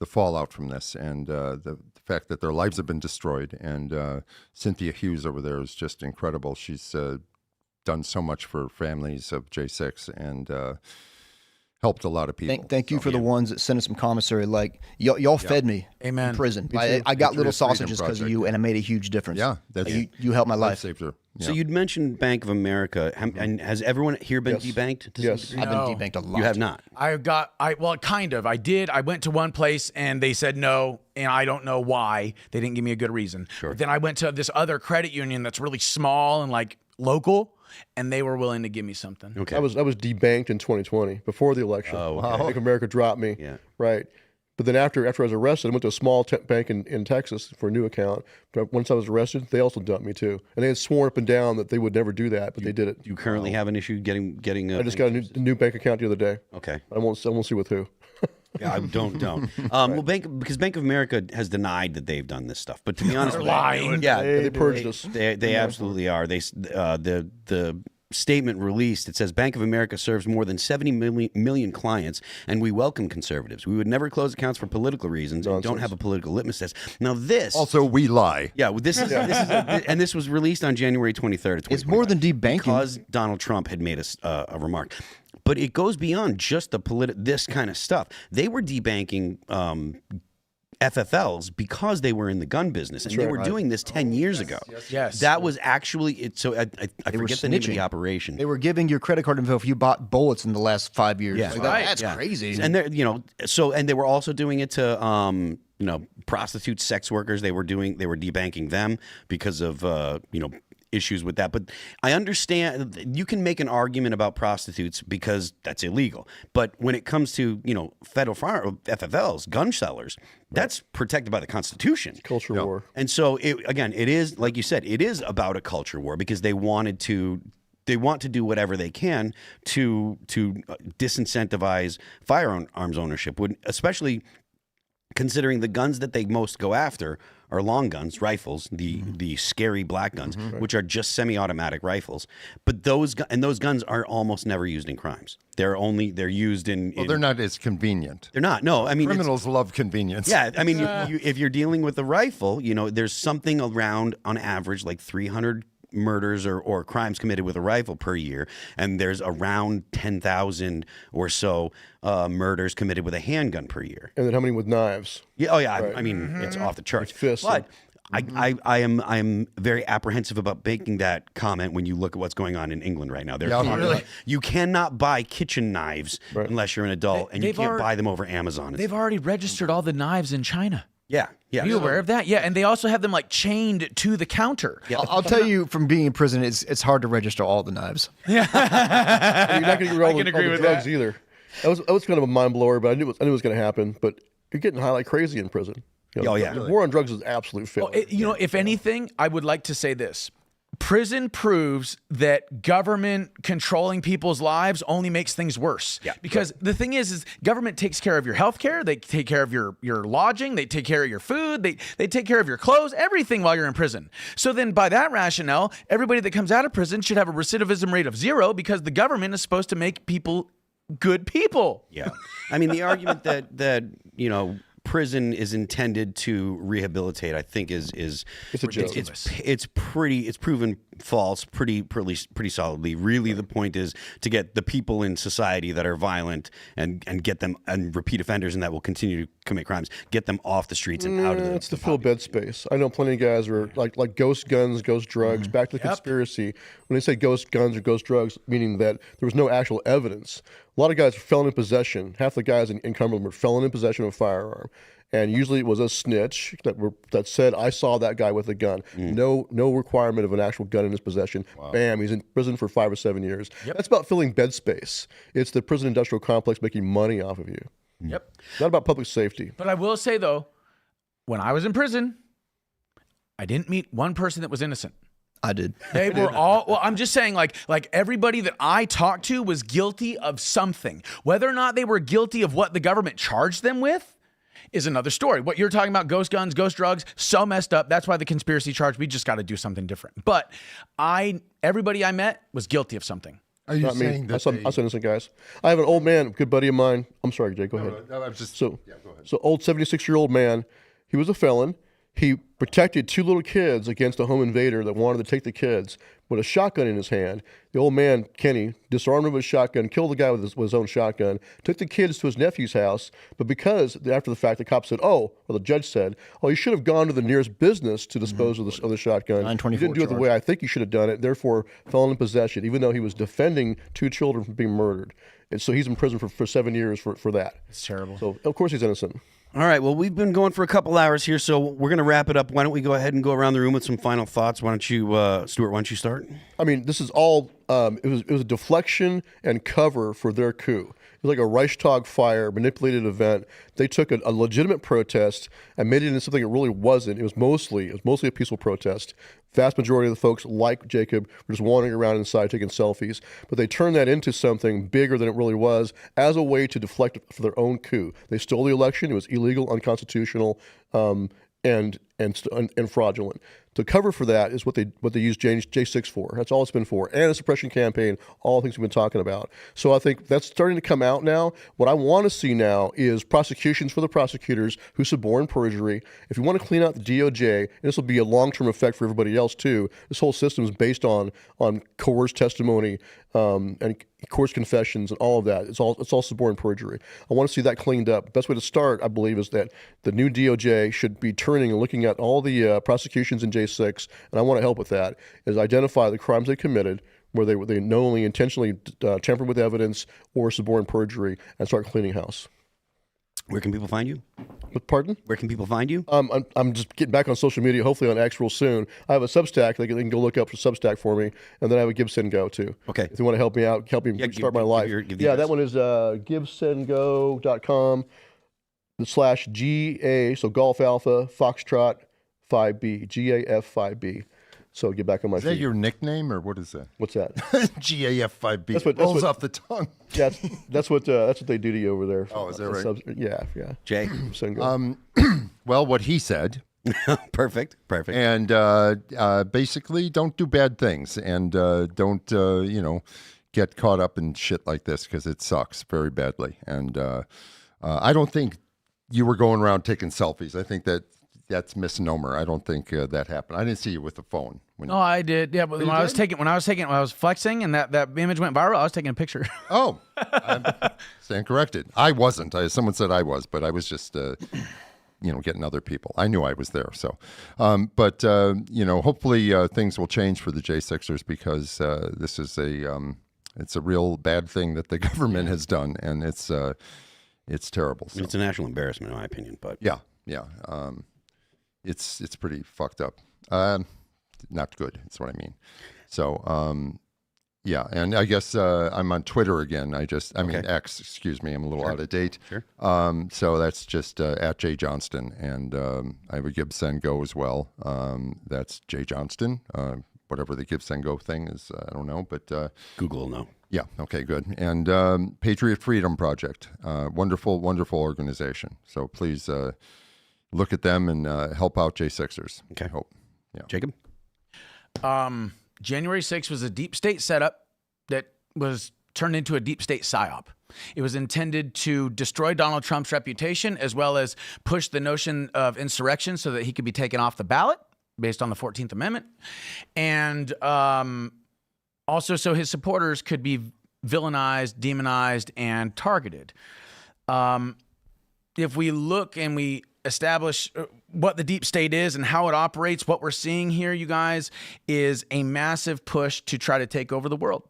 fallout from this and the fact that their lives have been destroyed. And Cynthia Hughes over there is just incredible. She's done so much for families of J6 and helped a lot of people. Thank you for the ones that sent us some commissary. Like y'all fed me Amen. in prison. I got Patriot little Freedom sausages because of Project. you, and it made a huge difference. Yeah, that's you helped my life. Lifesaver. Yeah. So you'd mentioned Bank of America, and has everyone here been debanked? to some Yes. degree? I've been debanked a lot. You have not. Well, kind of. I did. I went to one place and they said no, and I don't know why. They didn't give me a good reason. Sure. But then I went to this other credit union that's really small and like local, and they were willing to give me something. Okay. I was debanked in 2020 before the election. Oh, okay. Bank of America dropped me. Yeah. Right. But then after I was arrested, I went to a small bank in Texas for a new account. But once I was arrested, they also dumped me too. And they had sworn up and down that they would never do that, but they did it. Do you currently have an issue getting? I just got a new bank account the other day. Okay. I won't see with who. Yeah, don't. Well, because Bank of America has denied that they've done this stuff. But to be honest, lying. Yeah, They purged us. They absolutely are. The statement released, it says Bank of America serves more than 70 million clients, and we welcome conservatives. We would never close accounts for political reasons and don't have a political litmus test. Now this Also, we lie. yeah, well, this is and this was released on January 23rd of 2025. It's more than debanking. Because Donald Trump had made a remark. But it goes beyond just this kind of stuff. They were debanking FFLs because they were in the gun business, and they were doing this 10 years ago. Yes. That was actually it. So I forget the name of the snitching. operation. They were giving your credit card info if you bought bullets in the last 5 years. Yeah. Like, Right. That's Yeah. crazy. And they're and they were also doing it to prostitutes, sex workers. They were debanking them because of issues with that. But I understand you can make an argument about prostitutes because that's illegal. But when it comes to federal FFLs, gun sellers, that's protected by the Constitution. Culture war. And so it is, like you said, it is about a culture war because they want to do whatever they can to disincentivize firearms ownership, especially considering the guns that they most go after are long guns, rifles, the scary black guns, which are just semi-automatic rifles. But those guns are almost never used in crimes. They're used in. Well, they're not as convenient. They're not. No, I mean Criminals love convenience. Yeah, I mean, if you're dealing with a rifle, there's something around on average like 300 murders or crimes committed with a rifle per year, and there's around 10,000 or so murders committed with a handgun per year. And then how many with knives? Yeah, oh yeah, I mean it's off the charts. Like fists. But I am very apprehensive about making that comment when you look at what's going on in England right now. They're talking about, you cannot buy kitchen knives unless you're an adult, and you can't buy them over Amazon. They've already registered all the knives in China. Yeah. Yeah. Are you aware of that? Yeah, and they also have them like chained to the counter. Yeah. I'll tell you from being in prison, it's hard to register all the knives. And you're not going to get all can the agree with drugs that. either. That was kind of a mind blower, but I knew it was going to happen. But you're getting high like crazy in prison. You know, Oh, yeah. the war on drugs is absolute failure. You know, if anything, I would like to say this. Prison proves that government controlling people's lives only makes things worse. Yeah. Because the thing is government takes care of your health care. They take care of your lodging. They take care of your food. They take care of your clothes, everything while you're in prison. So then by that rationale, everybody that comes out of prison should have a recidivism rate of 0 because the government is supposed to make people good people. Yeah. I mean, the argument that you know, prison is intended to rehabilitate, I think is It's a joke. it's proven false pretty solidly. Really, the point is to get the people in society that are violent and get them, and repeat offenders and that will continue to commit crimes, get them off the streets and out of the. It's to fill bed space. I know plenty of guys who are like ghost guns, ghost drugs. Back to the conspiracy. When they say ghost guns or ghost drugs, meaning that there was no actual evidence. A lot of guys are felon in possession. Half the guys in Cumberland were felon in possession of a firearm. And usually it was a snitch that said, I saw that guy with a gun. No requirement of an actual gun in his possession. Bam, he's in prison for 5 or 7 years. That's about filling bed space. It's the prison industrial complex making money off of you. Yep. It's not about public safety. But I will say though, when I was in prison, I didn't meet one person that was innocent. I did. They were all, well, I'm just saying like everybody that I talked to was guilty of something. Whether or not they were guilty of what the government charged them with is another story. What you're talking about, ghost guns, ghost drugs, so messed up. That's why the conspiracy charge, we just got to do something different. But everybody I met was guilty of something. Are you Not me. saying I that saw innocent guys. I have an old man, good buddy of mine. I'm sorry, Jay, go ahead. I'm just So, yeah, go ahead. so old 76-year-old man, he was a felon. He protected 2 little kids against a home invader that wanted to take the kids with a shotgun in his hand. The old man, Kenny, disarmed him with a shotgun, killed the guy with his own shotgun, took the kids to his nephew's house. But because after the fact, the cop said, or the judge said, you should have gone to the nearest business to dispose of the shotgun. You 924 didn't do it the way I think you should have done it. Therefore, felon in possession, even though he was defending 2 children from being murdered. And so he's in prison for 7 years for that. It's terrible. So, of course, he's innocent. All right. Well, we've been going for a couple hours here, so we're going to wrap it up. Why don't we go ahead and go around the room with some final thoughts? Why don't you, Stuart? Why don't you start? I mean, this is all. It was a deflection and cover for their coup. It was like a Reichstag fire manipulated event. They took a legitimate protest and made it into something it really wasn't. It was mostly a peaceful protest. Vast majority of the folks, like Jacob, were just wandering around inside taking selfies. But they turned that into something bigger than it really was as a way to deflect for their own coup. They stole the election. It was illegal, unconstitutional, and fraudulent. To cover for that is what they use J6 for. That's all it's been for. And a suppression campaign, all the things we've been talking about. So I think that's starting to come out now. What I want to see now is prosecutions for the prosecutors who suborn perjury. If you want to clean out the DOJ, and this will be a long-term effect for everybody else too, this whole system is based on coerced testimony and coerced confessions and all of that. It's all suborn perjury. I want to see that cleaned up. Best way to start, I believe, is that the new DOJ should be turning and looking at all the prosecutions in J6, and I want to help with that, is identify the crimes they committed where they not only intentionally tampered with evidence or suborn perjury, and start cleaning house. Where can people find you? Pardon? Where can people find you? I'm just getting back on social media, hopefully on X real soon. I have a Substack. They can go look up for Substack for me. And then I have a GiveSendGo too. Okay. If you want to help me out, help me start my life. give the Yeah, address. that one is givesendgo.com/GA, so Golf Alpha, Foxtrot 5B, GAF5B. So get back on my Is that feet. your nickname or what is that? What's that? GAF5B. That's what- rolls off the tongue. Yeah, that's what they do to you over there. Oh, is that right? Yeah. Jay? GiveSendGo. Well, what he said, Perfect. and basically don't do bad things, and don't get caught up in shit like this because it sucks very badly. And I don't think you were going around taking selfies. I think that's misnomer. I don't think that happened. I didn't see you with the phone. No, I did. Yeah, but when I was flexing and that image went viral, I was taking a picture. Oh, I'm stand corrected. I wasn't. Someone said I was, but I was just, getting other people. I knew I was there. So, but hopefully things will change for the J6ers because this is it's a real bad thing that the government has done, and it's terrible. So. It's a national embarrassment, in my opinion. But Yeah. it's pretty fucked up. Not good. That's what I mean. So, yeah, and I guess I'm on Twitter again. I mean X. Excuse me, I'm a little out of date. Sure. So that's just at Jay Johnston, and I have a GiveSendGo as well. That's Jay Johnston. Whatever the GiveSendGo thing is, I don't know, but Google will know. yeah, okay, good. And Patriot Freedom Project, wonderful, wonderful organization. So please look at them and help out J6ers. Okay. I hope. Yeah. Jacob? January 6th was a deep state setup that was turned into a deep state psyop. It was intended to destroy Donald Trump's reputation as well as push the notion of insurrection so that he could be taken off the ballot based on the 14th Amendment. And also so his supporters could be villainized, demonized, and targeted. If we look and we establish what the deep state is and how it operates, what we're seeing here, you guys, is a massive push to try to take over the world.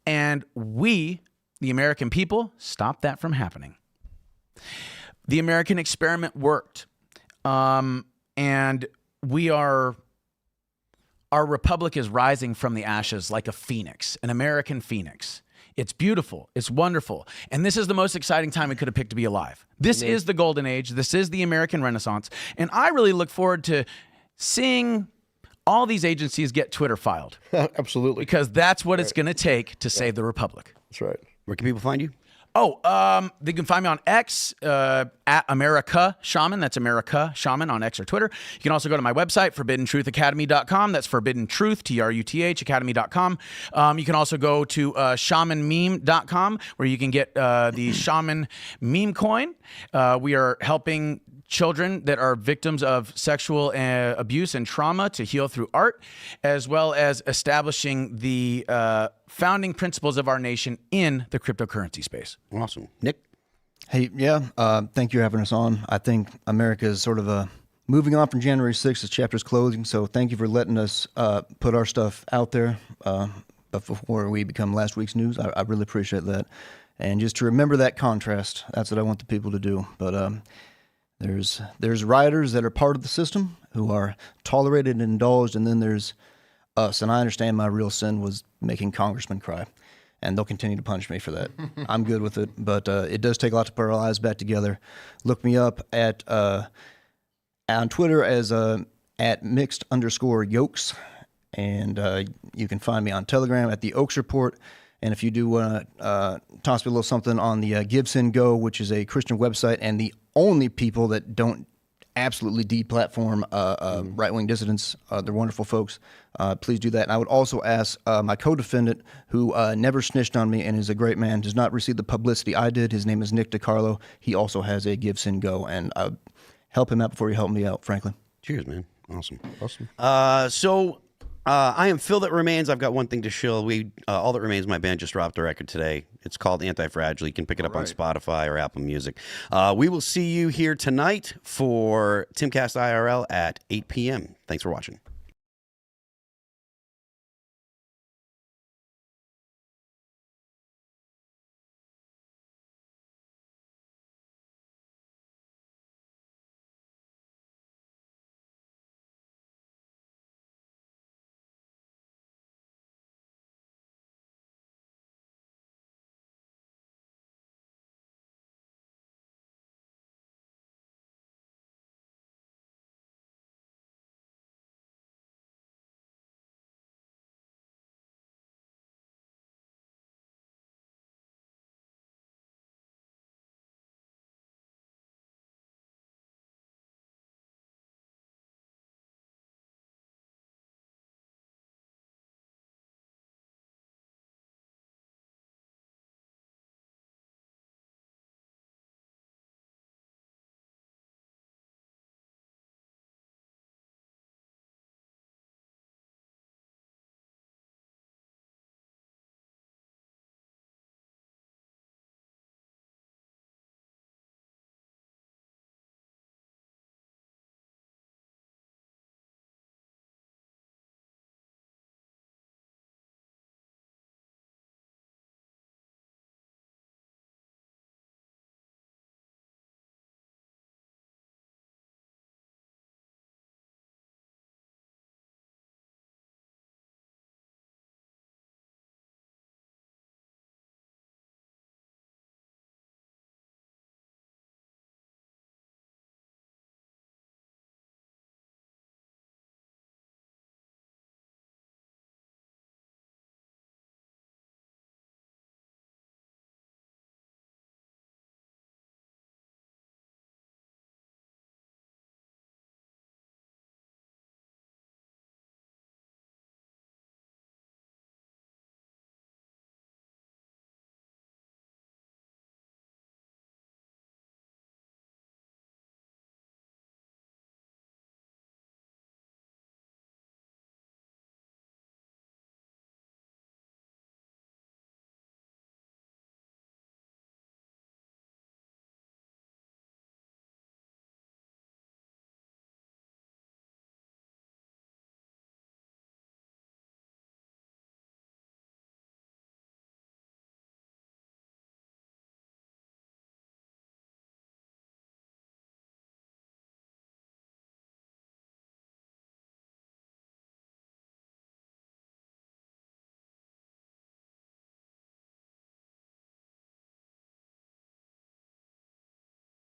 And we, the American people, stopped that from happening. The American experiment worked. And our republic is rising from the ashes like a phoenix, an American phoenix. It's beautiful. It's wonderful. And this is the most exciting time we could have picked to be alive. This is the golden age. This is the American Renaissance. And I really look forward to seeing all these agencies get Twitter filed. Absolutely. Because that's what it's going to take to save the republic. That's right. Where can people find you? Oh, they can find me on X, at America Shaman. That's America Shaman on X or Twitter. You can also go to my website, ForbiddenTruthAcademy.com. That's Forbidden Truth, TRUTH, Academy.com. You can also go to ShamanMeme.com, where you can get the Shaman Meme Coin. We are helping children that are victims of sexual abuse and trauma to heal through art, as well as establishing the founding principles of our nation in the cryptocurrency space. Awesome. Nick? Hey, yeah, thank you for having us on. I think America is sort of moving on from January 6th. The chapter's closing, so thank you for letting us put our stuff out there before we become last week's news. I really appreciate that. And just to remember that contrast, that's what I want the people to do. But there's rioters that are part of the system who are tolerated and indulged, and then there's us. And I understand my real sin was making congressmen cry, and they'll continue to punish me for that. I'm good with it, but it does take a lot to put our lives back together. Look me up at on Twitter as at mixed_yokes, and you can find me on Telegram at the Oaks Report. And if you do want to toss me a little something on the GiveSendGo, which is a Christian website, and the only people that don't absolutely deplatform right-wing dissidents, they're wonderful folks. Please do that. And I would also ask my co-defendant, who never snitched on me and is a great man, does not receive the publicity I did. His name is Nick DiCarlo. He also has a GiveSendGo, and help him out before you help me out, frankly. Cheers, man. Awesome. Awesome. I am Phil That Remains. I've got one thing to shill. All That Remains, my band, just dropped a record today. It's called Anti-Fragile. You can pick it up on Spotify or Apple Music. We will see you here tonight for Timcast IRL at 8 p.m. Thanks for watching.